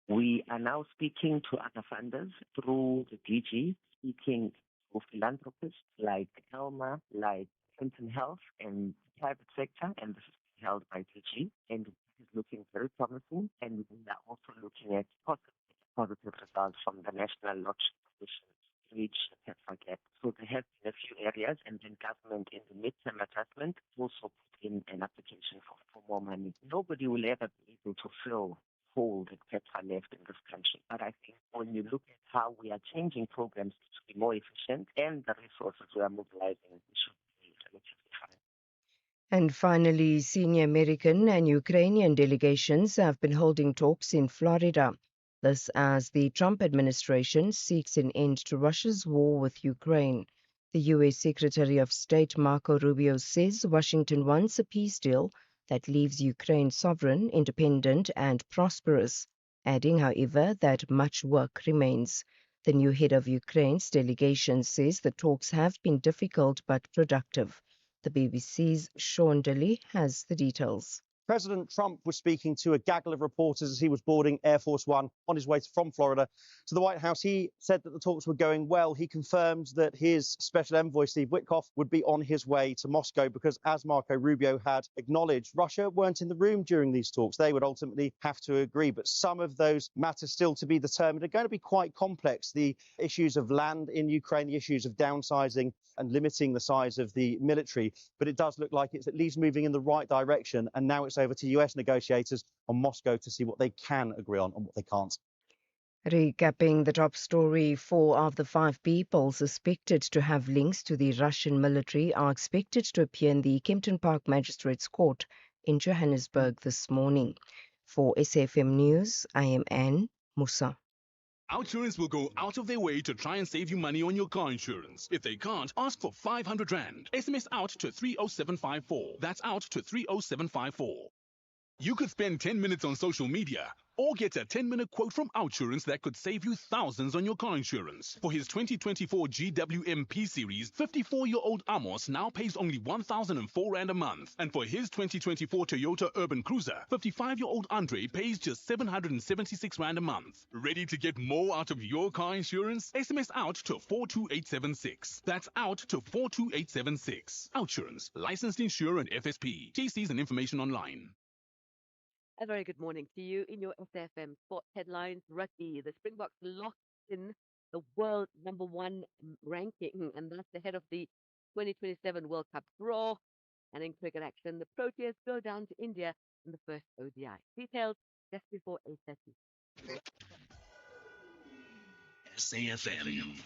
We are now speaking to other funders through the DG, speaking to philanthropists like Elma, like Clinton Health and private sector, and this is held by DG, and it is looking very promising, and we are also looking at positive results from the National Lottery Commission to reach the PEPFAR gap. So there have been a few areas, and then government in the midterm adjustment also put in an application for more money. Nobody will ever be able to fill hole that PEPFAR left in this country. But I think when you look at how we are changing programs to be more efficient and the resources we are mobilizing, we should be relatively fine. And finally, senior American and Ukrainian delegations have been holding talks in Florida. This as the Trump administration seeks an end to Russia's war with Ukraine. The U.S. Secretary of State Marco Rubio says Washington wants a peace deal that leaves Ukraine sovereign, independent and prosperous, adding, however, that much work remains. The new head of Ukraine's delegation says the talks have been difficult but productive. The BBC's Sean Daly has the details. President Trump was speaking to a gaggle of reporters as he was boarding Air Force One on his way from Florida to the White House. He said that the talks were going well. He confirmed that his special envoy, Steve Witkoff, would be on his way to Moscow because, as Marco Rubio had acknowledged, Russia weren't in the room during these talks. They would ultimately have to agree. But some of those matters still to be determined are going to be quite complex. The issues of land in Ukraine, the issues of downsizing and limiting the size of the military. But it does look like it's at least moving in the right direction. And now it's over to US negotiators on Moscow to see what they can agree on and what they can't. Recapping the top story, 4 of the 5 people suspected to have links to the Russian military are expected to appear in the Kempton Park Magistrates Court in Johannesburg this morning. For SAFM News, I am Anne Musa. Outsurance will go out of their way to try and save you money on your car insurance. If they can't, ask for 500 Rand. SMS out to 30754. That's out to 30754. You could spend 10 minutes on social media or get a 10-minute quote from Outsurance that could save you thousands on your car insurance. For his 2024 GWMP series, 54-year-old Amos now pays only 1,004 Rand a month. And for his 2024 Toyota Urban Cruiser, 55-year-old Andre pays just 776 Rand a month. Ready to get more out of your car insurance? SMS out to 42876. That's out to 42876. Outsurance, licensed insurer and FSP. TCs and information online. A very good morning to you. In your SFM Sport headlines, rugby, the Springboks locked in the world #1 ranking, and that's ahead of the 2027 World Cup draw. And in cricket action, the Proteas go down to India in the first ODI. Details just before 8:30. SAFM,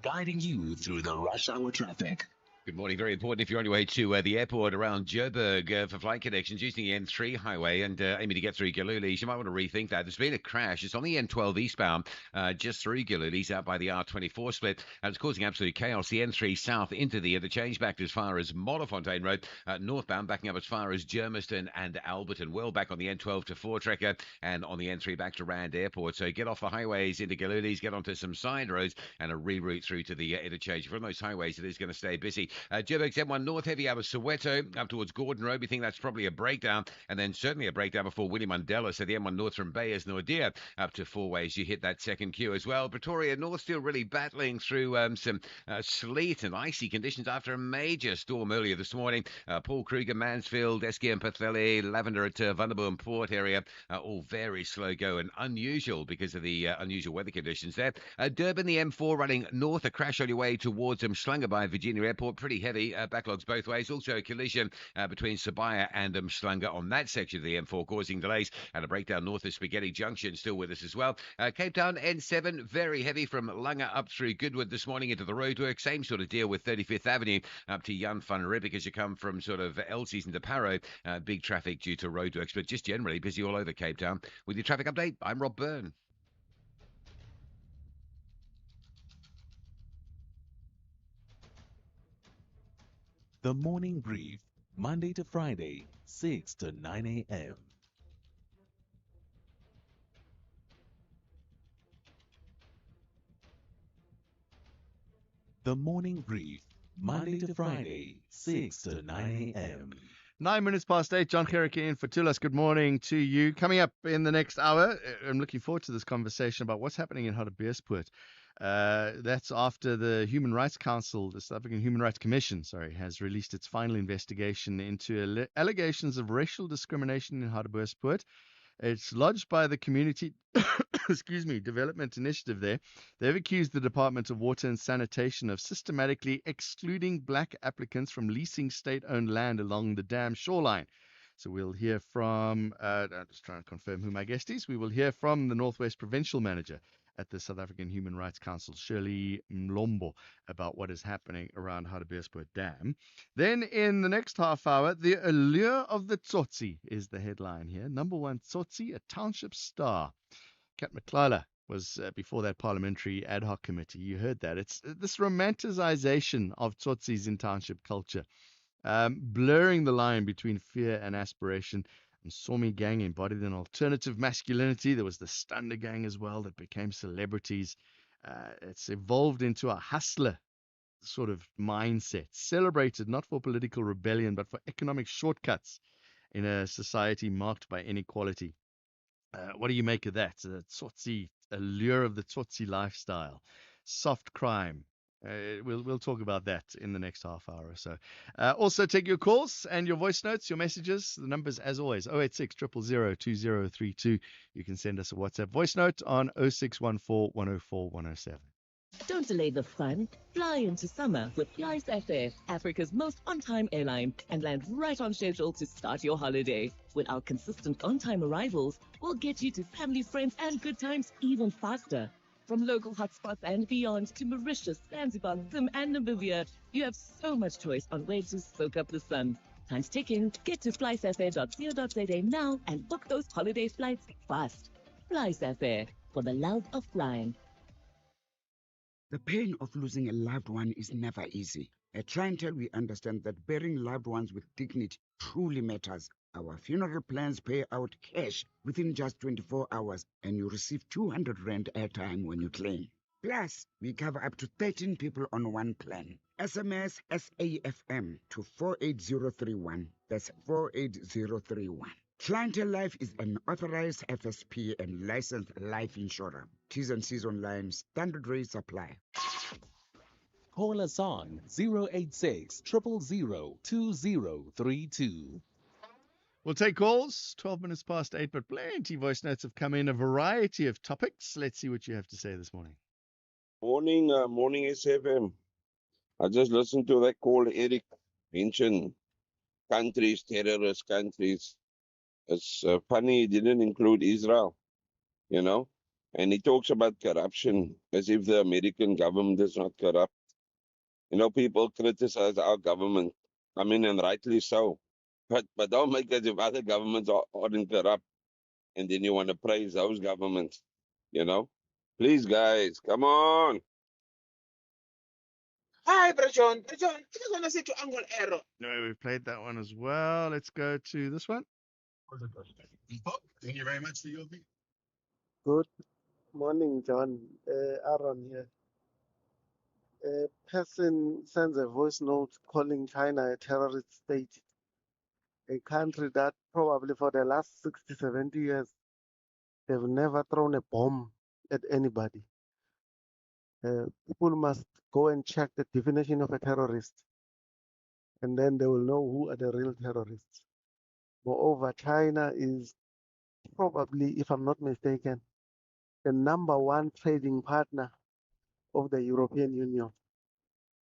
guiding you through the rush hour traffic. Good morning. Very important if you're on your way to the airport around Joburg for flight connections using the N3 highway and aiming to get through Galilees. You might want to rethink that. There's been a crash. It's on the N12 eastbound, just through Galilees out by the R24 split, and it's causing absolute chaos. The N3 south into the interchange back as far as Modderfontein Road, northbound backing up as far as Germiston and Alberton. Well back on the N12 to Voortrekker and on the N3 back to Rand Airport. So get off the highways into Galilees, get onto some side roads and a reroute through to the interchange. From those highways, it is going to stay busy. Joburg's M1 North heavy out of Soweto up towards Gordon Road. We think that's probably a breakdown, and then certainly a breakdown before Willie Mandela. So the M1 North from Bayers Nordia up to Four Ways. You hit that second queue as well. Pretoria North still really battling through some sleet and icy conditions after a major storm earlier this morning. Paul Kruger, Mansfield, Esky and Pathele, Lavender at Vanderbilt Port area, all very slow go and unusual because of the unusual weather conditions there. Durban, the M4 running north, a crash on your way towards Umhlanga by Virginia Airport, pretty heavy. Backlogs both ways. Also a collision between Sabaya and Umhlanga on that section of the M4, causing delays, and a breakdown north of Spaghetti Junction still with us as well. Cape Town N7 very heavy from Langa up through Goodwood this morning into the roadwork. Same sort of deal with 35th Avenue up to Jan van Riebeek as you come from sort of Elsie's into Parow. Big traffic due to roadworks, but just generally busy all over Cape Town. With your traffic update, I'm Rob Byrne. The Morning Brief, Monday to Friday, 6 to 9 a.m. The Morning Brief, Monday to Friday, 6 to 9 a.m. 9 minutes past 8, John Gericke in for Thulas. Good morning to you. Coming up in the next hour, I'm looking forward to this conversation about what's happening in Hartbeespoort. That's after the Human Rights Council, the South African Human Rights Commission, has released its final investigation into allegations of racial discrimination in Hartbeespoort. It's lodged by the Community Development Initiative there. They've accused the Department of Water and Sanitation of systematically excluding black applicants from leasing state-owned land along the dam shoreline. So we'll hear from, I'm just trying to confirm who my guest is. We will hear from the Northwest Provincial Manager at the South African Human Rights Council, Shirley Mlombo, about what is happening around Hartbeespoort Dam. Then in the next half hour, the allure of the Tsotsi is the headline here. Number 1 Tsotsi, a township star. Kat McClellan was before that parliamentary ad hoc committee. You heard that. It's this romanticization of Tsotsis in township culture, blurring the line between fear and aspiration. And Somi Gang embodied an alternative masculinity. There was the Stander Gang as well that became celebrities. It's evolved into a hustler sort of mindset, celebrated not for political rebellion, but for economic shortcuts in a society marked by inequality. What do you make of that? The Tsotsi allure of the Tsotsi lifestyle, soft crime. We'll talk about that in the next half hour or so. Also, take your calls and your voice notes, your messages. The numbers, as always, 086 000 2032. You can send us a WhatsApp voice note on 0614 104 107. Don't delay the fun. Fly into summer with FlySafair, Africa's most on-time airline, and land right on schedule to start your holiday. With our consistent on-time arrivals, we'll get you to family, friends, and good times even faster. From local hotspots and beyond to Mauritius, Zanzibar, Zim, and Namibia, you have so much choice on where to soak up the sun. Time's ticking. Get to flysafair.co.za now and book those holiday flights fast. FlySafair, for the love of flying. The pain of losing a loved one is never easy. At Clientele, we understand that burying loved ones with dignity truly matters. Our funeral plans pay out cash within just 24 hours, and you receive 200 Rand airtime when you claim. Plus, we cover up to 13 people on one plan. SMS SAFM to 48031. That's 48031. Clientele Life is an authorized FSP and licensed life insurer. T's and C's online. Standard rates apply. Call us on 086 000 2032. We'll take calls. 12 minutes past 8, but plenty voice notes have come in, a variety of topics. Let's see what you have to say this morning. Morning SFM. I just listened to that call Eric mentioned countries, terrorist countries. It's funny he didn't include Israel, you know, and he talks about corruption as if the American government is not corrupt. You know, people criticize our government. I mean, and rightly so. But don't make as if other governments aren't corrupt, and then you want to praise those governments, you know. Please, guys, come on. Hi, Brajon. Brajon, I just want to say to Uncle Arrow. No, we've played that one as well. Let's go to this one. Thank you very much for your view. Good morning, John. Aaron here. A person sends a voice note calling China a terrorist state, a country that probably for the last 60, 70 years, they've never thrown a bomb at anybody. People must go and check the definition of a terrorist, and then they will know who are the real terrorists. Moreover, China is probably, if I'm not mistaken, the #1 trading partner of the European Union.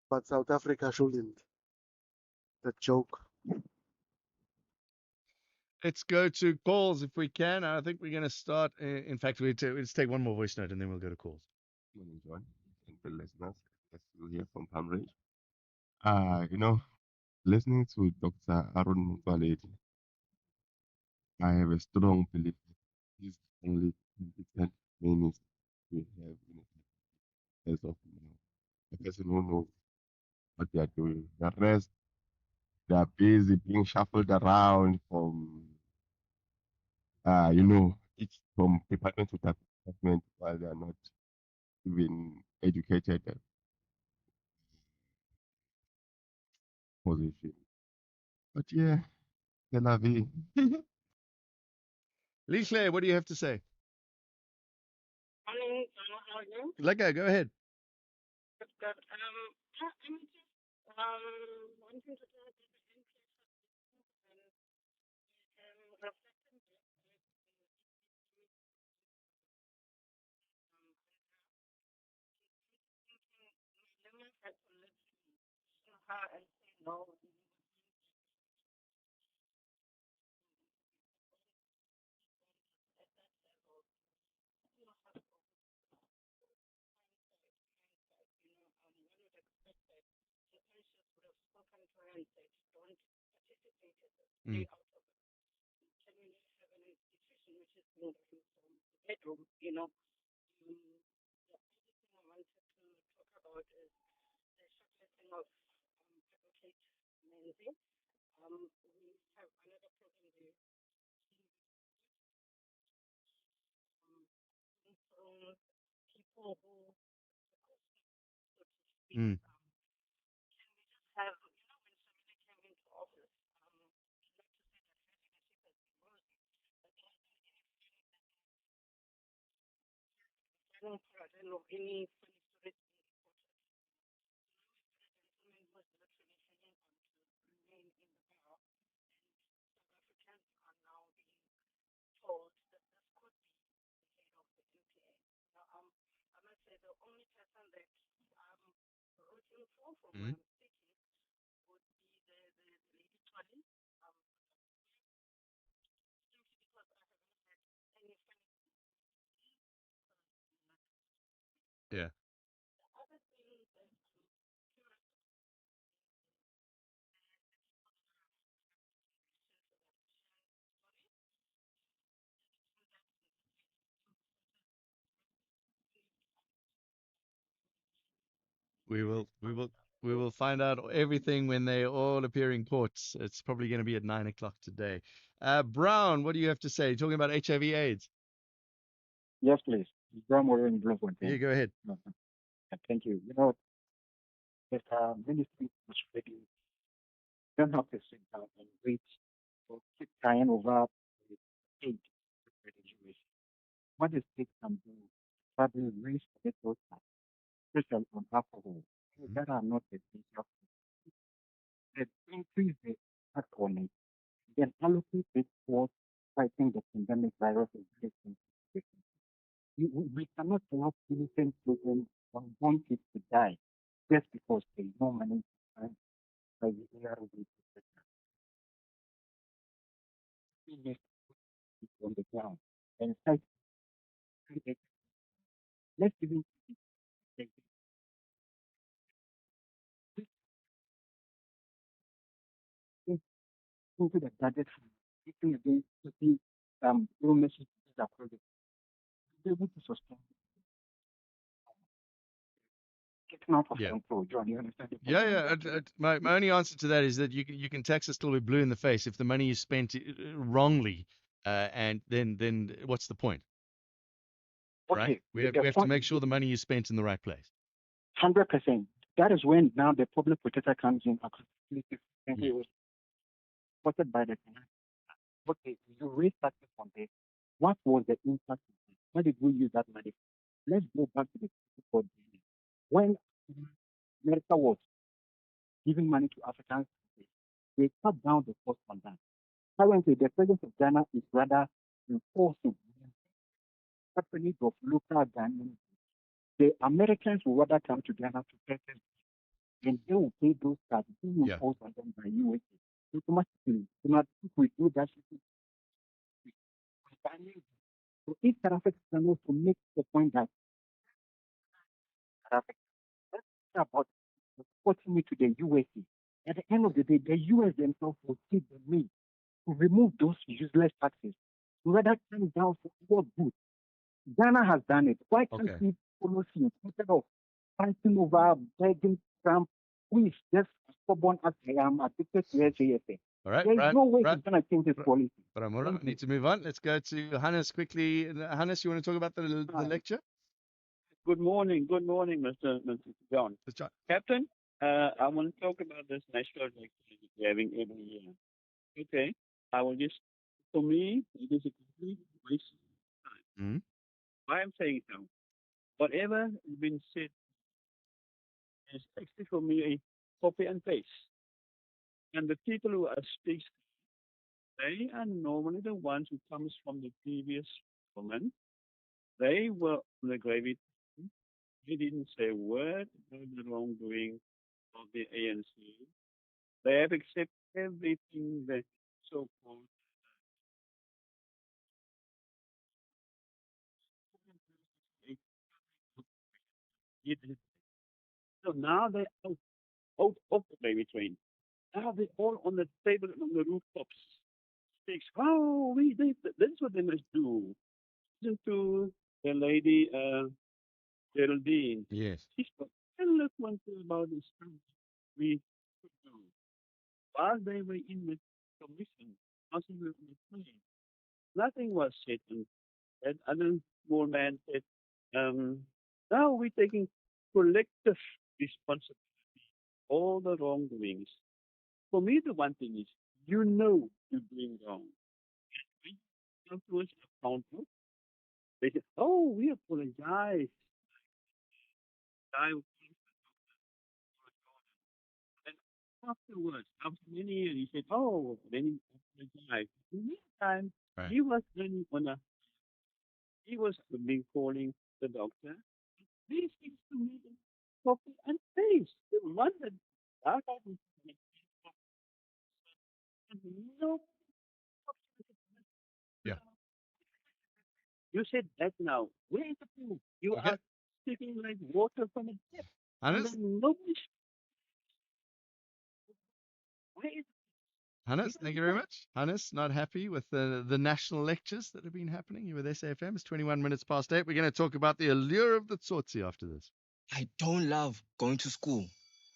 But South Africa shouldn't. The joke. Let's go to calls if we can. I think we're going to start. In fact, let's take one more voice note and then we'll go to calls. Good morning, John, and the listeners. Yes, you hear from Palm Range. Listening to Dr. Aaron Mutwaledi, I have a strong belief that he's the only competent minister we have as of now. A person who knows what they are doing. The rest, they are busy being shuffled around each from department to department while they are not even educated position. But yeah, c'est la vie. Lihle, what do you have to say? Morning, John. How are you? Leka, go ahead. Good, good. I'm just wanting to talk about the and reflecting limits had to literally show her and say no. Spoken to her and said, don't participate in this. Stay out of it. Can we have an institution which is being done from the bedroom, you know? The other thing I wanted to talk about is the shortlisting of Advocate Menzi. We have another program there. From people who Mm. have, when somebody came into office, don't know any funny stories being reported. The gentleman was literally hanging on to remain in the bar, and South Africans are now being told that this could be the head of the NPA. Now, I must say the only person that I'm rooting for from Mm. where I'm speaking would be the lady Tolly. Simply because I haven't had any funny. Yeah. The other thing that I'm curious We will, we will, we will find out everything when they all appear in courts. It's probably going to be at 9 o'clock today. Brown, what do you have to say? Talking about HIV/AIDS. Yes, please. Brown Warren Yeah, Bloemfontein. go ahead. Thank you. You know, that many things was ready. Don't have to sit down and wait or keep trying over with aid with the Jewish. What the state can do, probably raise the those especially on alcohol. That are not the things of that increase the tax on it, then allocate it towards fighting the pandemic virus infection. We cannot allow innocent children or young kids to die just because there is no money to find by the ARV system. We need it on the ground and fight it. Let's even take this into the budget looking against certain illnesses that are present. Be able to sustain getting out of Yeah. control. John, you understand the Yeah, point? yeah. My only answer to that is that you can tax us till we're blue in the face if the money is spent wrongly, and then what's the point, right? Okay, We the have to point make sure the money is spent in the right place. 100%. That is when now the public protector comes in accountability and he was supported by the finance. Okay, you raised taxes on this. What was the impact? Why did we use that money? Let's go back to the for when America was giving money to African countries, they cut down the cost on that. Currently, the president of Ghana is rather enforcing companies of local Ghanaians. The Americans will rather come to Ghana to purchase, and they will pay those taxes being Yeah. imposed on them by USA. Automatically, if we do that, we banning. So if South Africa can also make the point that South Africa, let's talk about exporting it to the USA. At the end of the day, the US themselves will take the means to remove those useless taxes, rather come down for what good. Ghana has done it. Why can't Okay. we follow suit instead of fighting over begging Trump, who is just as stubborn as I am, addicted to SASA? All right, There is Brad. no way Brad. he's going to change his policy. But I Thank you. need to move on. Let's go to Hannes quickly. Hannes, you want to talk about the lecture? Good morning, Mr. John. Mr. John. Captain, I want to talk about this national lecture we're having every year. Okay, I will just, for me, it is a complete waste of time. Why I'm saying so? Whatever has been said is actually for me a copy and paste. And the people who are speaks, they are normally the ones who comes from the previous government. They were on the gravy. They didn't say a word about the wrongdoing of the ANC. They have accepted everything that so-called did. So now they're out of the gravy train. Now they're all on the table and on the rooftops. Speaks, oh, we did. That's what they must do. Listen to the lady Geraldine. Yes. She spoke eloquently about the stuff we could do. While they were in the commission, as we were in the train, nothing was said. And that other small man said, now we're taking collective responsibility, all the wrongdoings. For me, the one thing is, you know you're doing wrong. When you come to us accountable, They said, "Oh, we apologize." I and afterwards, after many years, he said, "Oh, then he apologized." In the meantime, Right. he was then on a he was been calling the doctor. These things to me copy and paste. The one that I had is no. Yeah. You said that now. Where is the proof? You Okay. are speaking like water from a tip. And Hannes? then nobody. Where is Hannes, thank you very much. Hannes, not happy with the national lectures that have been happening here with SAFM. It's 21 minutes past 8. We're going to talk about the allure of the tsotsi after this. I don't love going to school.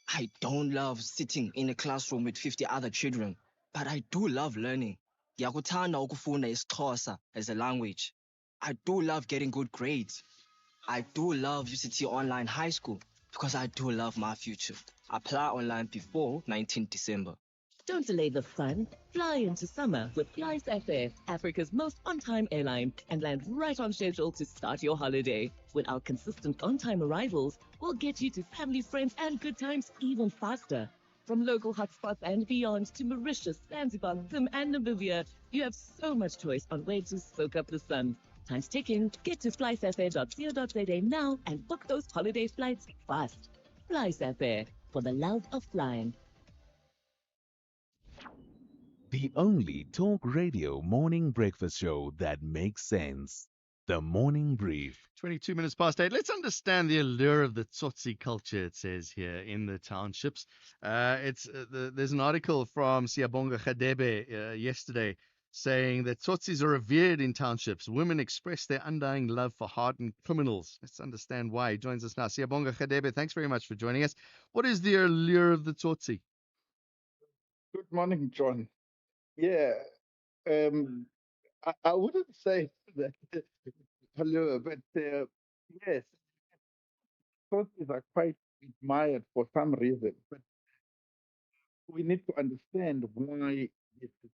I don't love sitting in a classroom with 50 other children. But I do love learning. Ngiyakuthanda ukufunda isiXhosa as a language. I do love getting good grades. I do love UCT Online High School because I do love my future. Apply online before 19 December. Don't delay the fun. Fly into summer with Fly SF, Africa's most on-time airline, and land right on schedule to start your holiday. With our consistent on-time arrivals, we'll get you to family, friends, and good times even faster. From local hotspots and beyond to Mauritius, Zanzibar, Zim, and Namibia, you have so much choice on where to soak up the sun. Time's ticking. Get to flysafair.co.za now and book those holiday flights fast. Flysafair, for the love of flying. The only talk radio morning breakfast show that makes sense. The Morning Brief. 22 minutes past 8. Let's understand the allure of the tsotsi culture, it says here, in the townships. There's an article from Siyabonga Khadebe yesterday saying that tsotsis are revered in townships. Women express their undying love for hardened criminals. Let's understand why. He joins us now. Siyabonga Khadebe, thanks very much for joining us. What is the allure of the tsotsi? Good morning, John. Yeah, I wouldn't say that hello, but yes, sources are quite admired for some reason. But we need to understand why this is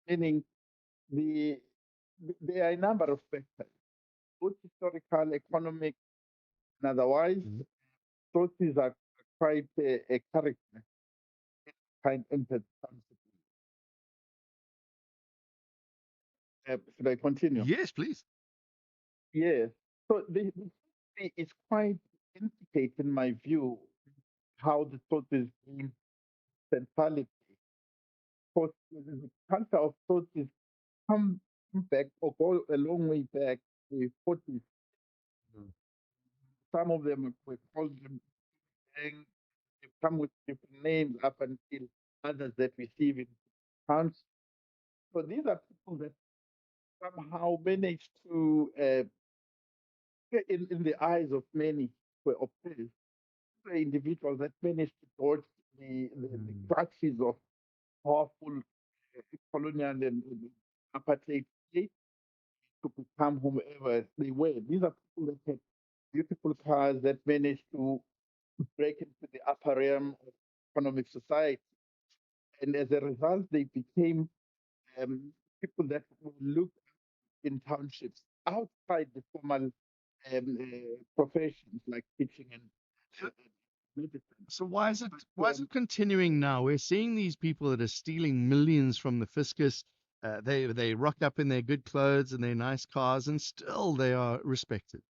meaning the there are a number of factors, both historical, economic, and otherwise. Sources are quite a character kind of should I continue? Yes, please. Yes. So the history is quite intricate in my view, how the thought is being centrality. Because the culture of thought is come back or go a long way back to 40s. Some of them we call them gang, they come with different names up until others that we see in towns. So these are people that somehow managed to, in the eyes of many, were oppressed. Individuals that managed to dodge the clutches of powerful colonial and apartheid states to become whomever they were. These are people that had beautiful cars that managed to break into the upper realm of economic society. And as a result, they became people that were looked in townships outside the formal professions like teaching and medicine. So why is it continuing now? We're seeing these people that are stealing millions from the fiscus. They rock up in their good clothes and their nice cars, and still they are respected.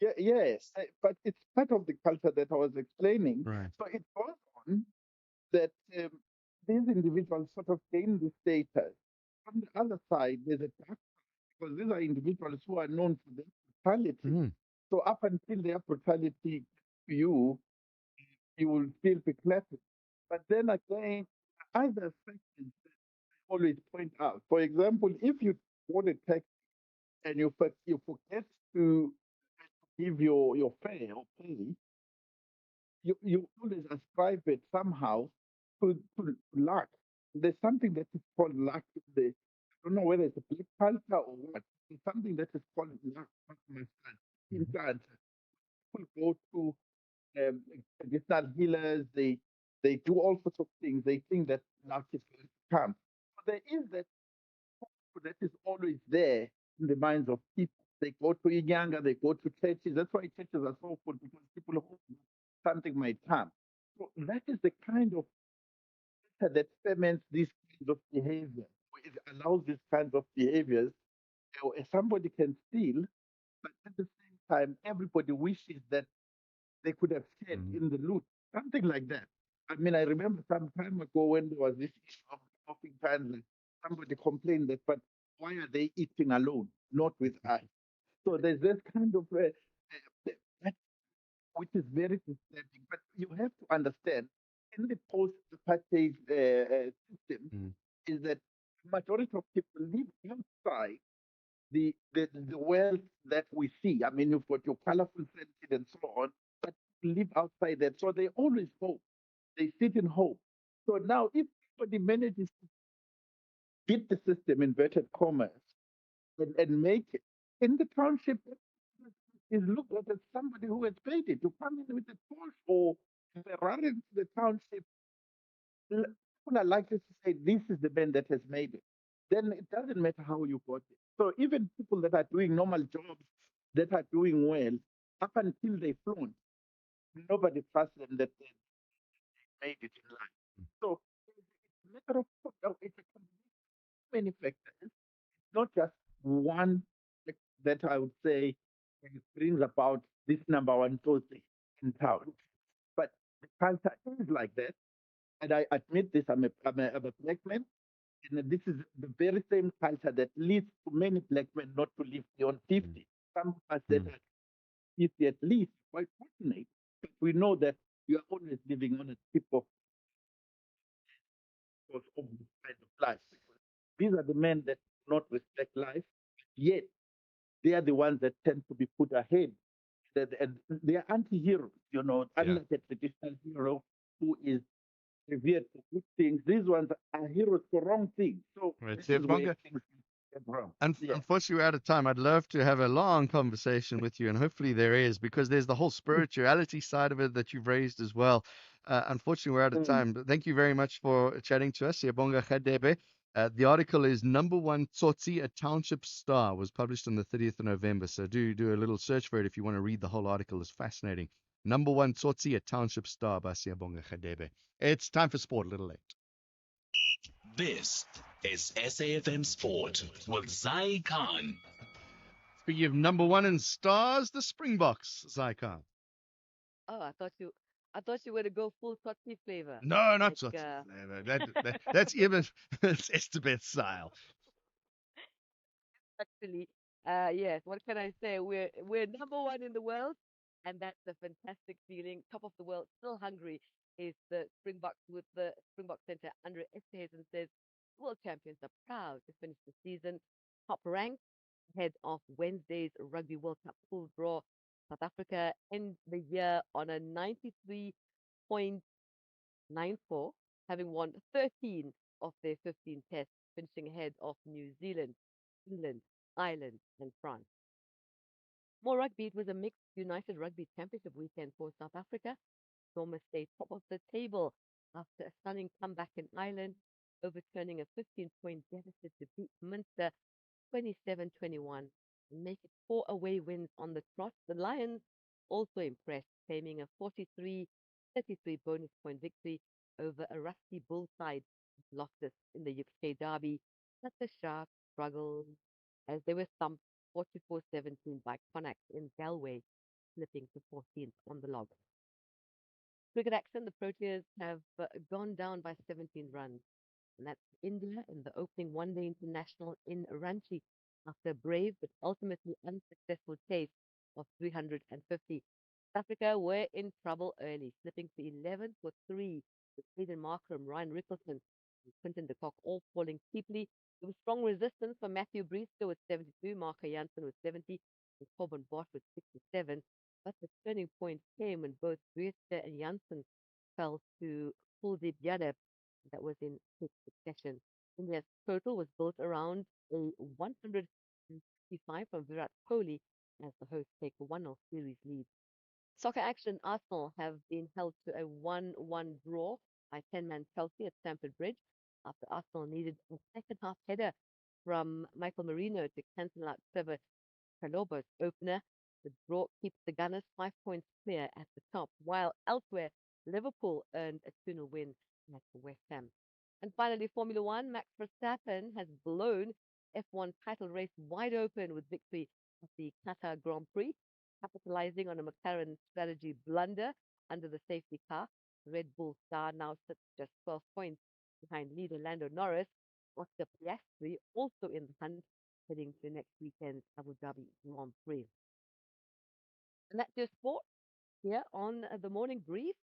Yeah, yes, but it's part of the culture that I was explaining. Right. So it goes on that these individuals sort of gain the status. On the other side, there's a dark side because these are individuals who are known for their brutality. So up until their brutality to you, you will still be clapping. But then again, other factors that I always point out. For example, if you order taxi and you forget to give your fare or pay, you always ascribe it somehow to luck. There's something that is called luck. I don't know whether it's a black culture or what. There's something that is called luck. In fact, people go to traditional healers. They do all sorts of things. They think that luck is going to come. So there is that is always there in the minds of people. They go to Inyanga, they go to churches. That's why churches are so full, because people hope something might come. So that is the kind of that ferments these kinds of behavior. It allows these kinds of behaviors. Somebody can steal, but at the same time, everybody wishes that they could have shared in the loot, something like that. I mean, I remember some time ago when there was this issue of smoking pans, and somebody complained that, but why are they eating alone, not with us? So there's this kind of that which is very disturbing. But you have to understand, in the post-apartheid system, is that majority of people live outside the wealth that we see. I mean, you've got your colorful sentiment and so on, but people live outside that. So they always hope. They sit in hope. So now, if somebody manages to beat the system, inverted commas, and make it in the township, is looked at as somebody who has paid it. To come in with a Porsche or Ferrari into the township, people are likely to say, this is the man that has made it. Then it doesn't matter how you got it. So even people that are doing normal jobs, that are doing well, up until they flaunt, nobody trusts them that they made it in life. So it's a matter of, it's a combination of many factors, not just one that I would say brings about this number one Thursday in town. But the culture is like that. And I admit this, I'm a black man. And this is the very same culture that leads to many black men not to live beyond 50. Some of us that are 50 at least, quite fortunate. But we know that you are always living on a tip of this kind of life. These are the men that do not respect life, yet they are the ones that tend to be put ahead. And they are anti-heroes, unlike a traditional hero who is revered for good things. These ones are heroes for wrong things. So Right, this is where Bonga. things get wrong. Unfortunately, we're out of time. I'd love to have a long conversation with you, and hopefully there is, because there's the whole spirituality side of it that you've raised as well. Unfortunately, we're out of time. But thank you very much for chatting to us. Siyabonga Khadebe. The article is Number One Tsotsi, a Township Star, was published on the 30th of November. So do a little search for it if you want to read the whole article. It's fascinating. Number One Tsotsi, a Township Star by Siyabonga Khadebe. It's time for sport, a little late. This is SAFM Sport with Zai Khan. Speaking of number one in stars, the Springboks, Zai Khan. Oh, I thought you were to go full Totsi flavor. No, not Like, such flavor. That's even that's Esteban's style. actually, yes. What can I say? We're number one in the world, and that's a fantastic feeling. Top of the world, still hungry, is the Springboks with the Springbok Center. Andre Esterhuizen says world champions are proud to finish the season top ranked ahead of Wednesday's Rugby World Cup pool draw. South Africa end the year on a 93.94, having won 13 of their 15 tests, finishing ahead of New Zealand, England, Ireland, and France. More rugby, it was a mixed United Rugby Championship weekend for South Africa. Stormers stayed top of the table after a stunning comeback in Ireland, overturning a 15-point deficit to beat Munster 27-21 and make it 4 away wins on the trot. The Lions also impressed, claiming a 43-33 bonus point victory over a rusty Bull side Loftus in the UK Derby. But the Sharks struggled as they were thumped 44-17 by Connacht in Galway, slipping to 14th on the log. Cricket action, the Proteas have gone down by 17 runs. And that's India in the opening one-day international in Ranchi after a brave but ultimately unsuccessful chase of 350. South Africa were in trouble early, slipping to 11 for 3 with Hayden Markram, Ryan Rickleton, and Quinton de Kock all falling cheaply. There was strong resistance from Matthew Bristow with 72, Marco Janssen with 70, and Corbin Bosch with 67. But the turning point came when both Bristow and Janssen fell to Kuldeep Yadav. That was in quick succession. India's total was built around a 155 from Virat Kohli as the hosts take a 1-0 series lead. Soccer action, Arsenal have been held to a 1-1 draw by 10-man Chelsea at Stamford Bridge after Arsenal needed a second half header from Michael Marino to cancel out Trevor Chalobah's opener. The draw keeps the Gunners 5 points clear at the top, while elsewhere, Liverpool earned a 2-0 win at West Ham. And finally, Formula One, Max Verstappen has blown F1 title race wide open with victory at the Qatar Grand Prix, capitalizing on a McLaren strategy blunder under the safety car. The Red Bull star now sits just 12 points behind leader Lando Norris. Oscar Piastri also in the hunt, heading to next weekend's Abu Dhabi Grand Prix. And that's your sport here on the morning brief.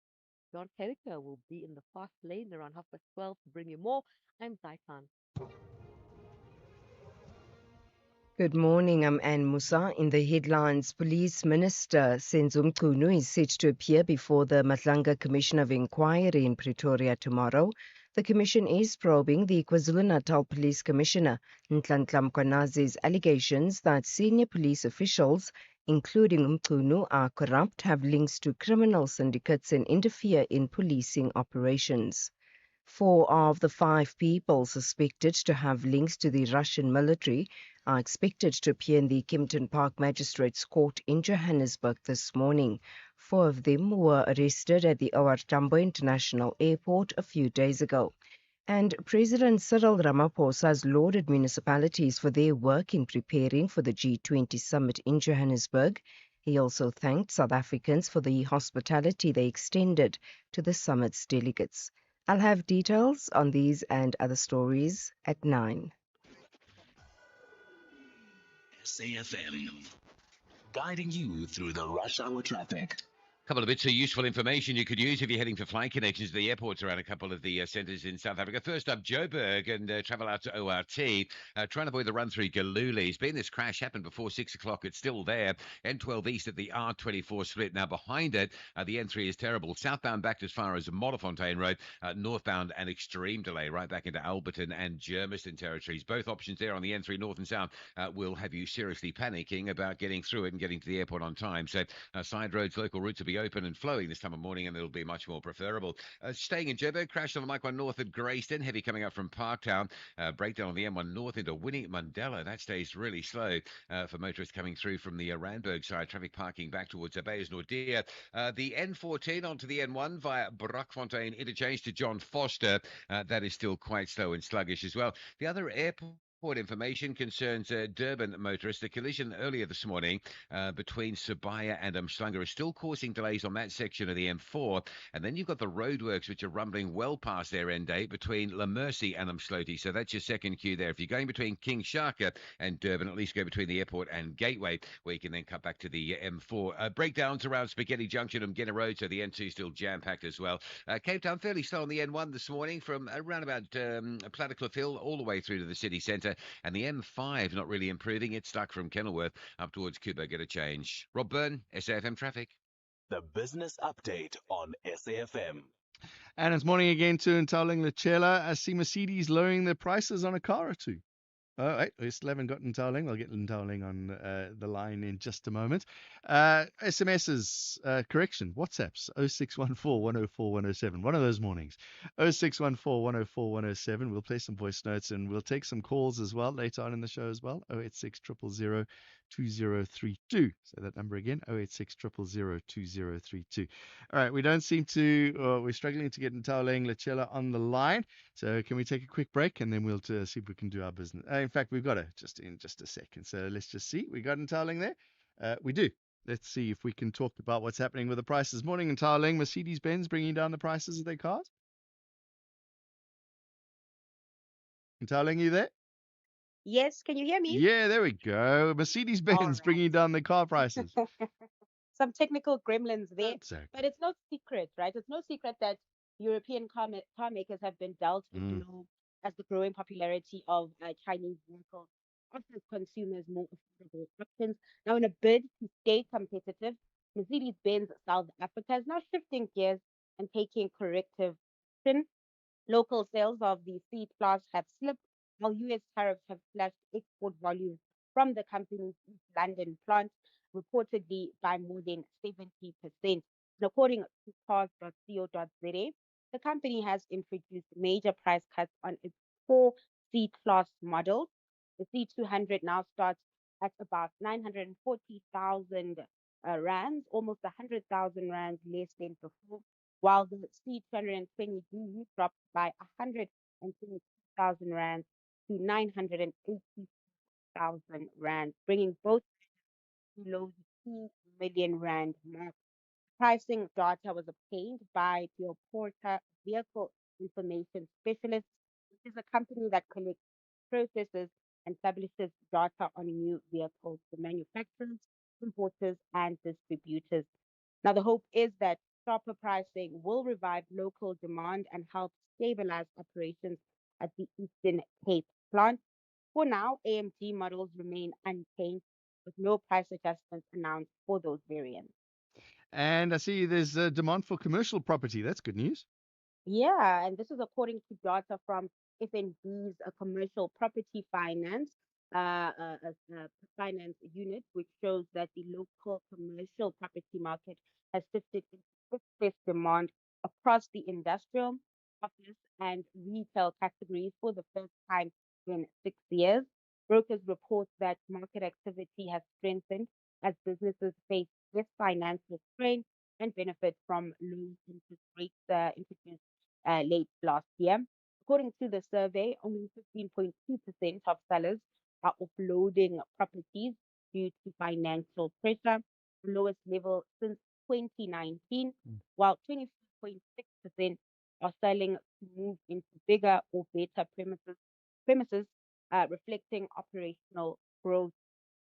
John Kerricker will be in the fast lane around 12:30 to bring you more. I'm Zaitan. Good morning, I'm Anne Musa. In the headlines, Police Minister Senzo Mchunu is set to appear before the Madlanga Commission of Inquiry in Pretoria tomorrow. The commission is probing the KwaZulu-Natal Police Commissioner Nhlanhla Mkwanazi's allegations that senior police officials, including Mchunu, are corrupt, have links to criminal syndicates and interfere in policing operations. 4 of the 5 people suspected to have links to the Russian military are expected to appear in the Kempton Park Magistrates Court in Johannesburg this morning. 4 of them were arrested at the OR Tambo International Airport a few days ago. And President Cyril Ramaphosa has lauded municipalities for their work in preparing for the G20 summit in Johannesburg. He also thanked South Africans for the hospitality they extended to the summit's delegates. I'll have details on these and other stories at 9. SAFM, guiding you through the rush hour traffic. Couple of bits of useful information you could use if you're heading for flight connections to the airports around a couple of the centres in South Africa. First up, Joburg, and travel out to ORT. Trying to avoid the run through Galuli. It's been this crash happened before 6 o'clock. It's still there. N12 east at the R24 split. Now behind it, the N3 is terrible. Southbound back as far as Modderfontein Road. Northbound, an extreme delay right back into Alberton and Germiston territories. Both options there on the N3 north and south will have you seriously panicking about getting through it and getting to the airport on time. So side roads, local routes will be open and flowing this time of morning, and it'll be much more preferable. Staying in Joburg, crash on the Mike 1 north at Grayston, heavy coming up from Parktown. Breakdown on the M1 north into Winnie Mandela. That stays really slow for motorists coming through from the Randburg side. Traffic parking back towards Bayes Nordia. The N14 onto the N1 via Brockfontein interchange to John Foster. That is still quite slow and sluggish as well. The other airport information concerns Durban motorists. The collision earlier this morning between Subaya and Umhlanga is still causing delays on that section of the M4. And then you've got the roadworks, which are rumbling well past their end date between La Mercy and Umhloti. So that's your second queue there. If you're going between King Shaka and Durban, at least go between the airport and Gateway, where you can then cut back to the M4. Breakdowns around Spaghetti Junction and Mgena Road, so the N2 is still jam-packed as well. Cape Town fairly slow on the N1 this morning from around about Plattercliff Hill all the way through to the city centre. And the M5 not really improving. It's stuck from Kenilworth up towards Cuba. Get a change. Rob Byrne, SAFM Traffic. The business update on SAFM. And it's morning again to Ntauling Lachela. I see Mercedes lowering their prices on a car or two. Oh, wait, we still haven't got Ntauling. We'll get Ntauling on the line in just a moment. SMSs, correction, WhatsApps, 0614 104 107. One of those mornings. 0614 104 107. We'll play some voice notes and we'll take some calls as well later on in the show as well. 086 000 2032. Say that number again, 086 000 2032. All right, we don't seem to, we're struggling to get Ntauling Lachela on the line. So can we take a quick break and then we'll see if we can do our business. In fact, we've got it in just a second. So let's just see. We got Ntauling there? We do. Let's see if we can talk about what's happening with the prices. Morning, Ntauling. Mercedes-Benz bringing down the prices of their cars? Ntauling, you there? Yes, can you hear me? Yeah, there we go. Mercedes-Benz bringing down the car prices. Some technical gremlins there. Exactly. But it's no secret, right? It's no secret that European car makers have been dealt a blow as the growing popularity of Chinese vehicles offers consumers more affordable options. Now, in a bid to stay competitive, Mercedes-Benz South Africa is now shifting gears and taking corrective action. Local sales of the C-Class have slipped, while US tariffs have slashed export volumes from the company's East London plant, reportedly by more than 70%. And according to cars.co.za, the company has introduced major price cuts on its 4 C-Class models. The C200 now starts at about 940,000 rands, almost 100,000 rands less than before, while the C220D dropped by 122,000 rands to 980,000 rands, bringing both below the 2 million rand mark. Pricing data was obtained by the Porter Vehicle Information Specialist, which is a company that collects, processes, and publishes data on new vehicles for manufacturers, importers, and distributors. Now, the hope is that sharper pricing will revive local demand and help stabilize operations at the Eastern Cape plant. For now, AMG models remain unchanged with no price adjustments announced for those variants. And I see there's a demand for commercial property. That's good news. Yeah, and this is according to data from FNB's commercial property finance unit, which shows that the local commercial property market has shifted into excess demand across the industrial, office, and retail categories for the first time in 6 years. Brokers report that market activity has strengthened as businesses face less financial strain and benefit from low interest rates introduced late last year. According to the survey, only 15.2% of sellers are offloading properties due to financial pressure, the lowest level since 2019, while 24.6% are selling to move into bigger or better premises, reflecting operational growth.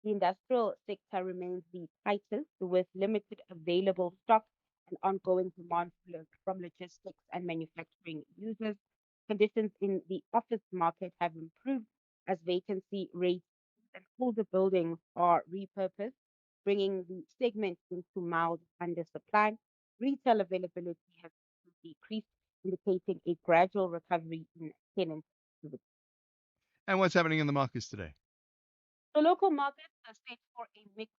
The industrial sector remains the tightest, with limited available stock and ongoing demand from logistics and manufacturing users. Conditions in the office market have improved as vacancy rates and older buildings are repurposed, bringing the segment into mild undersupply. Retail availability has decreased, indicating a gradual recovery in tenant activity. And what's happening in the markets today? So local markets are set for a mixed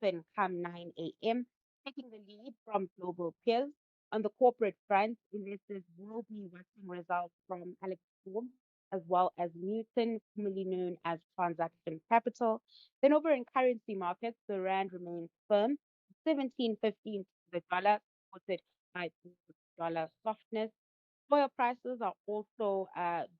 open come 9 a.m., taking the lead from global peers. On the corporate front, investors will be watching results from Alex Storm as well as Newton, formerly known as Transaction Capital. Then over in currency markets, the rand remains firm, 17.15 to the dollar, supported by dollar softness. Oil prices are also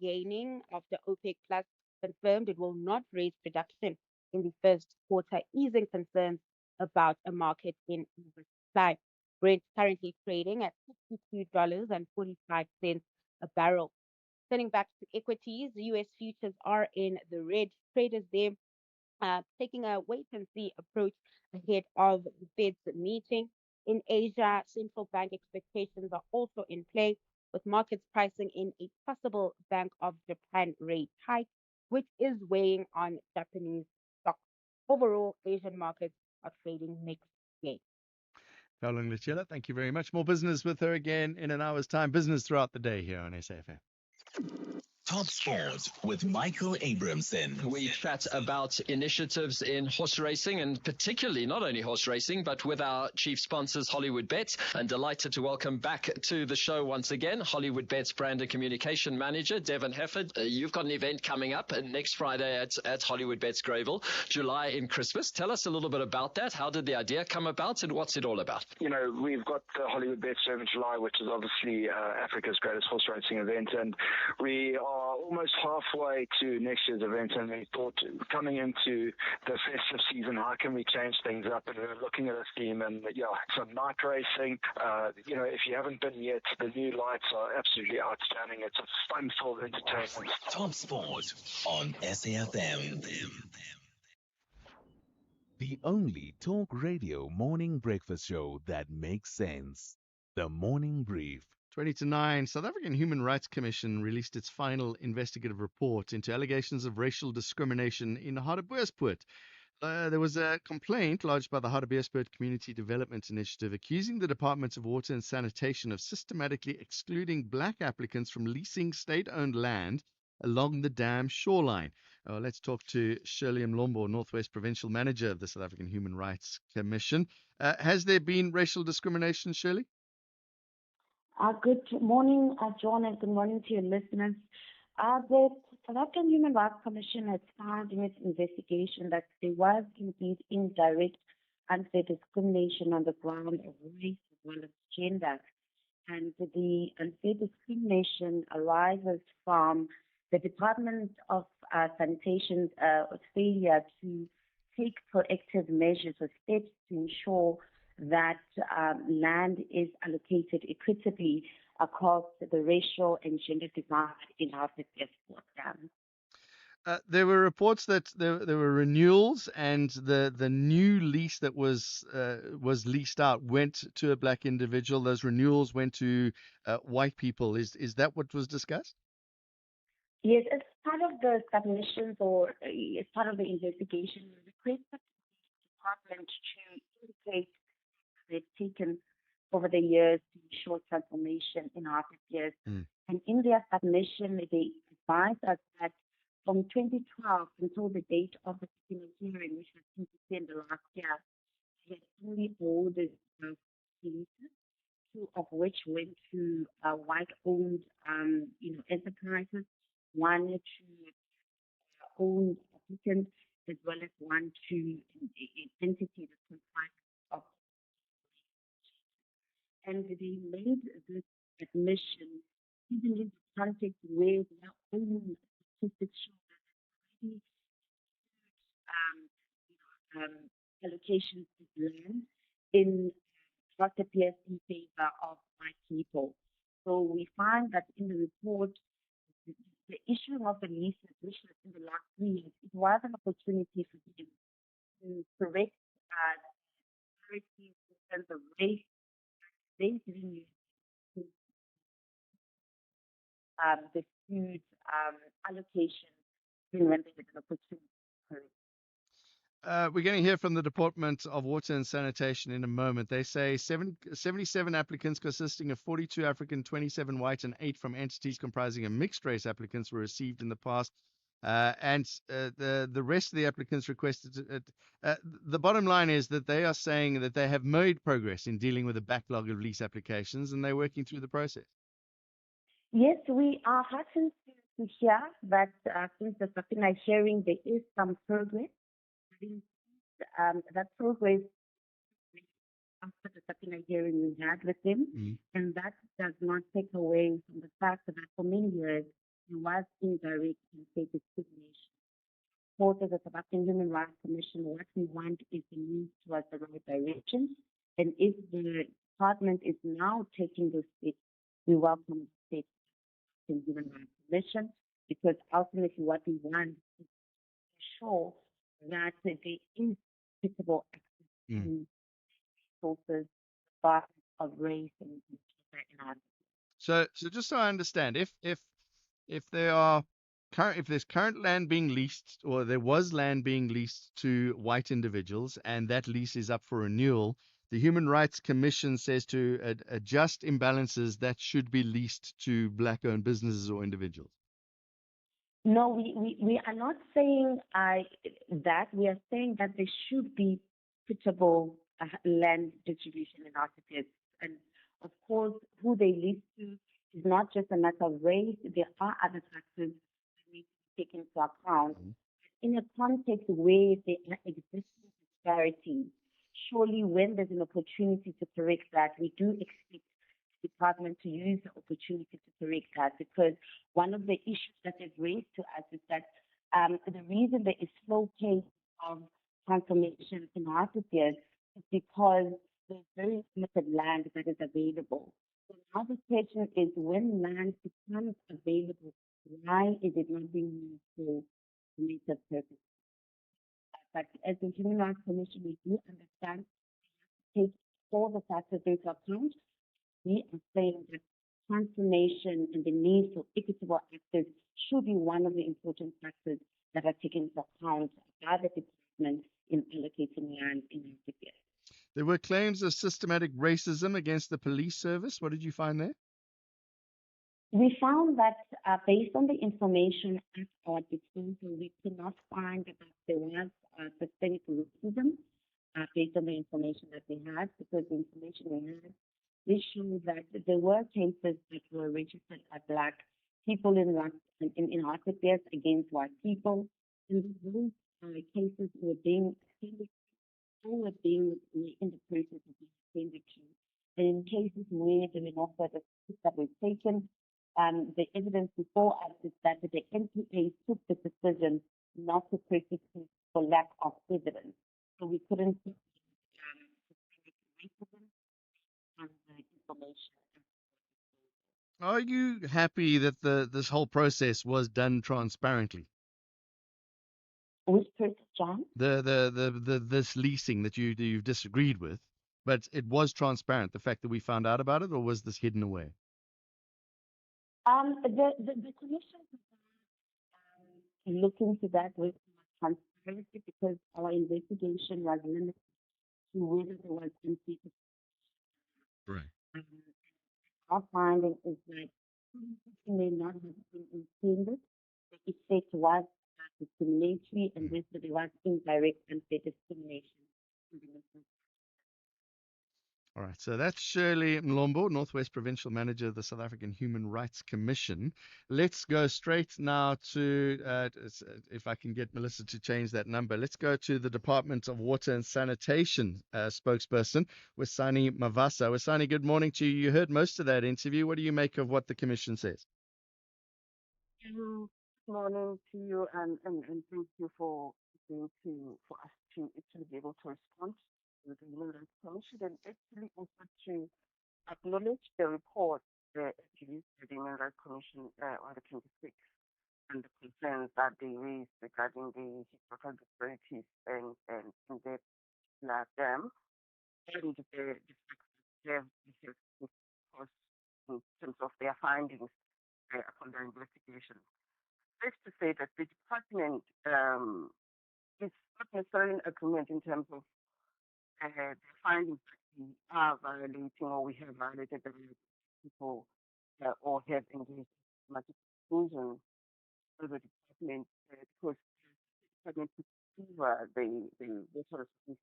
gaining after OPEC Plus confirmed it will not raise production in the first quarter, easing concerns about a market in oversupply. Brent currently trading at $62.45 a barrel. Turning back to equities, the US futures are in the red. Traders there taking a wait and see approach ahead of the Fed's meeting. In Asia, central bank expectations are also in play, with markets pricing in a possible Bank of Japan rate hike, which is weighing on Japanese stocks. Overall, Asian markets are trading mixed gains. Carolyn Luchella, thank you very much. More business with her again in an hour's time. Business throughout the day here on SAFM. Top Sport with Michael Abramson. We chat about initiatives in horse racing, and particularly not only horse racing, but with our chief sponsors, Hollywood Bet. And delighted to welcome back to the show once again, Hollywood Bet's brand and communication manager, Devon Hefford. You've got an event coming up next Friday at Hollywood Bet's Greyville, July in Christmas. Tell us a little bit about that. How did the idea come about, and what's it all about? You know, we've got the Hollywood Bet's in July, which is obviously Africa's greatest horse racing event, and we are almost halfway to next year's event, and we thought, coming into the festive season, how can we change things up? And we're looking at a theme, and some night racing. If you haven't been yet, the new lights are absolutely outstanding. It's a fun-filled entertainment. Top Sport on SAFM. The only talk radio morning breakfast show that makes sense. The Morning Brief. 20 to 9, South African Human Rights Commission released its final investigative report into allegations of racial discrimination in Hartbeespoort. There was a complaint lodged by the Hartbeespoort Community Development Initiative accusing the Department of Water and Sanitation of systematically excluding black applicants from leasing state-owned land along the dam shoreline. Let's talk to Shirley Mlombo, Northwest Provincial Manager of the South African Human Rights Commission. Has there been racial discrimination, Shirley? Good morning, John, and good morning to your listeners. The South African Human Rights Commission has found in its investigation that there was indeed indirect unfair discrimination on the ground of race as well as gender. And the unfair discrimination arises from the Department of Sanitation's failure to take proactive measures or steps to ensure that land is allocated equitably across the racial and gender divide in our export dam. There were reports that there were renewals, and the new lease that was leased out went to a black individual. Those renewals went to white people. Is that what was discussed? Yes, as part of the submissions or as part of the investigation, we requested the department to indicate they've taken over the years to ensure transformation in our affairs. And in their submission, they advised us that from 2012 until the date of the hearing, which was in December last year, they had only ordered leases, two of which went to white-owned, enterprises, one to owned applicants, as well as one to an entity that comprised of. And they made this admission even in the context where their own statistics show that allocations of land in what appears in favor of white people. So we find that in the report, the issuing of the leases, which was in the last 3 years, it was an opportunity for them to correct disparities in terms of race. They didn't use the food allocation when they had an opportunity to correct. We're going to hear from the Department of Water and Sanitation in a moment. They say 77 applicants consisting of 42 African, 27 white, and 8 from entities comprising a mixed race applicants were received in the past. The rest of the applicants requested. The bottom line is that they are saying that they have made progress in dealing with a backlog of lease applications, and they're working through the process. Yes, we are heartened to hear that since the Safina hearing, there is some progress. That progress after the Safina hearing we had with them, and that does not take away from the fact that for many years there was indirect and state discrimination. For the South African Human Rights Commission, what we want is to move towards the right direction, and if the department is now taking those steps, we welcome the state and Human Rights Commission, because ultimately what we want is to ensure that there is equitable access to resources, regardless of race and gender in our. So just so I understand, if there's current land being leased, or there was land being leased to white individuals, and that lease is up for renewal, the Human Rights Commission says to adjust imbalances that should be leased to black-owned businesses or individuals. No, we are not saying that. We are saying that there should be equitable land distribution in our cities. And of course, who they lease to is not just a matter of race. There are other factors that need to be taken into account. In a context where there are existing disparities, surely when there's an opportunity to correct that, we do expect the department to use the opportunity to correct that, because one of the issues that they've raised to us is that the reason there is slow pace of transformation in our cities is because there's very limited land that is available. So now the question is, when land becomes available, why is it not being used for native purposes? But as the Human Rights Commission, we do understand take all the factors into account. We are saying that transformation and the need for equitable access should be one of the important factors that are taken into account by the department in allocating land in Africa. There were claims of systematic racism against the police service. What did you find there? We found that based on the information at our disposal, we could not find that there was systemic racism based on the information that we had, because the information we had, they showed that there were cases that were registered at black people in hardship deaths against white people. And those cases were being extended, all were being in the process of being extended to. And in cases where there were no further steps that were taken, the evidence before us is that the NPA took the decision not to prosecute for lack of evidence. So we couldn't put on the information. Are you happy that this whole process was done transparently? Which process, John? This leasing that you've disagreed with, but it was transparent. The fact that we found out about it, or was this hidden away? The commission look into that with transparency because our investigation was limited to whether there was unseated. Right. Our finding is that it may not have been intended. The effect was discriminatory and therefore there was indirect unfair discrimination. All right, so that's Shirley Mlombo, Northwest Provincial Manager of the South African Human Rights Commission. Let's go straight now to, if I can get Melissa to change that number, let's go to the Department of Water and Sanitation spokesperson, Wisani Mavasa. Wisani, good morning to you. You heard most of that interview. What do you make of what the Commission says? Good morning to you, and thank you for us to actually be able to respond to the Human Rights Commission and actually also to acknowledge the report released by the Human Rights Commission on the 26th and the concerns that they raised regarding the historical disparities and in that dam and the fact that they have of course in terms of their findings upon their investigation. Safe to say that the department is not necessarily in agreement in terms of the findings that we are violating or we have violated the rights of people or have engaged in systematic exclusion of the department because the department took over the water resources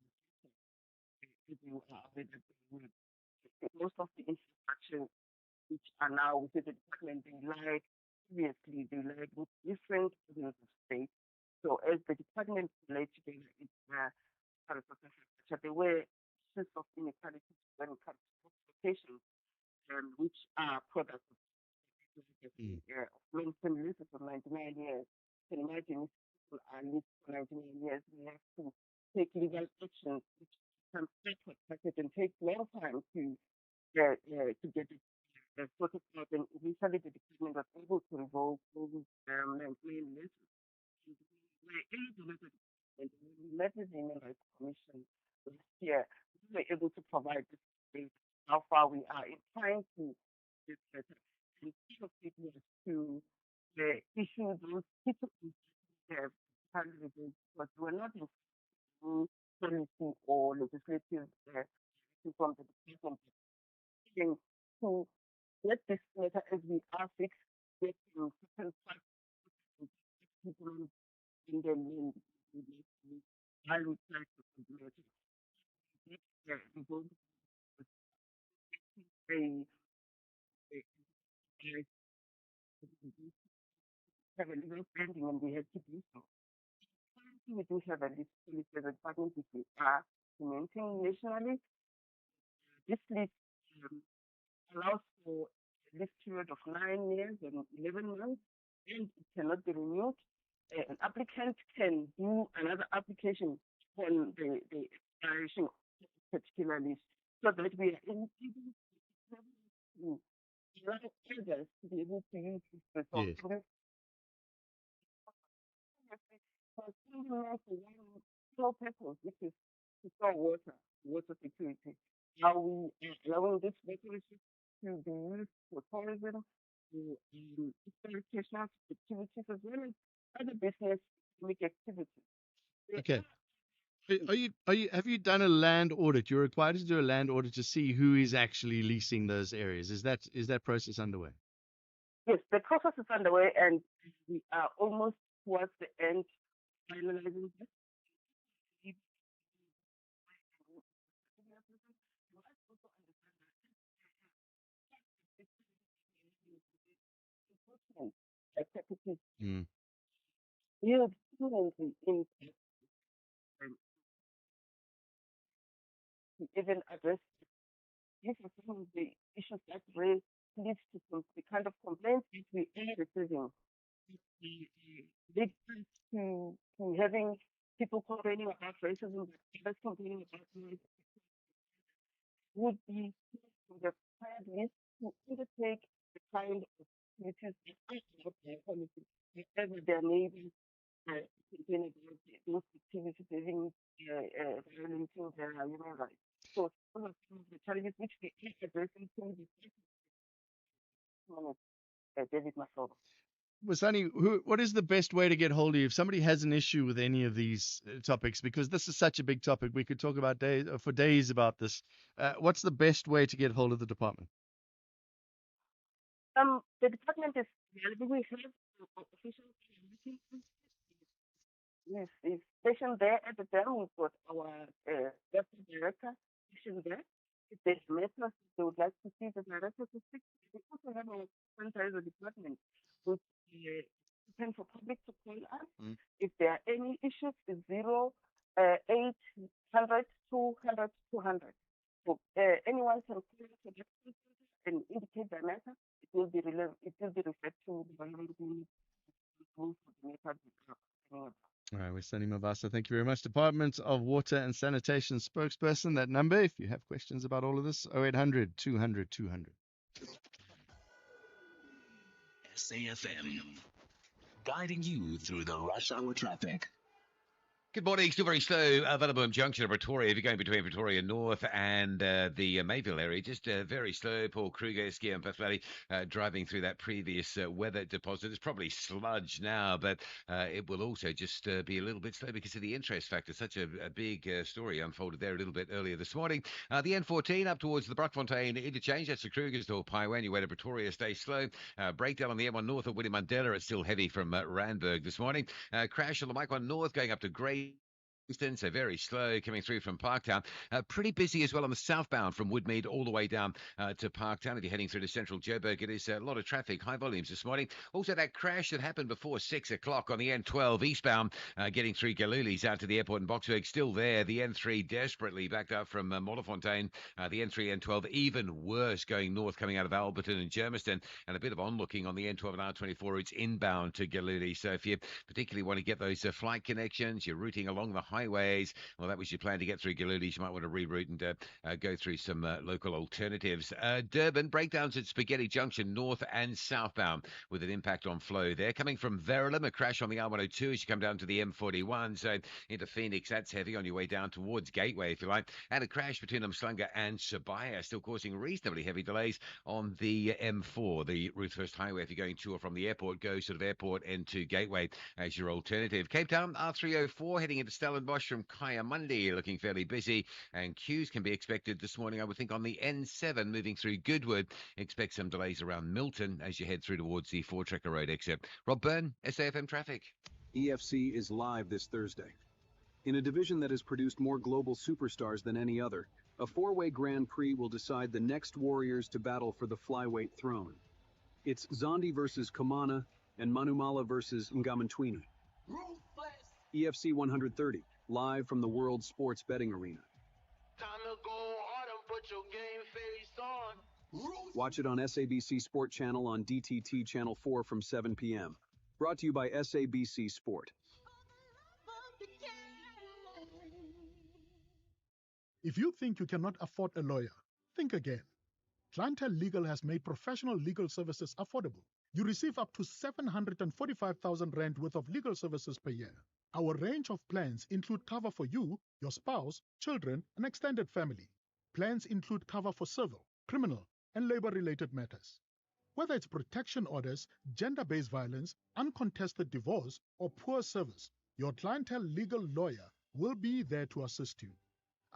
system. Most of the infrastructure which are now within the department, they lied previously, they lied with different organs of state. So as the department led together its infrastructure, there were issues of inequality when it comes to transportation, which are products of long-term leases of 99 years. You can imagine if people are leased for 99 years, we have to take legal actions which becomes package and takes a long time to get it sorted out. And eventually the department was able to resolve those 99 leases. And when we met with the Human Rights Commission last year, we were able to provide this data, how far we are in trying to get better. And part of it was to issue those people who have candidates, but we're not in policy or legislative from the department to let this matter as we are fixed, get to certain parts people in the main I would try to implement it. We go have a legal standing and we have to do so. Currently, we do have a list policy as a department which we are implementing nationally. This list allows for a list period of 9 years and 11 months, and it cannot be renewed. An applicant can do another application on the expiration of a particular list so that we are able to allow others to be able to use this resource. Yes. For one sole purpose, which is to store water security. Now we are allowing this water resource to be used for tourism, to recreational activities, as well as other business economic activities. Okay. Have you done a land audit? You're required to do a land audit to see who is actually leasing those areas. Is that process underway? Yes, the process is underway, and we are almost towards the end, finalizing this. enforcement purposes, Mm. you currently in um, to even address these are some of the issues that raise leads to the kind of complaints that we are receiving. Lead to having people complaining about racism, but others complaining about noise would be to the prior list to undertake the kind of activities that are not their community, whatever their neighbors complain about those activities having violating their human rights. So those are some of the challenges which we are addressing through this David Masoba. Wasani, what is the best way to get hold of you if somebody has an issue with any of these topics? Because this is such a big topic, we could talk about for days about this. What's the best way to get hold of the department? The department is available. We have official is stationed there at the dam. We've got our deputy director stationed there. If there's matters they would like to see the director to speak, we also have our sanitizer department with open for public to call us. If there are any issues, it's 0800 200 200. So anyone can call us at that and indicate their matter. It will be referred to the relevant unit for the matter that are coming up. All right, we're Sunny Mavasa. Thank you very much. Department of Water and Sanitation spokesperson. That number, if you have questions about all of this, 0800 200 200. SAFM, guiding you through the rush hour traffic. Good morning. Still very slow. Vanderbilt Junction of Pretoria. If you're going between Pretoria North and the Mayville area, just very slow. Paul Kruger, Ski and Perth Valley, driving through that previous weather deposit. It's probably sludge now, but it will also just be a little bit slow because of the interest factor. Such a big story unfolded there a little bit earlier this morning. The N14 up towards the Brockfontein interchange. That's the Krugersdorp Highway. And your way to Pretoria, stay slow. Breakdown on the M1 North at William Mandela. It's still heavy from Randburg this morning. Crash on the Mike 1 North going up to Grey. So very slow coming through from Parktown. Pretty busy as well on the southbound from Woodmead all the way down to Parktown. If you're heading through to central Joburg, it is a lot of traffic, high volumes this morning. Also, that crash that happened before 6 o'clock on the N12 eastbound, getting through Galuli's out to the airport in Boksburg, still there. The N3 desperately backed up from Modderfontein. The N3, N12 even worse going north coming out of Alberton and Germiston, and a bit of onlooking on the N12 and R24 routes inbound to Galuli. So if you particularly want to get those flight connections, you're routing along the highways, well, that was your plan to get through Galuli. You might want to reroute and go through some local alternatives. Durban, breakdowns at Spaghetti Junction, north and southbound, with an impact on flow there. Coming from Verulam, a crash on the R102 as you come down to the M41. So into Phoenix, that's heavy on your way down towards Gateway, if you like. And a crash between Umhlanga and Shabaya, still causing reasonably heavy delays on the M4, the Ruth First Highway. If you're going to or from the airport, go sort of airport into Gateway as your alternative. Cape Town, R304, heading into Stellenbosch from Kayamandi, looking fairly busy, and queues can be expected this morning, I would think, on the N7 moving through Goodwood. Expect some delays around Milton as you head through towards the Four-Trekker Road exit. Rob Byrne, SAFM Traffic. EFC is live this Thursday. In a division that has produced more global superstars than any other, a four-way Grand Prix will decide the next warriors to battle for the flyweight throne. It's Zondi versus Kamana and Manumala versus Ngamantwini. EFC 130, live from the World Sports Betting Arena. Watch it on SABC Sport Channel on DTT Channel 4 from 7 p.m. Brought to you by SABC Sport. If you think you cannot afford a lawyer, think again. Clientele Legal has made professional legal services affordable. You receive up to 745,000 Rand worth of legal services per year. Our range of plans include cover for you, your spouse, children, and extended family. Plans include cover for civil, criminal, and labor-related matters. Whether it's protection orders, gender-based violence, uncontested divorce, or poor service, your Clientele Legal lawyer will be there to assist you.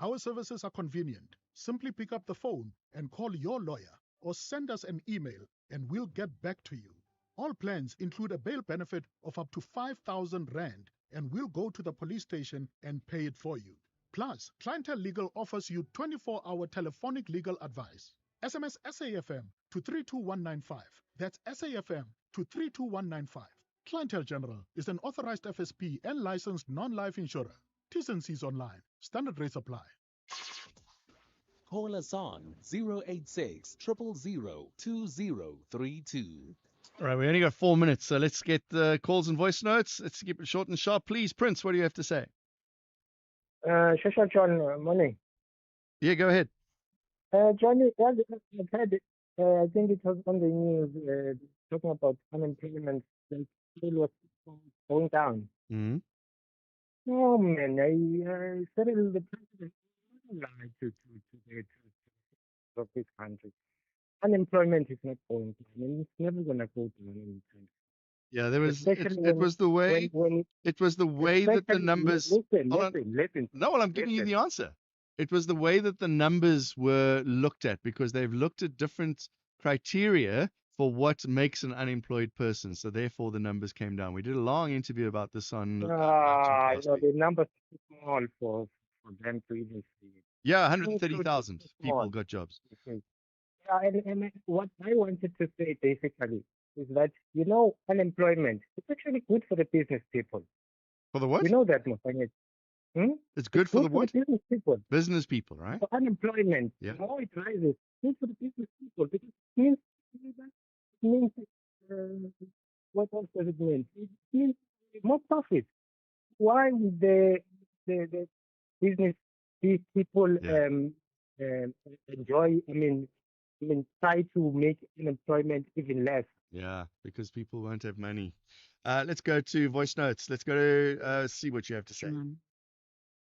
Our services are convenient. Simply pick up the phone and call your lawyer or send us an email and we'll get back to you. All plans include a bail benefit of up to 5,000 Rand and we'll go to the police station and pay it for you. Plus, Clientele Legal offers you 24-hour telephonic legal advice. SMS SAFM to 32195. That's SAFM to 32195. Clientele General is an authorized FSP and licensed non-life insurer. T's and C's online. Standard rates apply. Call us on 086 000 2032. All right, we only got 4 minutes, so let's get the calls and voice notes. Let's keep it short and sharp. Please, Prince, what do you have to say? Shasha John, morning. Yeah, go ahead. Johnny, I've heard it. I think it was on the news talking about unemployment. Like, it was going down. Mm-hmm. Oh man, I said it in the president lied to of this country. Unemployment is not going down, and it's never gonna go down anytime. Yeah, there was Especially it was the way when it was the way that the especially numbers. listen. No, well, I'm giving you the answer. It was the way that the numbers were looked at because they've looked at different criteria for what makes an unemployed person. So therefore, the numbers came down. We did a long interview about this on Live Talk last week. The numbers are too small for them to even see it. Yeah, Too 130,000 people small. got jobs. Okay. And what I wanted to say basically is that, unemployment is actually good for the business people. For the what? You know that, Mufanya. It's good for the what? The business people. Business people, right? For unemployment, Yeah. the more it rises, good for the business people because it means what else does it mean? It means more profit. Why would the business these people enjoy? Try to make unemployment even less. Yeah, because people won't have money. Let's go to voice notes. Let's go to see what you have to say. John,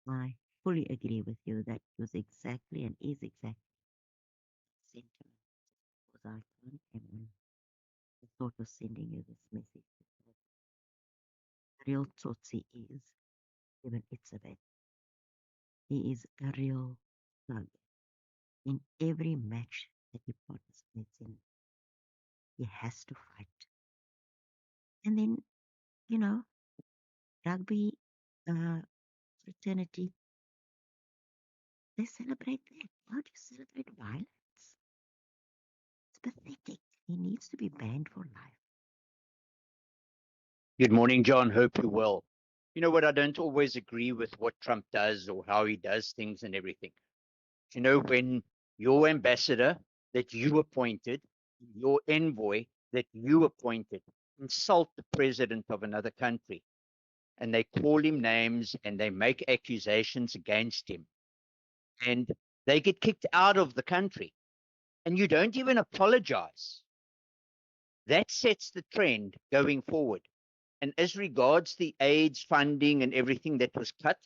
I fully agree with you. That was exactly and is exactly sentiment. Was I can't even the thought of sending you this message. The real Tsotsi is even Itzabet. He is a real thug. In every match that he participates in, he has to fight. And then, rugby fraternity, they celebrate that. How do you celebrate violence? It's pathetic. He needs to be banned for life. Good morning, John. Hope you're well. You know what? I don't always agree with what Trump does or how he does things and everything. When your ambassador that you appointed, your envoy that you appointed, insult the president of another country, and they call him names and they make accusations against him, and they get kicked out of the country, and you don't even apologize, that sets the trend going forward. And as regards the AIDS funding and everything that was cut,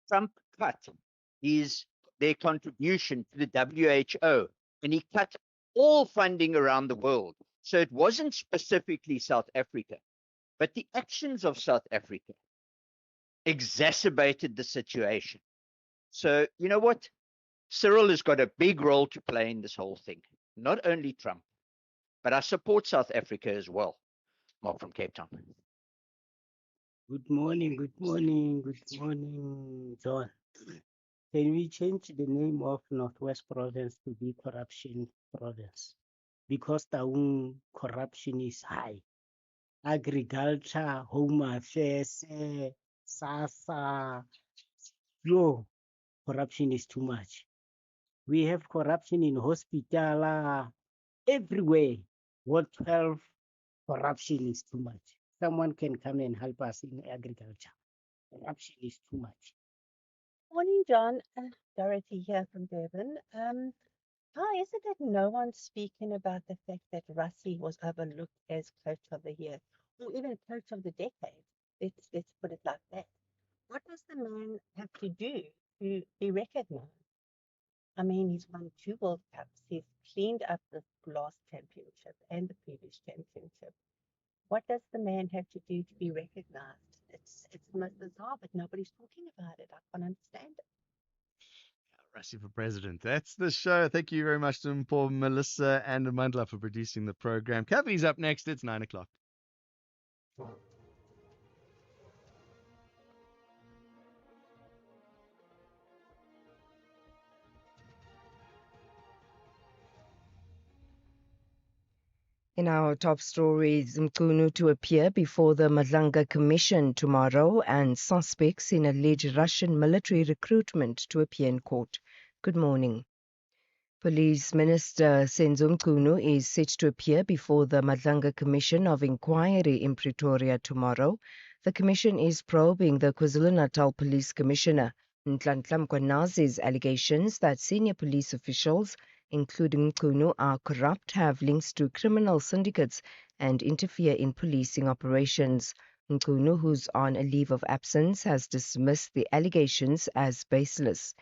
Trump cut their contribution to the WHO, and he cut all funding around the world. So it wasn't specifically South Africa, but the actions of South Africa exacerbated the situation. So you know what? Cyril has got a big role to play in this whole thing. Not only Trump, but I support South Africa as well. Mark from Cape Town. Good morning, John. Can we change the name of Northwest Province to be Corruption Province? Because the corruption is high. Agriculture, Home Affairs, SASA, corruption is too much. We have corruption in hospital, everywhere. What 12 corruption is too much. Someone can come and help us in agriculture. Corruption is too much. Morning, John. Dorothy here from Durban. How is it that no one's speaking about the fact that Rassie was overlooked as Coach of the Year, or even Coach of the Decade? Let's put it like that. What does the man have to do to be recognized? I mean, he's won 2 World Cups. He's cleaned up the last championship and the previous championship. What does the man have to do to be recognized? It's the most bizarre, but nobody's talking about it. I can't understand it. Rassie for president. That's the show. Thank you very much to Paul, Melissa, and Amandla for producing the program. Kavi's up next. It's 9 o'clock. In our top stories, Mchunu to appear before the Madlanga Commission tomorrow and suspects in alleged Russian military recruitment to appear in court. Good morning. Police Minister Senzo Mchunu is set to appear before the Madlanga Commission of Inquiry in Pretoria tomorrow. The commission is probing the KwaZulu-Natal Police Commissioner Nhlanhla Mkwanazi's allegations that senior police officials, including Mchunu, are corrupt, have links to criminal syndicates and interfere in policing operations. Mchunu, who's on a leave of absence, has dismissed the allegations as baseless.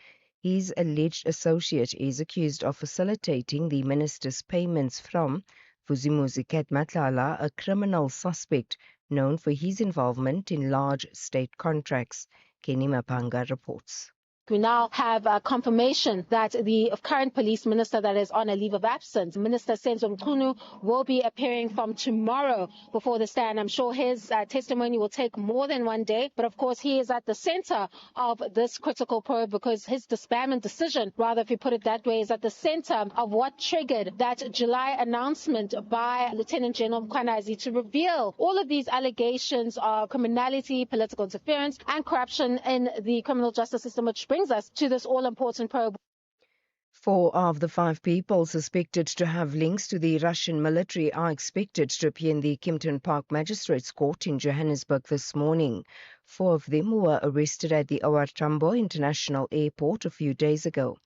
His alleged associate is accused of facilitating the minister's payments from Vuzimuzi Matlala, a criminal suspect known for his involvement in large state contracts. Kenny Mapanga reports. We now have confirmation that the current police minister that is on a leave of absence, Minister Senzo Mchunu, will be appearing from tomorrow before the stand. I'm sure his testimony will take more than one day, but of course he is at the center of this critical probe because his disbandment decision, rather if you put it that way, is at the center of what triggered that July announcement by Lieutenant General Mkwanazi to reveal all of these allegations of criminality, political interference and corruption in the criminal justice system, which brings us to this all-important probe. 4 of the 5 people suspected to have links to the Russian military are expected to appear in the Kimpton Park Magistrates Court in Johannesburg this morning. 4 of them were arrested at the OR Tambo International Airport a few days ago.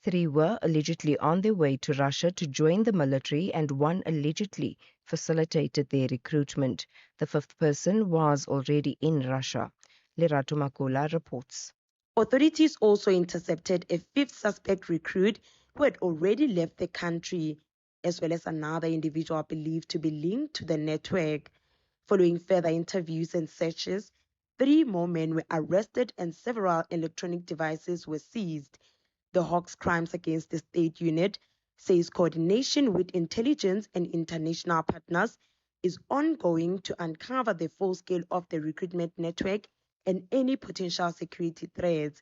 3 were allegedly on their way to Russia to join the military and 1 allegedly facilitated their recruitment. The 5th person was already in Russia. Lerato Makula reports. Authorities also intercepted a 5th suspect recruit who had already left the country, as well as another individual believed to be linked to the network. Following further interviews and searches, 3 more men were arrested and several electronic devices were seized. The Hawks Crimes Against the State Unit says coordination with intelligence and international partners is ongoing to uncover the full scale of the recruitment network and any potential security threats.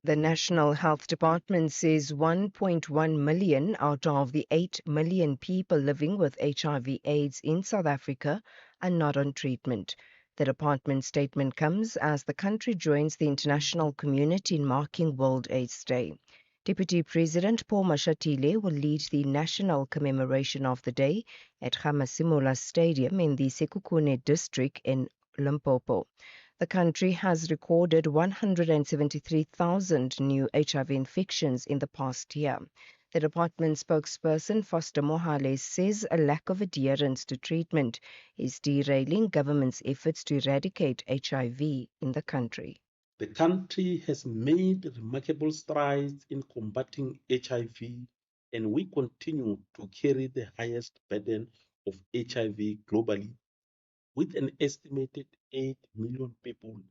The National Health Department says 1.1 million out of the 8 million people living with HIV/AIDS in South Africa are not on treatment. The department statement comes as the country joins the international community in marking World AIDS Day. Deputy President Paul Mashatile will lead the national commemoration of the day at Khamasimula Stadium in the Sekhukhune district in Limpopo. The country has recorded 173,000 new HIV infections in the past year. The department spokesperson Foster Mohale says a lack of adherence to treatment is derailing government's efforts to eradicate HIV in the country. The country has made remarkable strides in combating HIV, and we continue to carry the highest burden of HIV globally, with an estimated 8 million people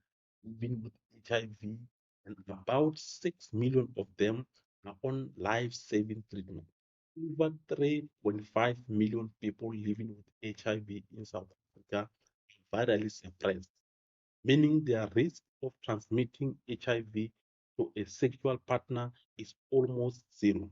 living with HIV, and about 6 million of them are on life-saving treatment. Over 3.5 million people living with HIV in South Africa are virally suppressed, meaning their risk of transmitting HIV to a sexual partner is almost zero.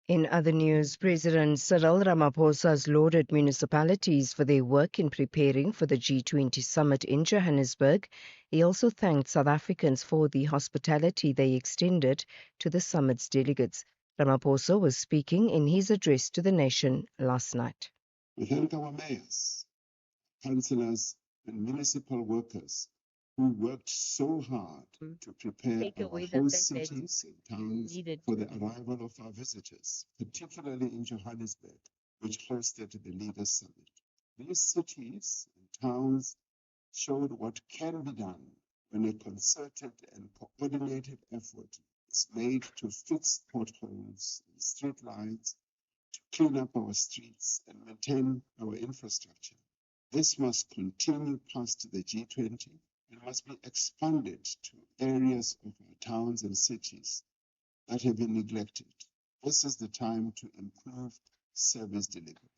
In other news, President Cyril Ramaphosa has lauded municipalities for their work in preparing for the G20 summit in Johannesburg. He also thanked South Africans for the hospitality they extended to the summit's delegates. Ramaphosa was speaking in his address to the nation last night. We thank our mayors, councillors and municipal workers who worked so hard to prepare our host cities and towns for the arrival of our visitors, particularly in Johannesburg, which hosted the Leaders' Summit. These cities and towns showed what can be done when a concerted and coordinated effort is made to fix potholes and street lights, to clean up our streets and maintain our infrastructure. This must continue past the G20 and must be expanded to areas of our towns and cities that have been neglected. This is the time to improve service delivery.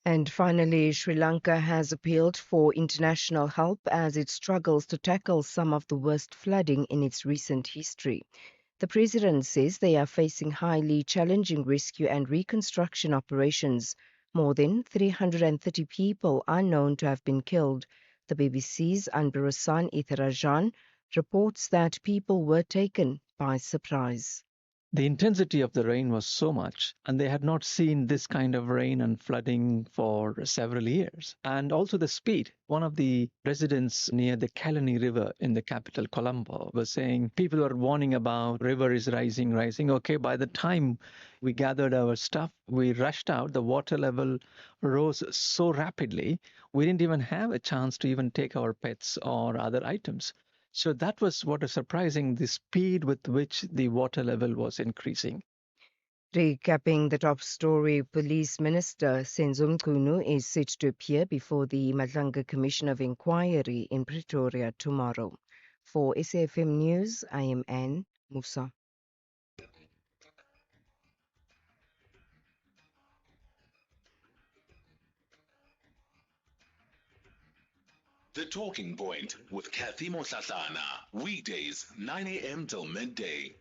And finally, Sri Lanka has appealed for international help as it struggles to tackle some of the worst flooding in its recent history. The president says they are facing highly challenging rescue and reconstruction operations More than 330 people are known to have been killed. The BBC's Anbarasan Ithirajan reports that people were taken by surprise. The intensity of the rain was so much, and they had not seen this kind of rain and flooding for several years. And also the speed. One of the residents near the Kalani River in the capital, Colombo, was saying people were warning about river is rising, rising. Okay, by the time we gathered our stuff, we rushed out. The water level rose so rapidly, we didn't even have a chance to even take our pets or other items. So that was what is surprising, the speed with which the water level was increasing. Recapping the top story, Police Minister Senzo Mchunu is set to appear before the Madlanga Commission of Inquiry in Pretoria tomorrow. For SAFM News, I am Anne Musa. The Talking Point with Kathy Mohlahlana. Weekdays, 9 a.m. till midday.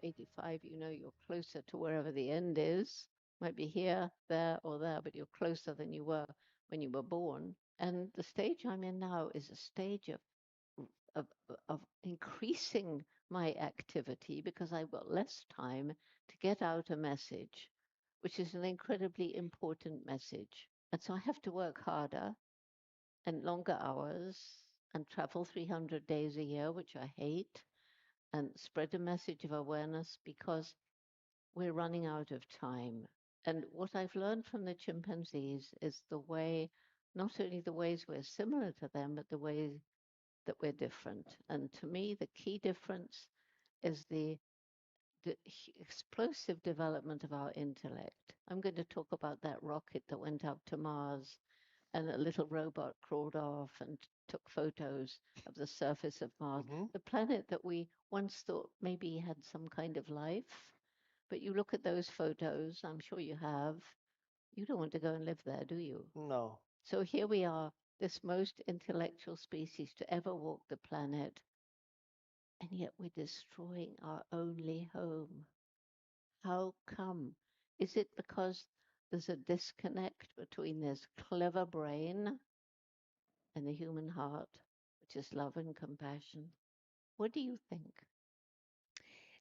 85, you're closer to wherever the end is. Might be here, there, or there, but you're closer than you were when you were born. And the stage I'm in now is a stage of, of increasing my activity because I've got less time to get out a message, which is an incredibly important message. And so I have to work harder and longer hours and travel 300 days a year, which I hate, and spread a message of awareness because we're running out of time. And what I've learned from the chimpanzees is not only the ways we're similar to them, but the ways that we're different. And to me, the key difference is the explosive development of our intellect. I'm going to talk about that rocket that went up to Mars and a little robot crawled off and took photos of the surface of Mars, the planet that we once thought maybe had some kind of life. But you look at those photos, I'm sure you have, you don't want to go and live there, do you? No. So here we are, this most intellectual species to ever walk the planet, and yet we're destroying our only home. How come? Is it because there's a disconnect between this clever brain and the human heart, which is love and compassion? What do you think?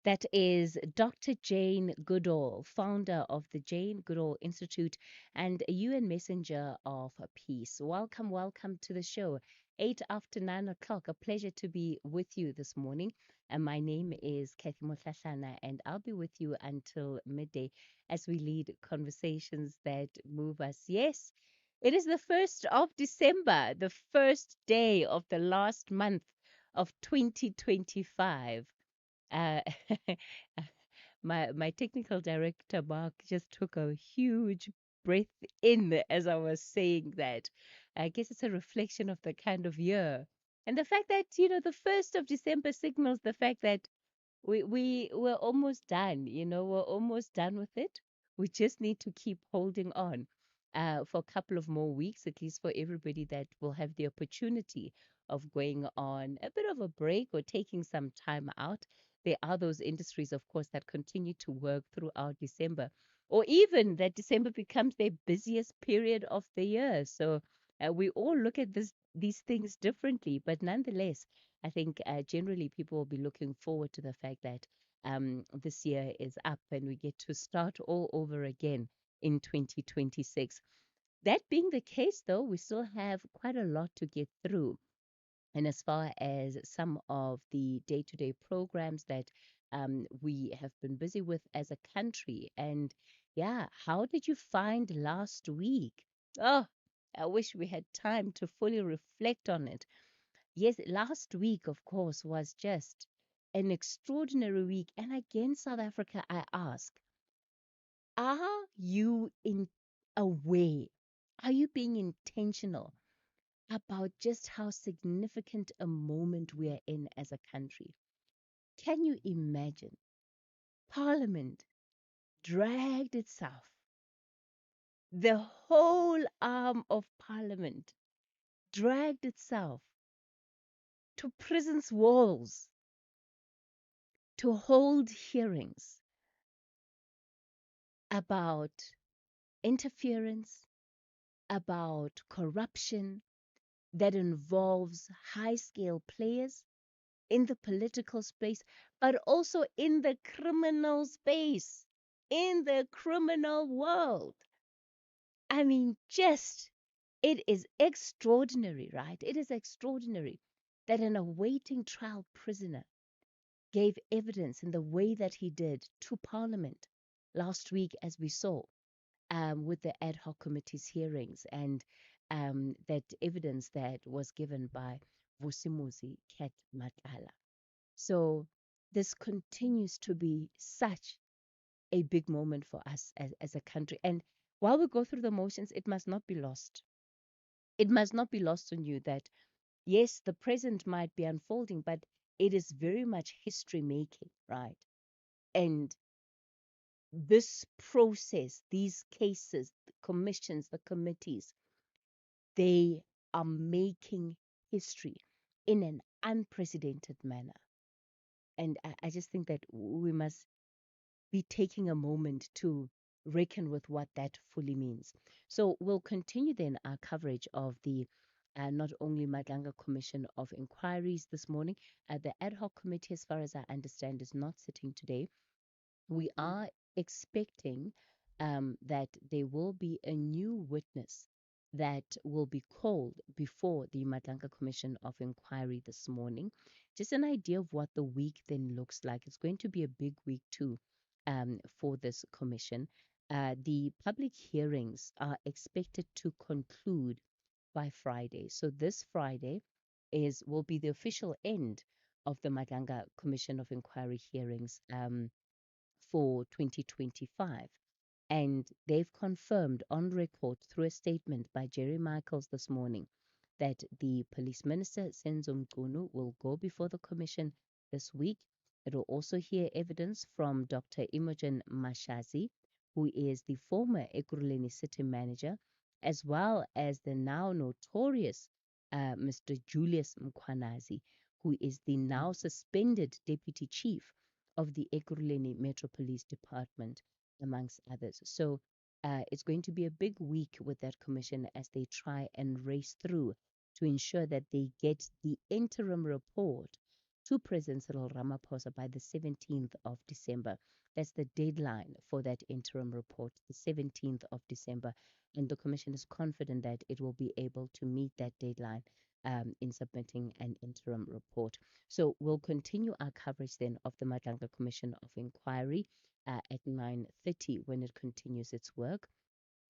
That is Dr. Jane Goodall, founder of the Jane Goodall Institute and a UN Messenger of Peace. Welcome, welcome to the show. 8 after 9 o'clock. A pleasure to be with you this morning. And my name is Kathy Mohlahlana, and I'll be with you until midday as we lead conversations that move us. Yes, it is the 1st of December, the first day of the last month of 2025. Uh, my technical director Mark just took a huge breath in as I was saying that. I guess it's a reflection of the kind of year and the fact that the 1st of December signals the fact that we're almost done. We're almost done with it. We just need to keep holding on for a couple of more weeks, at least for everybody that will have the opportunity of going on a bit of a break or taking some time out. There are those industries, of course, that continue to work throughout December, or even that December becomes their busiest period of the year. So we all look at these things differently, but nonetheless, I think generally people will be looking forward to the fact that this year is up and we get to start all over again in 2026. That being the case, though, we still have quite a lot to get through. And as far as some of the day-to-day programs that we have been busy with as a country, and yeah, how did you find last week? Oh, I wish we had time to fully reflect on it. Yes, last week, of course, was just an extraordinary week. And again, South Africa, I ask, are you aware? Are you being intentional about just how significant a moment we are in as a country? Can you imagine? Parliament dragged itself, the whole arm of Parliament dragged itself to prison's walls to hold hearings about interference, about corruption that involves high scale players in the political space, but also in the criminal space, in the criminal world. I mean, it is extraordinary, right? It is extraordinary that an awaiting trial prisoner gave evidence in the way that he did to Parliament last week, as we saw with the ad hoc committee's hearings, and that evidence that was given by Vusimuzi Ket Matala. So this continues to be such a big moment for us as a country. And while we go through the motions, it must not be lost. It must not be lost on you that, yes, the present might be unfolding, but it is very much history making, right? And this process, these cases, the commissions, the committees, they are making history in an unprecedented manner. And I just think that we must be taking a moment to reckon with what that fully means. So we'll continue then our coverage of the not only Madlanga Commission of Inquiries this morning, the ad hoc committee, as far as I understand, is not sitting today. We are expecting that there will be a new witness that will be called before the Madlanga Commission of Inquiry this morning. Just an idea of what the week then looks like. It's going to be a big week too for this commission. The public hearings are expected to conclude by Friday. So this Friday will be the official end of the Madlanga Commission of Inquiry hearings for 2025. And they've confirmed on record through a statement by Jerry Michaels this morning that the police minister, Senzo Mchunu, will go before the commission this week. It will also hear evidence from Dr. Imogen Mashazi, who is the former Ekurhuleni city manager, as well as the now notorious Mr. Julius Mkhwanazi, who is the now suspended deputy chief of the Ekurhuleni Metro Police Department, amongst others. So it's going to be a big week with that commission as they try and race through to ensure that they get the interim report to President Cyril Ramaphosa by the 17th of December. That's the deadline for that interim report, the 17th of December. And the commission is confident that it will be able to meet that deadline in submitting an interim report. So we'll continue our coverage then of the Madlanga Commission of Inquiry at 9:30 when it continues its work.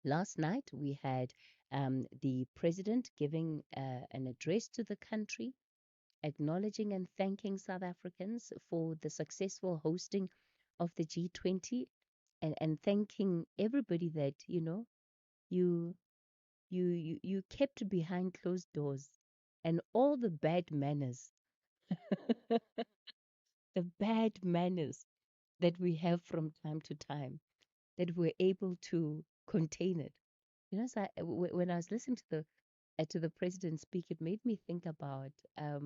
Last night we had the president giving an address to the country, acknowledging and thanking South Africans for the successful hosting of the G20, and thanking everybody that you you kept behind closed doors, and all the bad manners, the bad manners that we have from time to time, that we're able to contain it. So when I was listening to the president speak, it made me think about uh,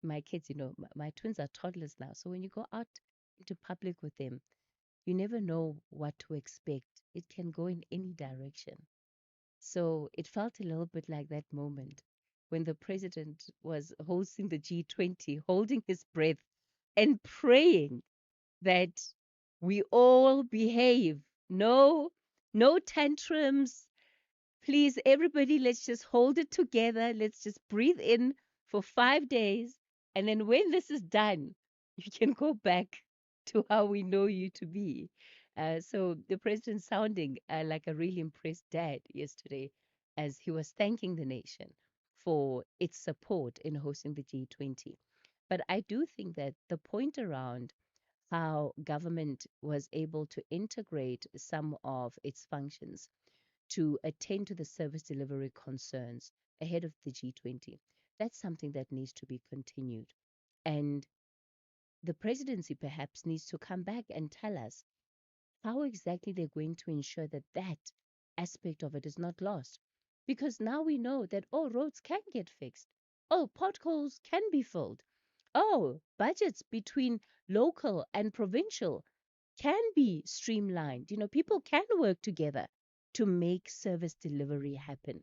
my kids. My twins are toddlers now, so when you go out into public with them, you never know what to expect. It can go in any direction. So it felt a little bit like that moment when the president was hosting the G20, holding his breath and praying that we all behave. No, no tantrums. Please, everybody, let's just hold it together. Let's just breathe in for 5 days. And then when this is done, you can go back to how we know you to be. So the president sounding like a really impressed dad yesterday as he was thanking the nation for its support in hosting the G20. But I do think that the point around how government was able to integrate some of its functions to attend to the service delivery concerns ahead of the G20. That's something that needs to be continued. And the presidency perhaps needs to come back and tell us how exactly they're going to ensure that that aspect of it is not lost. Because now we know that, oh, roads can get fixed. Oh, potholes can be filled. Oh, budgets between local and provincial can be streamlined. People can work together to make service delivery happen.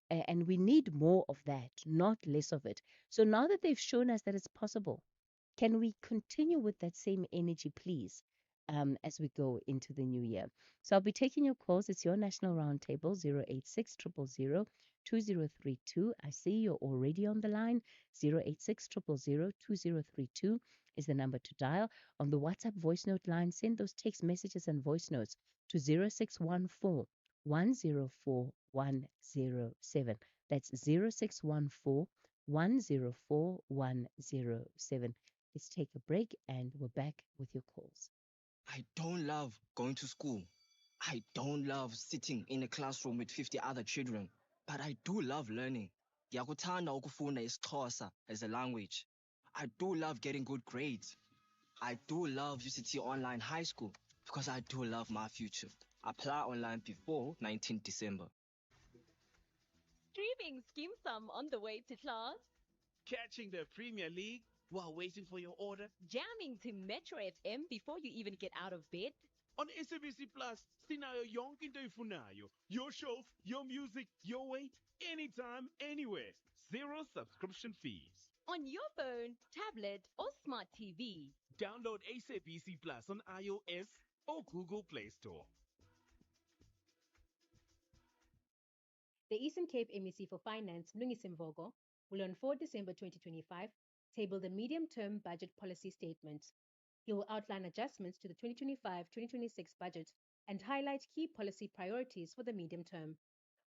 And we need more of that, not less of it. So now that they've shown us that it's possible, can we continue with that same energy, please, as we go into the new year? So I'll be taking your calls. It's your National Roundtable, 086 000 2032. I see you're already on the line. 086 000 2032 is the number to dial. On the WhatsApp voice note line, send those text messages and voice notes to 0614 104 107. That's 0614 104 107. Let's take a break and we're back with your calls. I don't love going to school. I don't love sitting in a classroom with 50 other children, but I do love learning. Ngiyakuthanda ukufunda isiXhosa as a language. I do love getting good grades. I do love UCT Online High School because I do love my future. Apply online before 19 December. Streaming Skim Sum on the way to class. Catching the Premier League while waiting for your order. Jamming to Metro FM before you even get out of bed. On SABC Plus, sinayo yonke into ifunayo. Your shows, your music, your way, anytime, anywhere. Zero subscription fees. On your phone, tablet, or smart TV. Download SABC Plus on iOS or Google Play Store. The Eastern Cape MEC for Finance, Mlungisi Mvogo, will on 4 December 2025 table the medium-term budget policy statement. He will outline adjustments to the 2025-2026 budget and highlight key policy priorities for the medium term.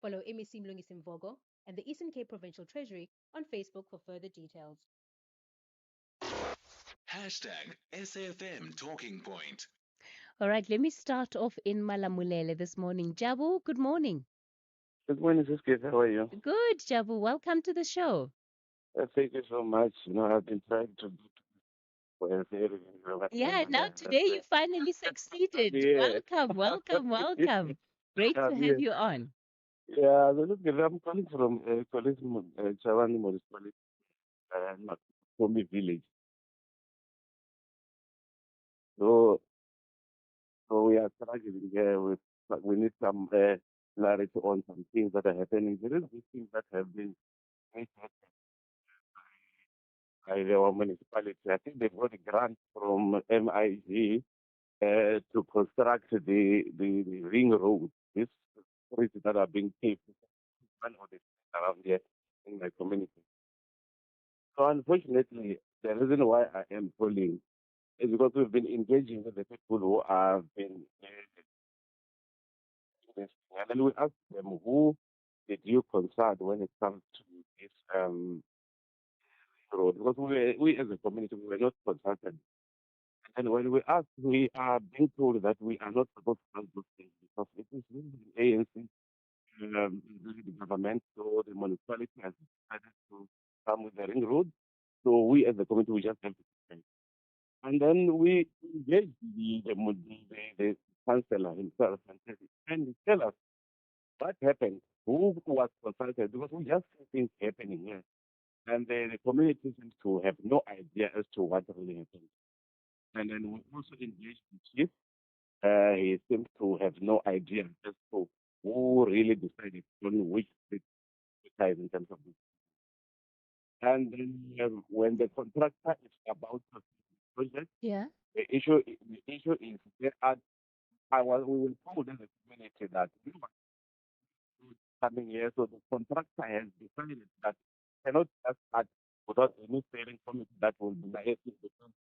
Follow MEC Mlungisi Mvogo and the Eastern Cape Provincial Treasury on Facebook for further details. Hashtag SAFM Talking Point. All right, let me start off in Malamulele this morning. Jabu, good morning. Good morning, Sister. How are you? Good, Jabu. Welcome to the show. Thank you so much. I've been trying to do for a very long Yeah, time. now today you finally succeeded. Yeah. Welcome. Great to have you on. Yeah, look, I'm calling from Chavani Municipality, Komi Village. So we are struggling here with, we need some clarity on some things that are happening. There is these things that have been by our municipality. I think they've got a grant from MIG to construct the ring road. These streets that are being paved, one of the streets around here in my community. So unfortunately, the reason why I am calling is because we've been engaging with the people who have been investing, and then we ask them, who did you consult when it comes to this road? Because we as a community, we were not consulted. And when we ask, we are being told that we are not supposed to do those things because it is really the ANC, really the government, so the municipality has decided to come with the ring road. So we as the community, we just have to pay. And then we engage the councillor himself and he tell us what happened, who was consulted, because we just see things happening here. And the community seems to have no idea as to what really happened. And then we also engaged the chief. He seems to have no idea as to who really decided on which street to decide in terms of this. And then when the contractor is about to finish the project, yeah, the issue is there are we were told as a community that we were coming here, so the contractor has decided that cannot just start without any steering committee that will be liaising because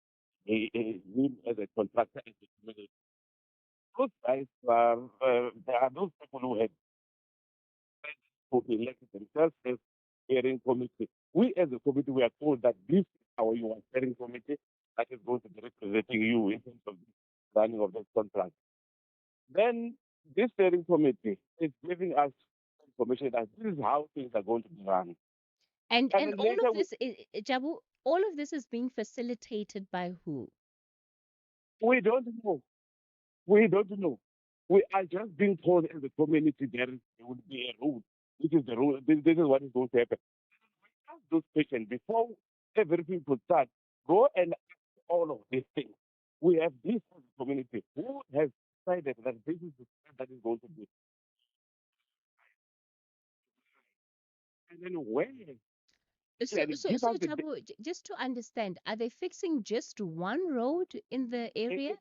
he as a contractor is the community. Those guys, there are those people who have elected themselves as steering committee. We as a committee, we are told that this is our your steering committee that is going to be representing you in terms of the running of this contract. Then this steering committee is giving us information that this is how things are going to be run. And all of this, Jabu, all of this is being facilitated by who? We don't know. We don't know. We are just being told as a community there will be a rule. This is the rule. This is what is going to happen. Ask those questions before everything could start. Go and ask all of these things. We have this as a community. Who has decided that this is the spread that is going to be? And then where? So, And so, give so, us the Jabu, just to understand, are they fixing just one road in the area?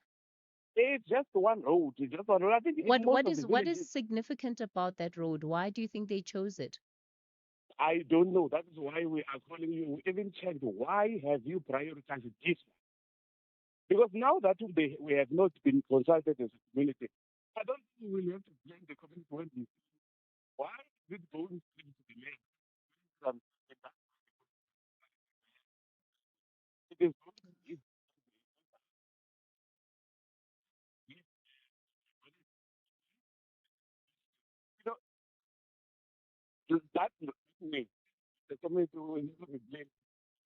it's just one road. It's just one road. I think in most What of the is what villages, is significant about that road? Why do you think they chose it? I don't know. That is why we are calling you. We even checked why have you prioritized this one? Because now that we have not been consulted as a community, I don't think we have to blame the community when we why did it go straight to the land? Um, It is it, you know that way the community will never be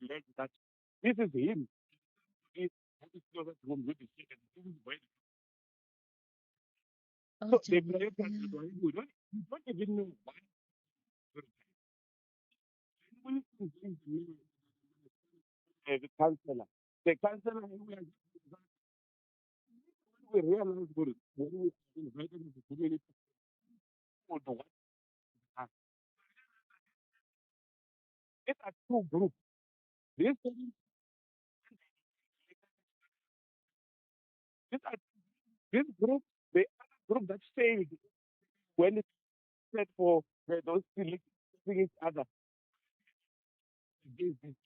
blamed. That this is him. This is closer to home with the chicken. This is where Oh, so they Jabu, prioritize yeah. it. We don't even know why. When we bring the mayor, the councillor, the councillor we realize good when we invited the community for the what act. These are two groups. This this are this group, the other group that failed when it said for those selecting each other against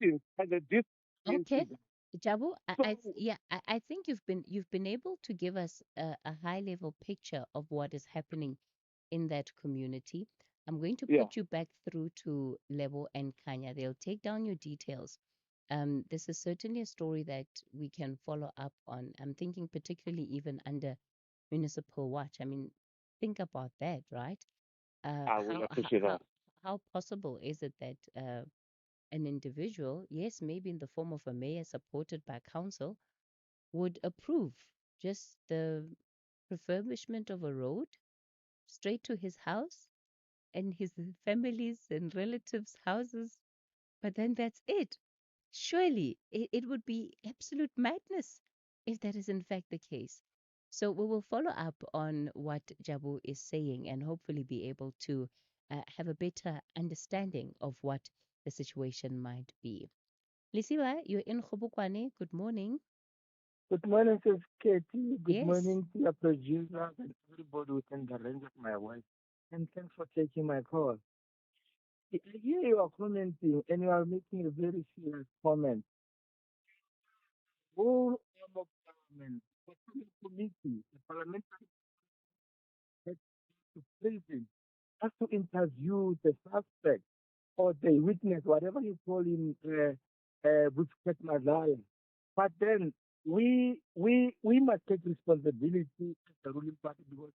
this and this against Okay, this. Jabu, So I think you've been able to give us a high level picture of what is happening in that community. I'm going to yeah, put you back through to Lebo and Kanya. They'll take down your details. This is certainly a story that we can follow up on. I'm thinking particularly even under municipal watch. I mean, think about that, right? I will How how appreciate how that. how possible is it that an individual, yes, maybe in the form of a mayor supported by council, would approve just the refurbishment of a road straight to his house and his family's and relatives' houses, but then that's it? Surely it would be absolute madness if that is in fact the case. So we will follow up on what Jabu is saying and hopefully be able to have a better understanding of what the situation might be. Lisiwa, you're in Khobukwane. Good morning. Good morning, Sis Katie. Good Yes. morning to your producer and everybody within the range of my voice. And thanks for taking my call. I hear you are commenting and you are making a very serious comment. Whole arm of government, the committee, the parliamentary has to prison, has to interview the suspect or the witness, whatever you call him, Busquet Mazala. But then we must take responsibility as the ruling party because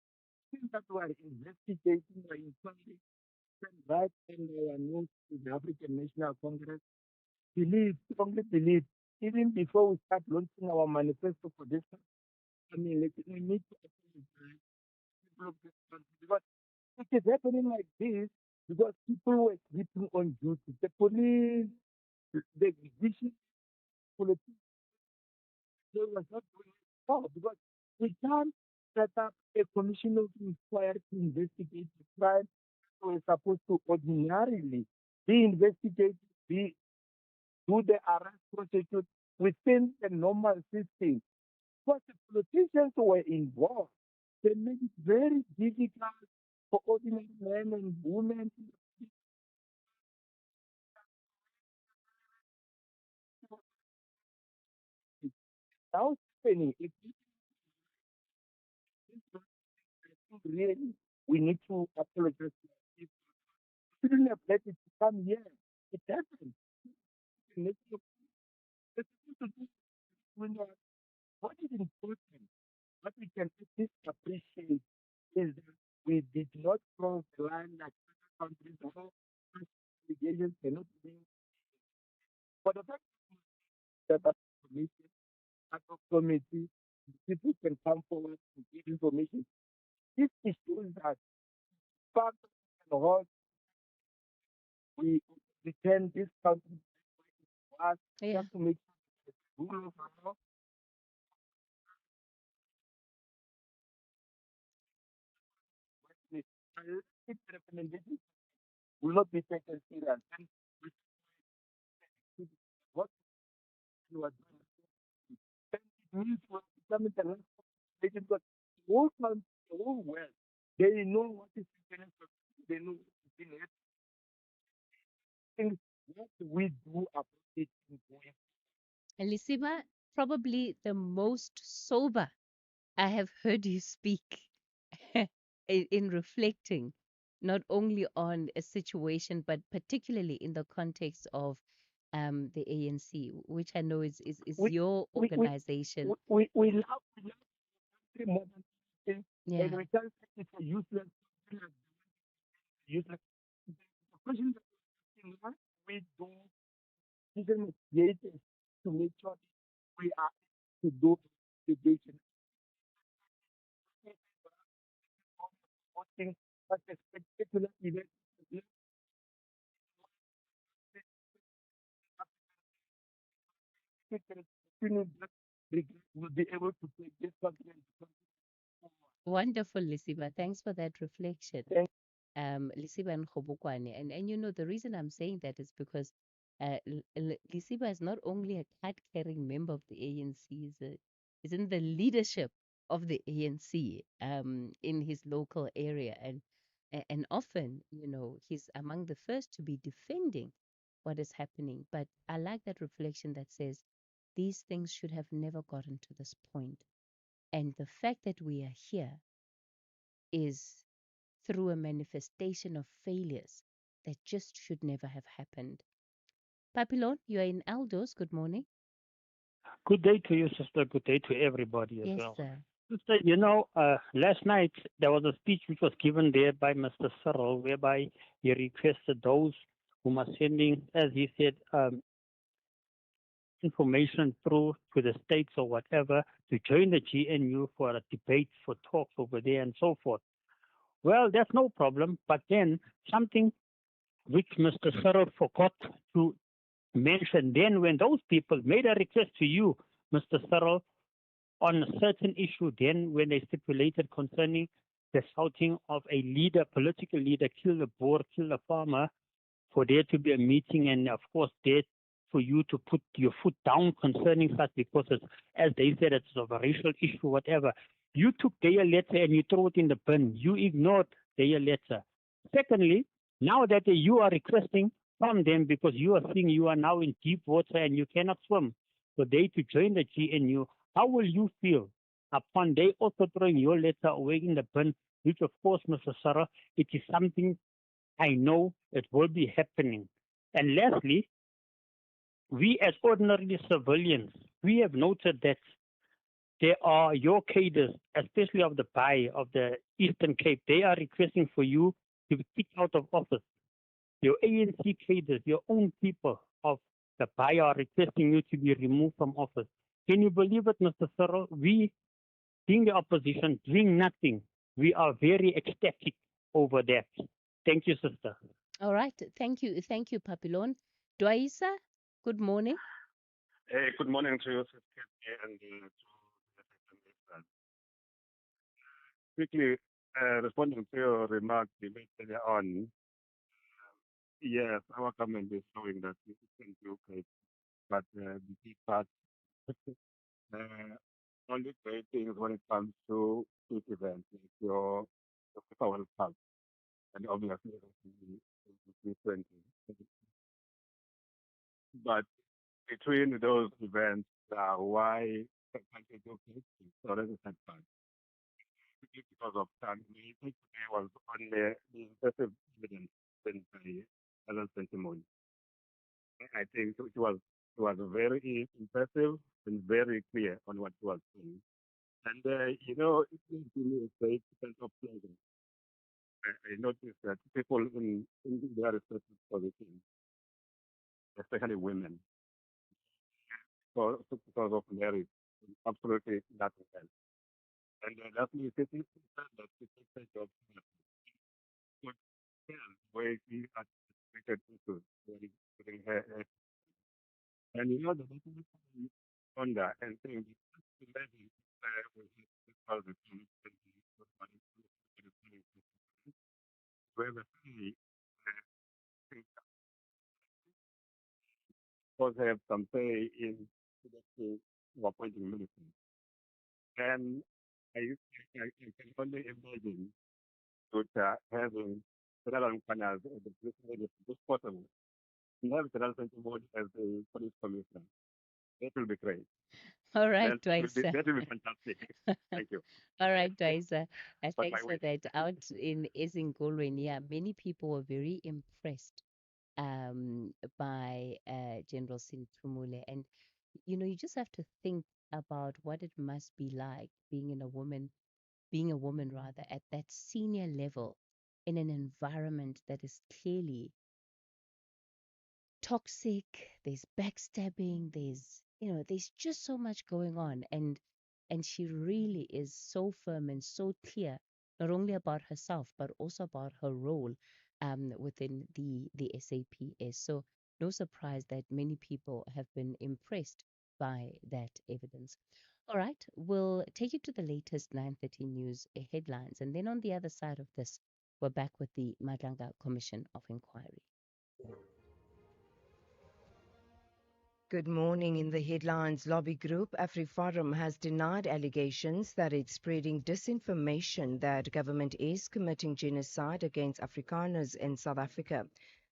since that we are investigating, we are inquiring, right, and we are news to the African National Congress, strongly believe, even before we start launching our manifesto for this, I mean, we need to apologize to people of this country because it is happening like this because people were sleeping on duty. The police, the judicial politicians, they were not doing it well because we can't set up a commission of inquiry to investigate the crime we're supposed to ordinarily be investigated, be do the arrest, prosecute within the normal system. But the politicians who were involved, they made it very difficult for ordinary men and women to now spending. It really we need to apologize to people. We shouldn't have let it come here. It happened. Let's look- let's look to do- we know what is important, what we can at least appreciate is that we did not cross the line like other countries where such allegations cannot be. For the fact that that commission, ad hoc committee, people can come forward to give information. This is shows that fact and what we return this country to us Yeah. just to make rule of law, its recommendation will not be taken serious. And what you are doing, then it means you are becoming the next population, but the whole country, the whole world, they know what is happening, they know what is in it. Things what we do about it in going. And Lisiba, probably the most sober I have heard you speak in reflecting not only on a situation, but particularly in the context of the ANC, which I know is We your we we organization. we love country more than anything, Yeah. and we can't say it's a useless useless. The question that we're asking now, we do even creators to make sure we are to do education. Watching such a spectacular event will be able to take this country and Wonderful, Lisiba. Thanks for that reflection. thank Lisiba and Khobokwane. And you know, the reason I'm saying that is because Lisiba is not only a card-carrying member of the ANC, is in the leadership of the ANC in his local area. And often, you know, he's among the first to be defending what is happening. But I like that reflection that says these things should have never gotten to this point. And the fact that we are here is through a manifestation of failures that just should never have happened. Papillon, you are in Aldos. Good morning. Good day to you, sister. Good day to everybody as Yes, well. sir. Sister, last night there was a speech which was given there by Mr. Cyril, whereby he requested those who are sending, as he said, information through to the states or whatever to join the GNU for a debate, for talks over there and so forth. Well, that's no problem. But then something which Mr. Cyril forgot to mention, then when those people made a request to you, Mr. Cyril, on a certain issue, then when they stipulated concerning the shouting of a leader, political leader, kill the boer, kill the farmer, for there to be a meeting and of course there for you to put your foot down concerning such, because it's, as they said, it's of a racial issue, whatever. You took their letter and you threw it in the bin. You ignored their letter. Secondly, now that you are requesting from them, because you are seeing you are now in deep water and you cannot swim, for they to join the GNU, how will you feel upon they also throwing your letter away in the bin, which of course, Mr. Sarah, it is something I know it will be happening. And lastly, we as ordinary civilians, we have noted that there are your cadres, especially of the Bai, of the Eastern Cape, they are requesting for you to be kicked out of office. Your ANC cadres, your own people of the Bai are requesting you to be removed from office. Can you believe it, Mr. Cyril? We, being the opposition, doing nothing, we are very ecstatic over that. Thank you, sister. All right. Thank you, Papillon. Dwaisa, good morning. Good morning to you, Sister, and to the listeners. Quickly responding to your remarks you made earlier on, yes, our government is showing that it can do great, but the key part, only great things when it comes to big events, like your FIFA World Cup, and obviously the G20. But between those events, why the country do great things, so that's the sad part. Because of time. I think today was on the impressive evidence sent by Alan testimony. I think it was very impressive and very clear on what he was saying. And it gives me a great sense of pleasure. I noticed that people in their respective positions, especially women, because of marriage, absolutely nothing else. And lastly, she said that she takes her job could tell where she had treated issues during her. And the wonder and think, imagine we had 6,000 where the city was have some say in appointing ministers. And I can only imagine that having Federal Panels as the president this possible. We have Federal Sentimony as the police commissioner. That will be great. All right, Dwaisa. That will be fantastic. Thank you. All right, Dwaisa. But Thanks my for way. that. Out in Ezingolweni, yeah, many people were very impressed by General Sintumule. And, you just have to think about what it must be like being a woman rather, at that senior level in an environment that is clearly toxic, there's backstabbing, there's just so much going on. And she really is so firm and so clear, not only about herself, but also about her role within the SAPS. So no surprise that many people have been impressed by that evidence. All right, we'll take you to the latest 9:30 news headlines. And then on the other side of this, we're back with the Madlanga Commission of Inquiry. Good morning. In the headlines, lobby group AfriForum has denied allegations that it's spreading disinformation that government is committing genocide against Afrikaners in South Africa.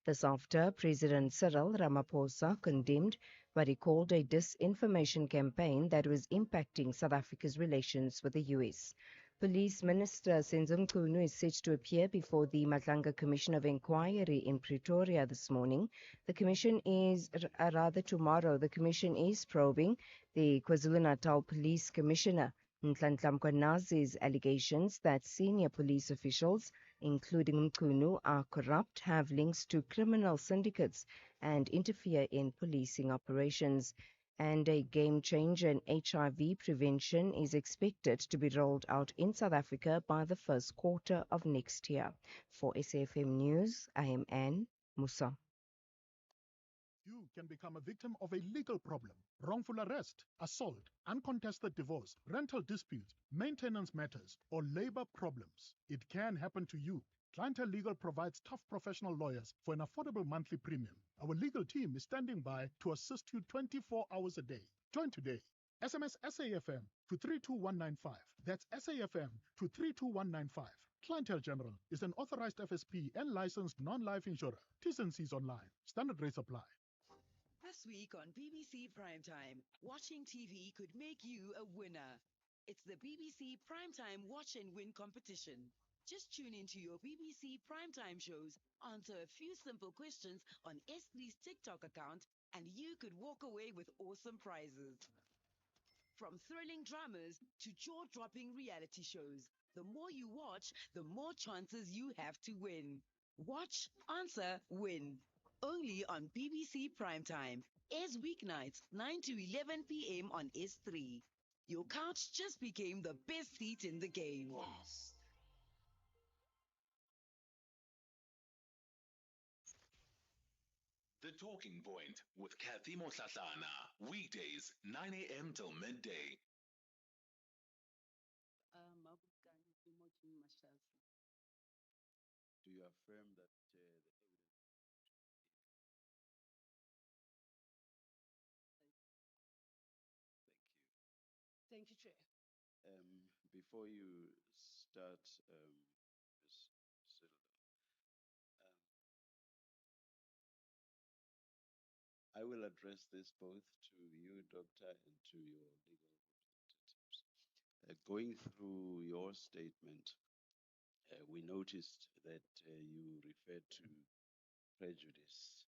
This after President Cyril Ramaphosa condemned what he called a disinformation campaign that was impacting South Africa's relations with the US. Police Minister Senzo Mchunu is set to appear before the Madlanga Commission of Inquiry in Pretoria this morning. The commission is, rather tomorrow, the commission is probing the KwaZulu-Natal Police Commissioner Nhlanhla Mkwanazi's allegations that senior police officials, including Mchunu, are corrupt, have links to criminal syndicates, and interfere in policing operations. And a game changer in HIV prevention is expected to be rolled out in South Africa by the first quarter of next year. For SAFM News, I am Anne Musa. You can become a victim of a legal problem: wrongful arrest, assault, uncontested divorce, rental disputes, maintenance matters, or labor problems. It can happen to you. Clientele Legal provides tough professional lawyers for an affordable monthly premium. Our legal team is standing by to assist you 24 hours a day. Join today. SMS SAFM to 32195. That's SAFM to 32195. Clientele General is an authorized FSP and licensed non-life insurer. T's and C's online. Standard rates apply. This week on BBC Primetime, watching TV could make you a winner. It's the BBC Primetime Watch and Win competition. Just tune into your BBC Primetime shows, answer a few simple questions on S3's TikTok account, and you could walk away with awesome prizes. From thrilling dramas to jaw-dropping reality shows, the more you watch, the more chances you have to win. Watch, answer, win. Only on BBC Primetime. Airs weeknights 9 to 11 p.m. on S3. Your couch just became the best seat in the game. Yes. The Talking Point with Kathy Mohlahlana. Weekdays, 9 a.m. till midday. Do you affirm that the evidence? Thank you, Chair. Before you start, Ms. Silda, I will address this both to you, Doctor, and to your legal representatives. Going through your statement, we noticed that you referred to prejudice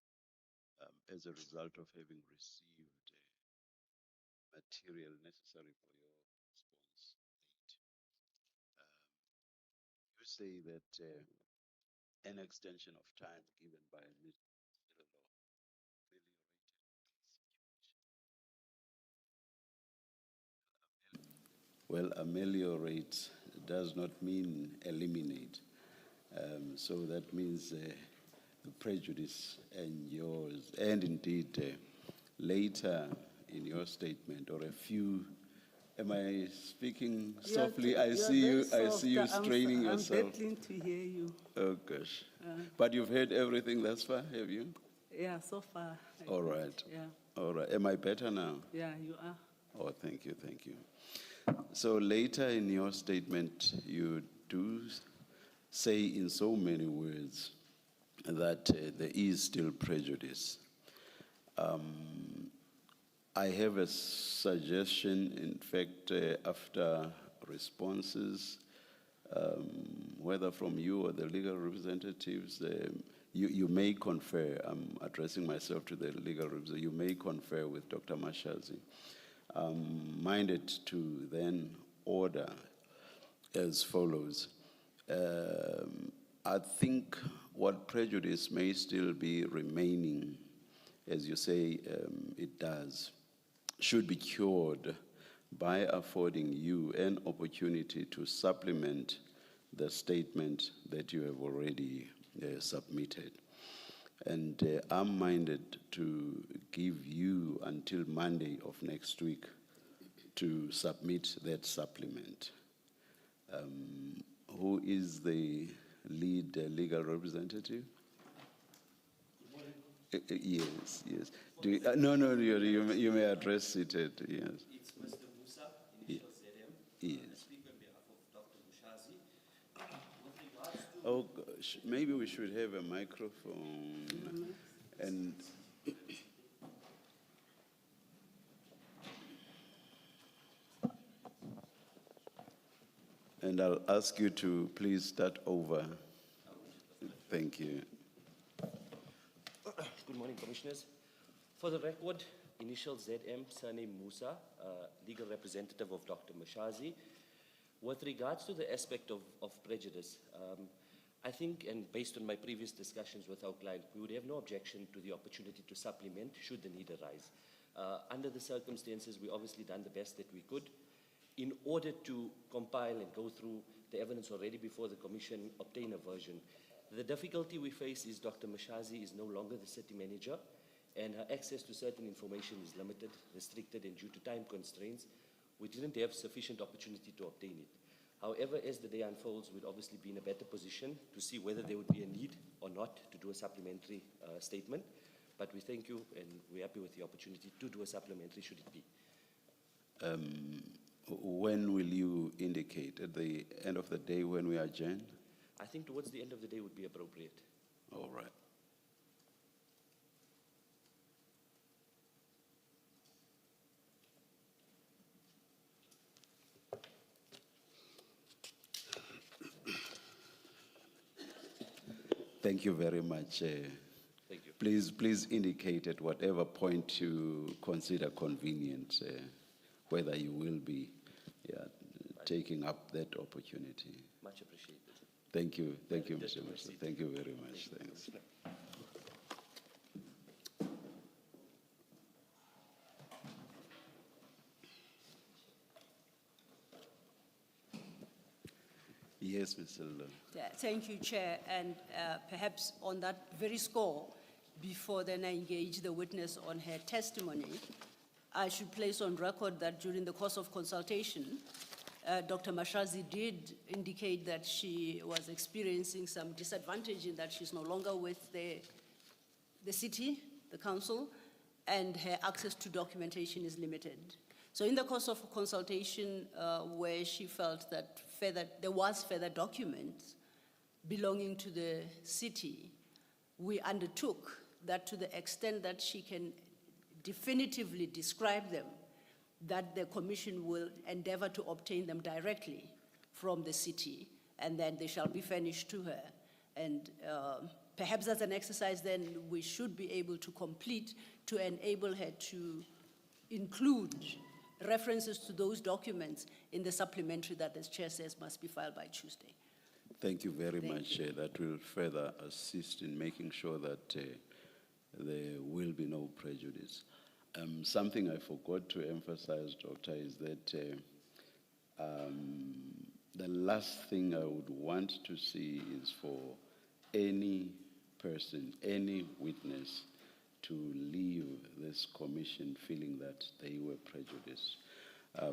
as a result of having received material necessary for your response late. You say that an extension of time given by ministerial law well, ameliorate does not mean eliminate. So that means the prejudice and yours, and indeed later in your statement, or a few. Am I speaking You're softly? t- I you're see you. very I see you soft. straining I'm yourself. battling to hear you. Oh gosh! Uh, But you've heard everything thus far, have you? Yeah, so far. I All did. right. Yeah, All right. Am I better now? yeah, you are. Oh, thank you, thank you. So later in your statement, you do say in so many words that there is still prejudice. I have a suggestion, in fact, after responses, whether from you or the legal representatives, you may confer. I'm addressing myself to the legal representative. You may confer with Dr. Mashazi. Minded to then order as follows. I think what prejudice may still be remaining, as you say, it does, should be cured by affording you an opportunity to supplement the statement that you have already submitted. And I'm minded to give you until Monday of next week to submit that supplement. Who is the lead legal representative? Yes, yes. No, you may address it. Yes. It's Mr. Musa, initial ZM. Yes. I speak on behalf of Dr. Mushazi. With regards to... Oh gosh, maybe we should have a microphone and I'll ask you to please start over. Thank you. Good morning, Commissioners. For the record, initial ZM, surname Musa, legal representative of Dr. Mushazi. With regards to the aspect of prejudice, I think, and based on my previous discussions with our client, we would have no objection to the opportunity to supplement should the need arise. Under the circumstances, we obviously done the best that we could. In order to compile and go through the evidence already before the Commission, obtain a version. The difficulty we face is Dr. Mushazi is no longer the city manager, and her access to certain information is limited, restricted, and due to time constraints, we didn't have sufficient opportunity to obtain it. However, as the day unfolds, we'd obviously be in a better position to see whether there would be a need or not to do a supplementary statement. But we thank you, and we're happy with the opportunity to do a supplementary, should it be. When will you indicate? At the end of the day when we adjourn? I think towards the end of the day would be appropriate. All right. Thank you very much. Thank you. Please indicate at whatever point you consider convenient whether you will be taking up that opportunity. Much appreciated. Thank you, Mr. Minister. Thank you very much. Thanks. Yes, Mr. Lula. Thank you, Chair. And perhaps on that very score, before then I engage the witness on her testimony, I should place on record that during the course of consultation, Dr. Mashazi did indicate that she was experiencing some disadvantage in that she's no longer with the city, the council, and her access to documentation is limited. So in the course of consultation, where she felt that there was further documents belonging to the city, we undertook that to the extent that she can definitively describe them, that the Commission will endeavor to obtain them directly from the city, and then they shall be furnished to her. And perhaps as an exercise then we should be able to complete to enable her to include references to those documents in the supplementary that the chair says must be filed by Tuesday. Thank you very much. That will further assist in making sure that there will be no prejudice. Something I forgot to emphasize, Doctor, is that the last thing I would want to see is for any person, any witness, to leave this commission feeling that they were prejudiced.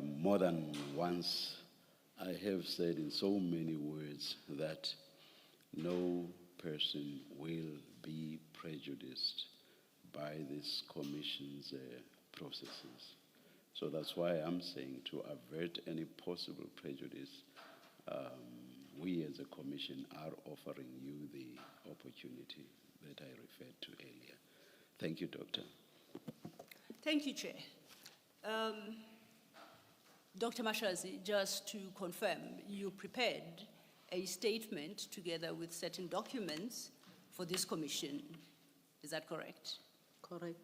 More than once, I have said in so many words that no person will be prejudiced by this commission's processes. So that's why I'm saying to avert any possible prejudice, we as a commission are offering you the opportunity that I referred to earlier. Thank you, Doctor. Thank you, Chair. Dr. Mashazi, just to confirm, you prepared a statement together with certain documents for this commission. Is that correct? Correct.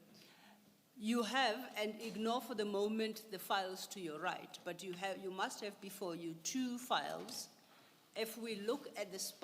You have, and ignore for the moment the files to your right, but you must have before you 2 files. If we look at the spine